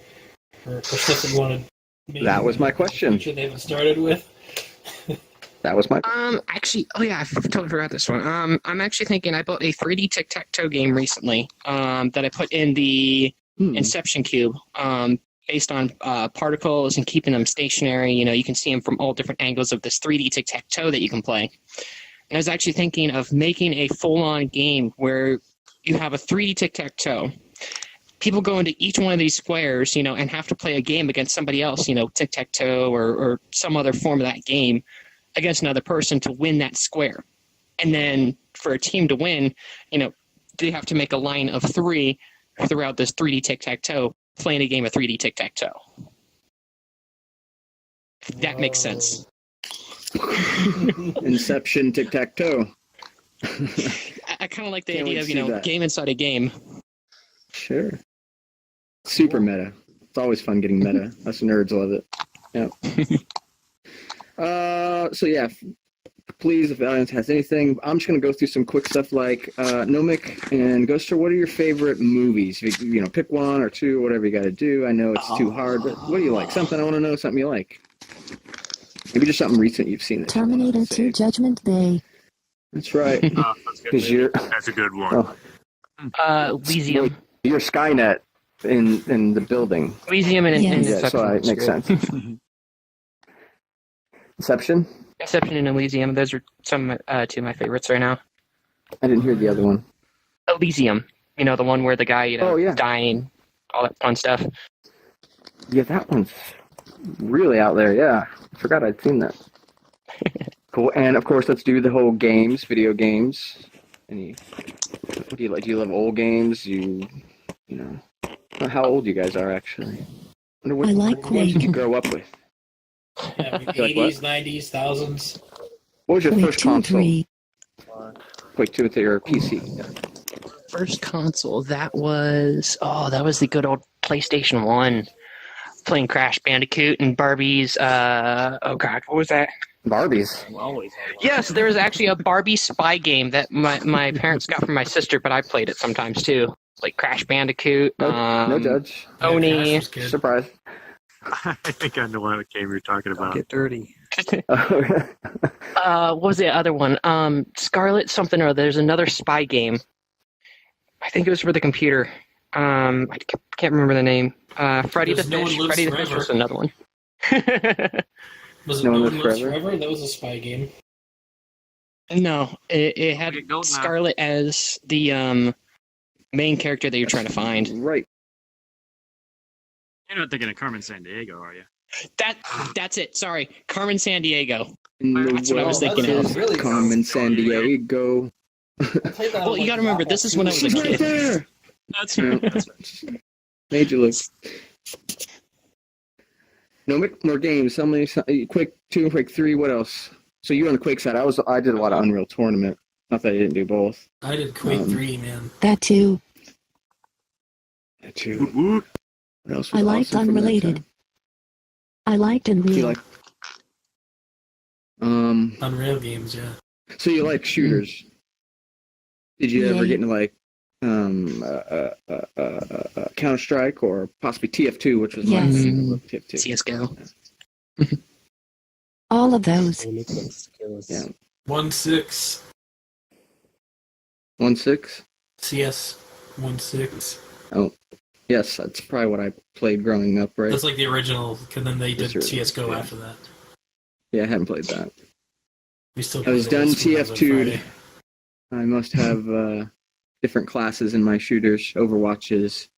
[SPEAKER 5] stuff that you want to make?
[SPEAKER 2] That was my question.
[SPEAKER 5] They haven't started with.
[SPEAKER 2] That was my.
[SPEAKER 4] Actually, oh yeah, I totally forgot this one. I'm actually thinking I built a 3D tic-tac-toe game recently. That I put in the Inception cube. Based on particles and keeping them stationary. You know, you can see them from all different angles of this 3D tic-tac-toe that you can play. And I was actually thinking of making a full-on game where you have a 3D tic-tac-toe. People go into each one of these squares, you know, and have to play a game against somebody else, you know, tic-tac-toe or some other form of that game against another person to win that square. And then for a team to win, you know, they have to make a line of 3 throughout this 3D tic-tac-toe, playing a game of 3D tic-tac-toe. If that makes sense.
[SPEAKER 2] Inception tic-tac-toe.
[SPEAKER 4] I kind of like the
[SPEAKER 2] Can't
[SPEAKER 4] idea
[SPEAKER 2] wait
[SPEAKER 4] of,
[SPEAKER 2] to
[SPEAKER 4] you know,
[SPEAKER 2] see that.
[SPEAKER 4] game inside a game.
[SPEAKER 2] Sure. Super meta. It's always fun getting meta. Us nerds love it. Yeah. So yeah, please, if the audience has anything, I'm just gonna go through some quick stuff like Nomic and Ghoster. What are your favorite movies? You know, pick one or two, whatever you got to do. I know it's too hard, but what do you like? Something I want to know. Something you like. Maybe just something recent you've seen.
[SPEAKER 6] Terminator 2 Judgment Day.
[SPEAKER 2] That's right. Because you're.
[SPEAKER 1] That's a good one.
[SPEAKER 4] Elysium.
[SPEAKER 2] You're Skynet in the building.
[SPEAKER 4] Elysium and
[SPEAKER 2] yeah, so it makes sense. Inception.
[SPEAKER 4] Inception and Elysium. Those are some two of my favorites right now.
[SPEAKER 2] I didn't hear the other one.
[SPEAKER 4] Elysium. You know, the one where the guy, you know, is dying, all that fun stuff.
[SPEAKER 2] Yeah, that one's really out there. Yeah, I forgot I'd seen that. Cool. And of course, let's do the whole games, video games. What do you like? Do you love old games? You know, I don't know how old you guys are actually.
[SPEAKER 6] I like
[SPEAKER 2] What games did you
[SPEAKER 6] Quake.
[SPEAKER 2] grow up with?
[SPEAKER 5] Yeah,
[SPEAKER 2] You like
[SPEAKER 5] 80s,
[SPEAKER 2] what?
[SPEAKER 5] 90s, thousands.
[SPEAKER 2] What was your
[SPEAKER 6] Quake
[SPEAKER 2] first
[SPEAKER 6] 2 and
[SPEAKER 2] console?
[SPEAKER 6] 3.
[SPEAKER 2] Quake 2 and 3 or PC? Yeah.
[SPEAKER 4] First console, that was the good old PlayStation 1. Playing Crash Bandicoot and Barbie's, oh god, what was that?
[SPEAKER 2] Barbies.
[SPEAKER 4] Yes, there was actually a Barbie spy game that my parents got from my sister, but I played it sometimes too. Like Crash Bandicoot,
[SPEAKER 2] No judge.
[SPEAKER 4] Oni.
[SPEAKER 2] Surprise.
[SPEAKER 1] I think I know what game you're talking about.
[SPEAKER 10] Get dirty.
[SPEAKER 4] What was the other one? Scarlet something or other. There's another spy game. I think it was for the computer. I can't remember the name. Freddy the
[SPEAKER 5] There's No One
[SPEAKER 4] Fish.
[SPEAKER 5] Lives
[SPEAKER 4] Freddy the Fish
[SPEAKER 5] Forever.
[SPEAKER 4] was another one.
[SPEAKER 5] Was it
[SPEAKER 2] No
[SPEAKER 5] No
[SPEAKER 2] One
[SPEAKER 5] One
[SPEAKER 2] Lives
[SPEAKER 5] Lives
[SPEAKER 2] Forever?
[SPEAKER 5] Forever? That was a spy game.
[SPEAKER 4] No, it had Scarlet as the main character that you're trying to find.
[SPEAKER 2] Right.
[SPEAKER 12] You're not thinking of Carmen Sandiego, are you?
[SPEAKER 4] That's it. Sorry, Carmen Sandiego.
[SPEAKER 2] In the
[SPEAKER 4] That's what I was
[SPEAKER 2] world
[SPEAKER 4] thinking
[SPEAKER 2] is
[SPEAKER 4] of.
[SPEAKER 2] Carmen Sandiego.
[SPEAKER 4] Well, you got to remember, this is when I was a
[SPEAKER 2] She's right
[SPEAKER 4] kid.
[SPEAKER 2] there.
[SPEAKER 12] That's
[SPEAKER 2] Yeah. Made you look. No more games. How many? Quake 2 and Quake 3. What else? So you on the Quake side? I did a lot of Unreal Tournament. Not that I didn't do both.
[SPEAKER 5] I did Quake 3, man.
[SPEAKER 6] That too.
[SPEAKER 2] That too. What else was
[SPEAKER 6] I liked
[SPEAKER 2] awesome from that
[SPEAKER 6] Unrelated.
[SPEAKER 2] time?
[SPEAKER 6] I liked
[SPEAKER 2] You
[SPEAKER 6] Unreal.
[SPEAKER 2] like?
[SPEAKER 5] Unreal games, yeah.
[SPEAKER 2] So you like shooters? Did you ever
[SPEAKER 6] Yay.
[SPEAKER 2] get into like Counter-Strike or possibly TF2, which was my
[SPEAKER 6] Yes.
[SPEAKER 2] favorite. I love TF2.
[SPEAKER 4] CS:GO.
[SPEAKER 6] All of those.
[SPEAKER 2] Yeah.
[SPEAKER 5] 1.6.
[SPEAKER 2] 1.6.
[SPEAKER 5] CS 1.6.
[SPEAKER 2] Oh, yes, that's probably what I played growing up, right?
[SPEAKER 5] That's like the original, and then they did
[SPEAKER 2] That's right,
[SPEAKER 5] CS:GO
[SPEAKER 2] yeah.
[SPEAKER 5] after that.
[SPEAKER 2] Yeah, I haven't played that.
[SPEAKER 5] We still
[SPEAKER 2] I was
[SPEAKER 5] play
[SPEAKER 2] done
[SPEAKER 5] old school ones on
[SPEAKER 2] TF2.
[SPEAKER 5] Friday.
[SPEAKER 2] I must have different classes in my shooters. Overwatch has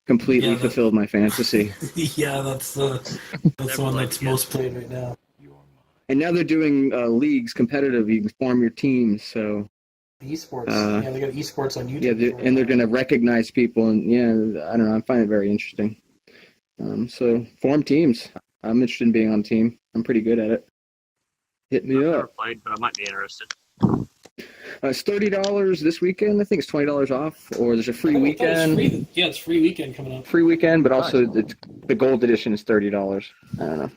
[SPEAKER 2] completely
[SPEAKER 5] Yeah, that-
[SPEAKER 2] fulfilled my fantasy.
[SPEAKER 5] Yeah, that's the one that's most played right now.
[SPEAKER 2] And now they're doing leagues competitive. You can form your teams, so
[SPEAKER 5] Esports. Yeah, they got esports on YouTube.
[SPEAKER 2] yeah, and they're going to recognize people, and yeah, I don't know. I find it very interesting. So form teams. I'm interested in being on a team. I'm pretty good at it. Hit me
[SPEAKER 12] I've never
[SPEAKER 2] up.
[SPEAKER 12] played, but I might be interested.
[SPEAKER 2] It's $30 this weekend. I think it's $20 off, or there's a free weekend.
[SPEAKER 5] It's free weekend coming up.
[SPEAKER 2] Free weekend, but also the gold edition is $30. I don't know.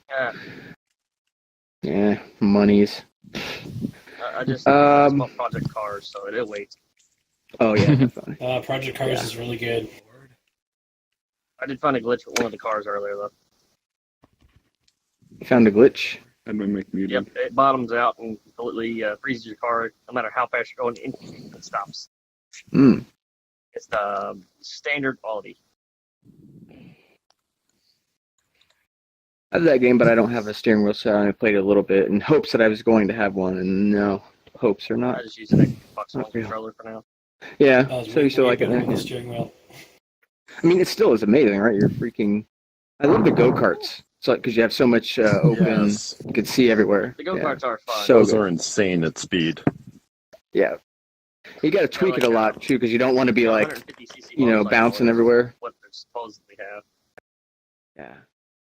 [SPEAKER 2] Yeah, monies.
[SPEAKER 12] I just small Project Cars, so it'll wait.
[SPEAKER 2] Oh yeah, definitely.
[SPEAKER 5] Project Cars is really good.
[SPEAKER 12] I did find a glitch with one of the cars earlier, though.
[SPEAKER 2] You found a glitch?
[SPEAKER 21] That might make me.
[SPEAKER 12] Yep, it bottoms out and completely freezes your car, no matter how fast you're going. It stops. It's the standard quality.
[SPEAKER 2] I have that game, but I don't have a steering wheel, so I only played it a little bit in hopes that I was going to have one, and no, hopes are not.
[SPEAKER 12] I just use an Xbox One controller for now.
[SPEAKER 2] Yeah, so you still like it there?
[SPEAKER 5] The steering wheel.
[SPEAKER 2] I mean, it still is amazing, right? You're freaking. I love the go-karts. It's like because you have so much open, you can see everywhere.
[SPEAKER 12] The go-karts are fun.
[SPEAKER 15] Those are insane at speed.
[SPEAKER 2] Yeah, you got to tweak it a lot too, because you don't want to be like, bouncing everywhere.
[SPEAKER 12] What they supposedly have.
[SPEAKER 2] Yeah,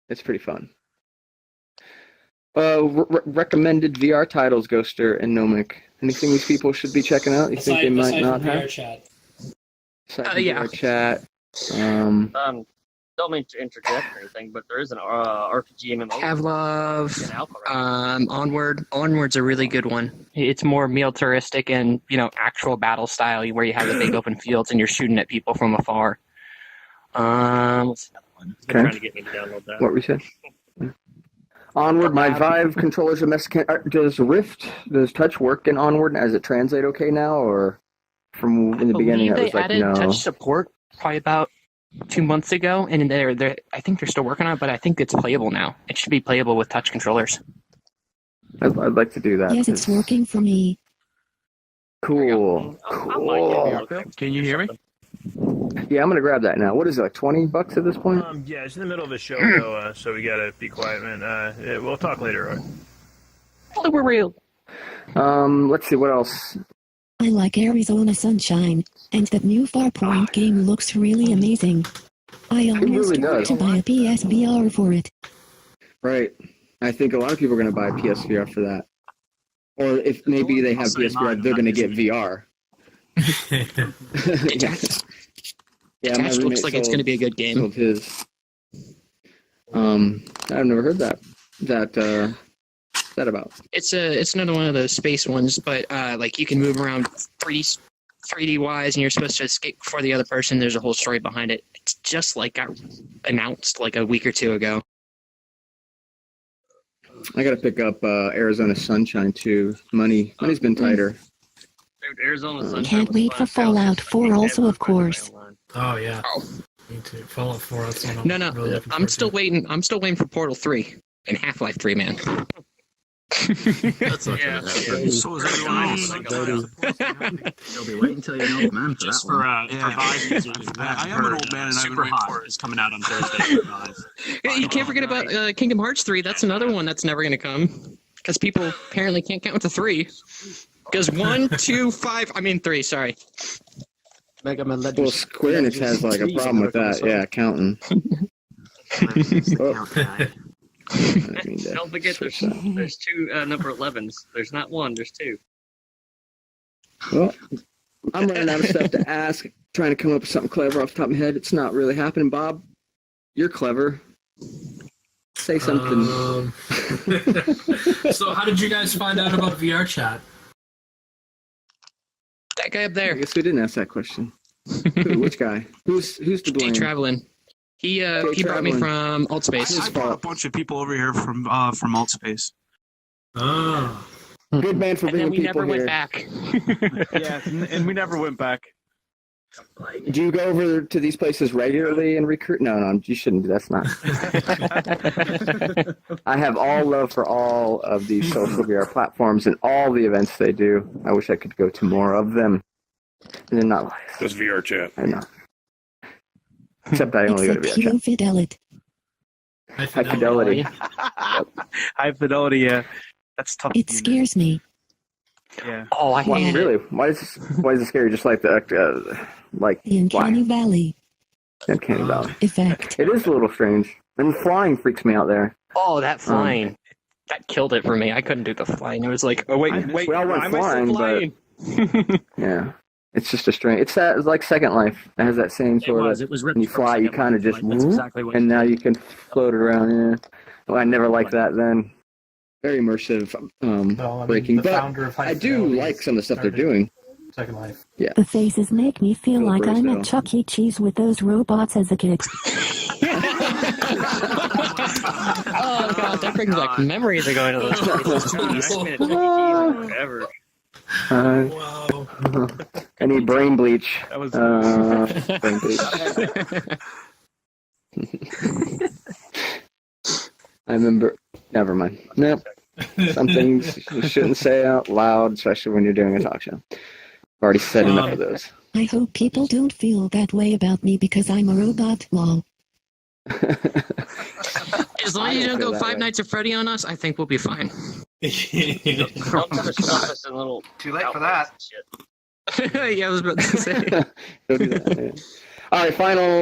[SPEAKER 2] it's pretty fun. Recommended VR titles, Ghoster and Nomic. Anything these people should be checking out? You think they might not have?
[SPEAKER 5] VRChat.
[SPEAKER 2] VRChat.
[SPEAKER 12] Don't mean to interject or anything, but there is an RPG MMO.
[SPEAKER 4] Pavlov, Onward. Onward's a really good one. It's more militaristic and, actual battle style where you have the big open fields and you're shooting at people from afar. What's another one?
[SPEAKER 2] Okay.
[SPEAKER 12] Trying to get me to download that.
[SPEAKER 2] What we said? Onward, my Vive controller's a Mexican. Does touch work in Onward? Does it translate okay now, or from in the beginning it was like no?
[SPEAKER 4] They added touch support probably about 2 months ago, and I think they're still working on it, but I think it's playable now. It should be playable with touch controllers.
[SPEAKER 2] I'd like to do that.
[SPEAKER 6] Yes, it's working for me.
[SPEAKER 2] Cool.
[SPEAKER 1] Can you hear me?
[SPEAKER 2] Yeah, I'm gonna grab that now. What is it, like $20 at this point?
[SPEAKER 1] Yeah, it's in the middle of the show, though, so we gotta be quiet, man. We'll talk later, all right?
[SPEAKER 4] We're real.
[SPEAKER 2] Let's see, what else?
[SPEAKER 6] I like Arizona Sunshine, and that new Farpoint game looks really amazing. I almost
[SPEAKER 2] really
[SPEAKER 6] want
[SPEAKER 2] does.
[SPEAKER 6] to buy a PSVR for it.
[SPEAKER 2] Right. I think a lot of people are gonna buy PSVR for that. Or if maybe they have PSVR, they're gonna get VR. Yeah, my
[SPEAKER 4] Attached looks like it's going to be a good game.
[SPEAKER 2] Sold his. I've never heard that. That about?
[SPEAKER 4] It's another one of those space ones, but you can move around 3D wise, and you're supposed to escape before the other person. There's a whole story behind it. It's just got announced like a week or two ago.
[SPEAKER 2] I got to pick up Arizona Sunshine too. Money's been tighter.
[SPEAKER 12] Dude, Arizona Sunshine.
[SPEAKER 6] Can't wait for Fallout 4 also, of course.
[SPEAKER 5] Oh yeah. Me too. Fallout 4. That's one
[SPEAKER 4] No.
[SPEAKER 5] really
[SPEAKER 4] I'm still waiting. I'm still waiting for Portal 3 and Half-Life 3, man.
[SPEAKER 11] That's not gonna happen. So is everyone else. You'll be waiting until you know the man for
[SPEAKER 12] Just
[SPEAKER 11] that one.
[SPEAKER 12] for Vive users.
[SPEAKER 11] I am an old man, and I've been waiting for it.
[SPEAKER 12] It's coming out on Thursday for Vive.
[SPEAKER 4] You can't forget about Kingdom Hearts 3. That's another one that's never going to come because people apparently can't count to 3. Because 1, 2, 5. I mean 3. Sorry.
[SPEAKER 2] Well, Square Enix has like a problem with that. Yeah, counting.
[SPEAKER 12] Don't forget, there's two number 11s. There's not one. There's 2.
[SPEAKER 2] Well, I'm running out of stuff to ask. Trying to come up with something clever off the top of my head. It's not really happening. Bob, you're clever. Say something.
[SPEAKER 5] So, how did you guys find out about VRChat?
[SPEAKER 4] That guy up there.
[SPEAKER 2] I guess we didn't ask that question. Who, which guy? Who's to blame?
[SPEAKER 4] Traveling. He brought me from Altspace.
[SPEAKER 11] I brought a bunch of people over here from Altspace.
[SPEAKER 5] Oh.
[SPEAKER 2] Good man for bringing
[SPEAKER 4] we
[SPEAKER 2] people
[SPEAKER 4] never
[SPEAKER 2] here.
[SPEAKER 4] went back.
[SPEAKER 9] Yeah, and we never went back.
[SPEAKER 2] Do you go over to these places regularly and recruit? No, you shouldn't. That's not. I have all love for all of these social VR platforms and all the events they do. I wish I could go to more of them. And they're not live.
[SPEAKER 21] Just VRChat.
[SPEAKER 2] I know. Except I only go to
[SPEAKER 6] Except
[SPEAKER 2] VRChat.
[SPEAKER 6] Fidelity.
[SPEAKER 2] High fidelity.
[SPEAKER 9] High fidelity, yeah. That's tough.
[SPEAKER 6] It scares me.
[SPEAKER 9] Yeah.
[SPEAKER 4] Oh, I hate
[SPEAKER 2] Really? Why is it scary? Just like the
[SPEAKER 6] The Uncanny Valley
[SPEAKER 2] Uncanny Valley
[SPEAKER 6] effect.
[SPEAKER 2] It is a little strange. And flying freaks me out there.
[SPEAKER 4] Oh, that flying. That killed it for me. I couldn't do the flying. It was like, oh, wait.
[SPEAKER 2] We all went flying, but Yeah. It's just a strange. It's like Second Life. It has that same sort of.
[SPEAKER 12] It was
[SPEAKER 2] when you fly, you kind of just
[SPEAKER 12] That's exactly what
[SPEAKER 2] and now you can float around. Yeah. Well, I never liked that then. Very immersive, breaking.
[SPEAKER 5] the
[SPEAKER 2] But
[SPEAKER 5] founder of
[SPEAKER 2] I do like some of the stuff they're doing.
[SPEAKER 5] Second Life.
[SPEAKER 2] Yeah.
[SPEAKER 6] The faces make me feel like I'm
[SPEAKER 2] Brazil.
[SPEAKER 6] at Chuck E. Cheese with those robots as a kid.
[SPEAKER 4] Oh god, that brings back memories of going to those places.
[SPEAKER 12] Forever.
[SPEAKER 2] I need brain bleach.
[SPEAKER 12] That was
[SPEAKER 2] brain bleach. I remember. Never mind. Nope. Some things you shouldn't say out loud, especially when you're doing a talk show. I've already said enough of those.
[SPEAKER 6] I hope people don't feel that way about me because I'm a robot. Lol.
[SPEAKER 4] As long as you don't go Five Nights at Freddy on us, I think we'll be fine.
[SPEAKER 12] Don't touch stuff us in little.
[SPEAKER 20] Too late for that.
[SPEAKER 4] Yeah, I was about to say.
[SPEAKER 2] Don't do that, yeah. All right,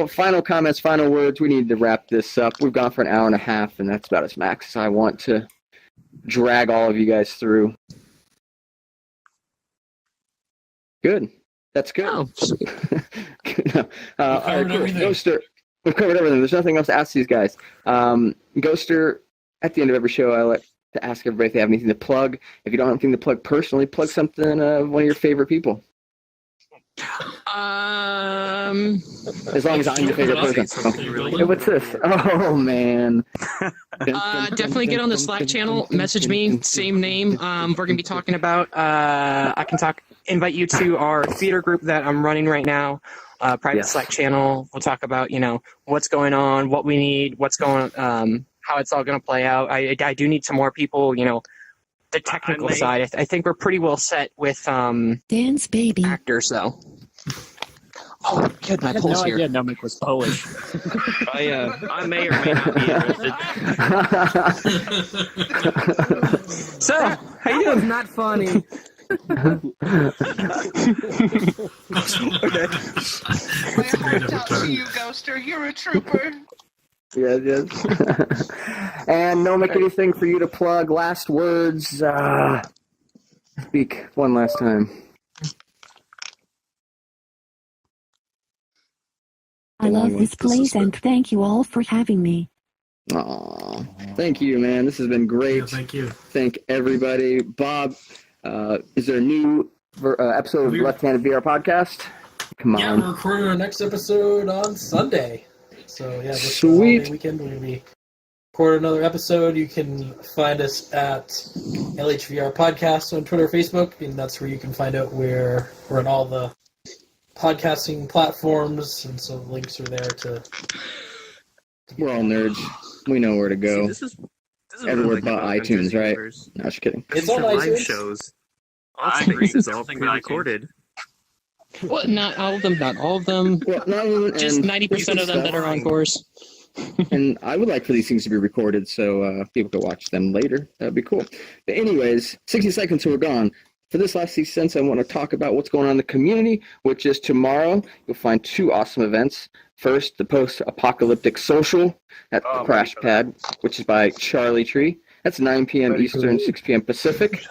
[SPEAKER 2] final comments, final words. We need to wrap this up. We've gone for an hour and a half, and that's about as max as I want to drag all of you guys through. Good. That's good.
[SPEAKER 4] Oh.
[SPEAKER 2] All right, cool. Ghoster. We've covered everything. There's nothing else to ask these guys. Ghoster, at the end of every show, I like to ask everybody if they have anything to plug. If you don't have anything to plug personally, plug something of one of your favorite people. As long as I'm your favorite person. Hey, what's this? Oh, man.
[SPEAKER 4] Definitely get on the Slack channel. Message me, same name. We're going to be talking about, invite you to our theater group that I'm running right now. Private Slack channel. We'll talk about, what's going on, what we need, how it's all going to play out. I do need some more people, the technical side. I think we're pretty well set with
[SPEAKER 6] Dance baby
[SPEAKER 4] actors, though. Oh, good, my pulse here.
[SPEAKER 17] I had no idea Nomic was Polish.
[SPEAKER 8] I may or may not be interested.
[SPEAKER 4] So, how you doing?
[SPEAKER 17] Not funny.
[SPEAKER 19] We're hooked up to you, Ghoster. You're a trooper.
[SPEAKER 2] Yes. And Nomic, anything for you to plug? Last words. Speak one last time.
[SPEAKER 6] I love this place and thank you all for having me.
[SPEAKER 2] Aw, thank you, man. This has been great.
[SPEAKER 5] Yeah, thank you.
[SPEAKER 2] Thank everybody. Bob, is there a new episode of Left-Handed VR podcast? Come on.
[SPEAKER 5] Yeah, we're recording our next episode on Sunday. So, yeah, this
[SPEAKER 2] Sweet.
[SPEAKER 5] holiday weekend we're going to be recording another episode. You can find us at LHVR Podcast on Twitter or Facebook, and that's where you can find out where we're on all the podcasting platforms, and so links are there to...
[SPEAKER 2] We're all nerds. We know where to go.
[SPEAKER 8] See, this is
[SPEAKER 2] everywhere
[SPEAKER 8] what
[SPEAKER 2] but
[SPEAKER 8] I like about
[SPEAKER 2] iTunes, right?
[SPEAKER 8] Universe.
[SPEAKER 2] No, just kidding.
[SPEAKER 5] It's on
[SPEAKER 8] live
[SPEAKER 5] iTunes.
[SPEAKER 8] shows.
[SPEAKER 12] I
[SPEAKER 8] All
[SPEAKER 12] agree.
[SPEAKER 8] space is all
[SPEAKER 12] Everything but
[SPEAKER 8] pre-recorded.
[SPEAKER 4] Well, not all of them, not all of them.
[SPEAKER 2] Well, not all of them,
[SPEAKER 4] Just
[SPEAKER 2] and
[SPEAKER 4] 90% of them that are on course.
[SPEAKER 2] And I would like for these things to be recorded so people can watch them later. That'd be cool. But anyways, 60 seconds till we're gone. For this last 60 seconds, I want to talk about what's going on in the community, which is tomorrow. You'll find two awesome events. First, the post-apocalyptic social at the Crash Pad, which is by Charlie Tree. That's 9 p.m. Eastern, 6 p.m. Pacific.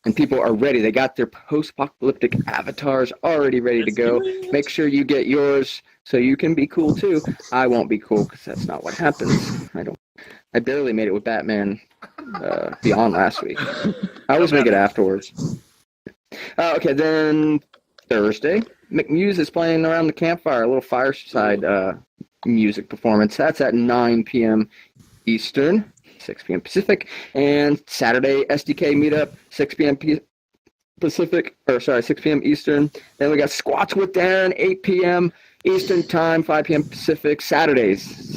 [SPEAKER 2] And people are ready. They got their post-apocalyptic avatars already ready to go. Make sure you get yours so you can be cool too. I won't be cool because that's not what happens. I barely made it with Batman Beyond last week. I always make it afterwards. Okay, then Thursday, McMuse is playing around the campfire, a little fireside music performance. That's at 9 p.m. Eastern, 6 p.m. Pacific. And Saturday, SDK meetup, 6 p.m. Pacific, 6 p.m. Eastern. Then we got Squats with Darren, 8 p.m. Eastern time, 5 p.m. Pacific. Saturdays.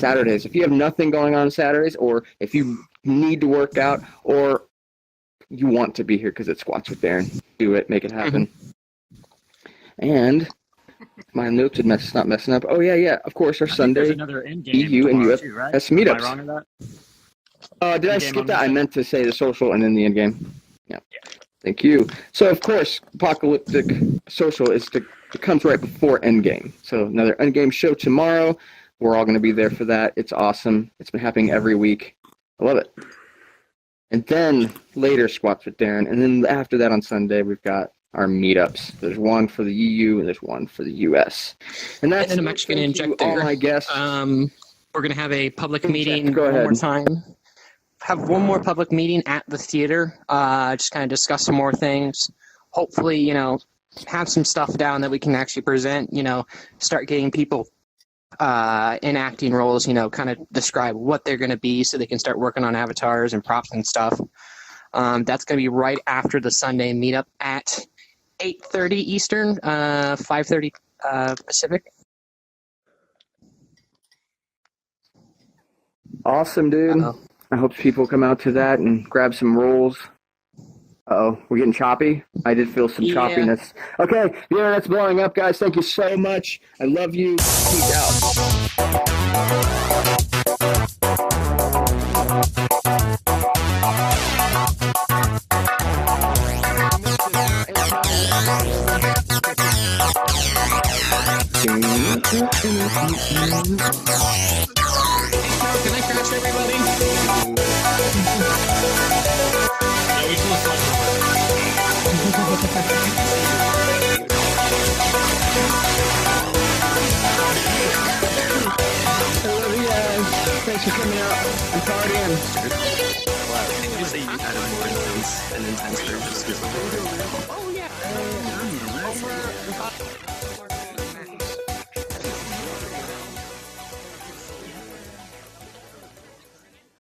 [SPEAKER 2] If you have nothing going on Saturdays, or if you need to work out, or you want to be here because it's Squats with Darren, do it, make it happen. And my notes are not messing up. Oh yeah. Of course, our Sunday
[SPEAKER 17] another ENDGAME
[SPEAKER 2] EU and US
[SPEAKER 17] too, right?
[SPEAKER 2] meetups.
[SPEAKER 17] Am I wrong in that?
[SPEAKER 2] Did I skip that? I meant to say the social and then the ENDGAME. Yeah. Thank you. So of course, Apocalyptic Social comes right before ENDGAME. So another ENDGAME show tomorrow. We're all going to be there for that. It's awesome. It's been happening every week. I love it. And then later, Squats with Darren. And then after that on Sunday, we've got our meetups. There's one for the EU and there's one for the US. And that's
[SPEAKER 4] and a Mexican injector.
[SPEAKER 2] all my guests.
[SPEAKER 4] We're going to have a public meeting
[SPEAKER 2] Go
[SPEAKER 4] one
[SPEAKER 2] ahead.
[SPEAKER 4] more time. Have one more public meeting at the theater. Just kind of discuss some more things. Hopefully, you know, have some stuff down that we can actually present. You know, start getting people in acting roles. You know, kind of describe what they're going to be, so they can start working on avatars and props and stuff. That's going to be right after the Sunday meetup at 8:30 Eastern, 5:30 Pacific.
[SPEAKER 2] Awesome, dude. I hope people come out to that and grab some rolls. Uh-oh, we're getting choppy? I did feel some choppiness. Okay, yeah, that's blowing up, guys. Thank you so much. I love you. Peace out.
[SPEAKER 4] Can I crash everybody?
[SPEAKER 2] I love you guys. Thanks for coming out and partying.
[SPEAKER 11] You say you had a more intense version.
[SPEAKER 4] Oh, yeah.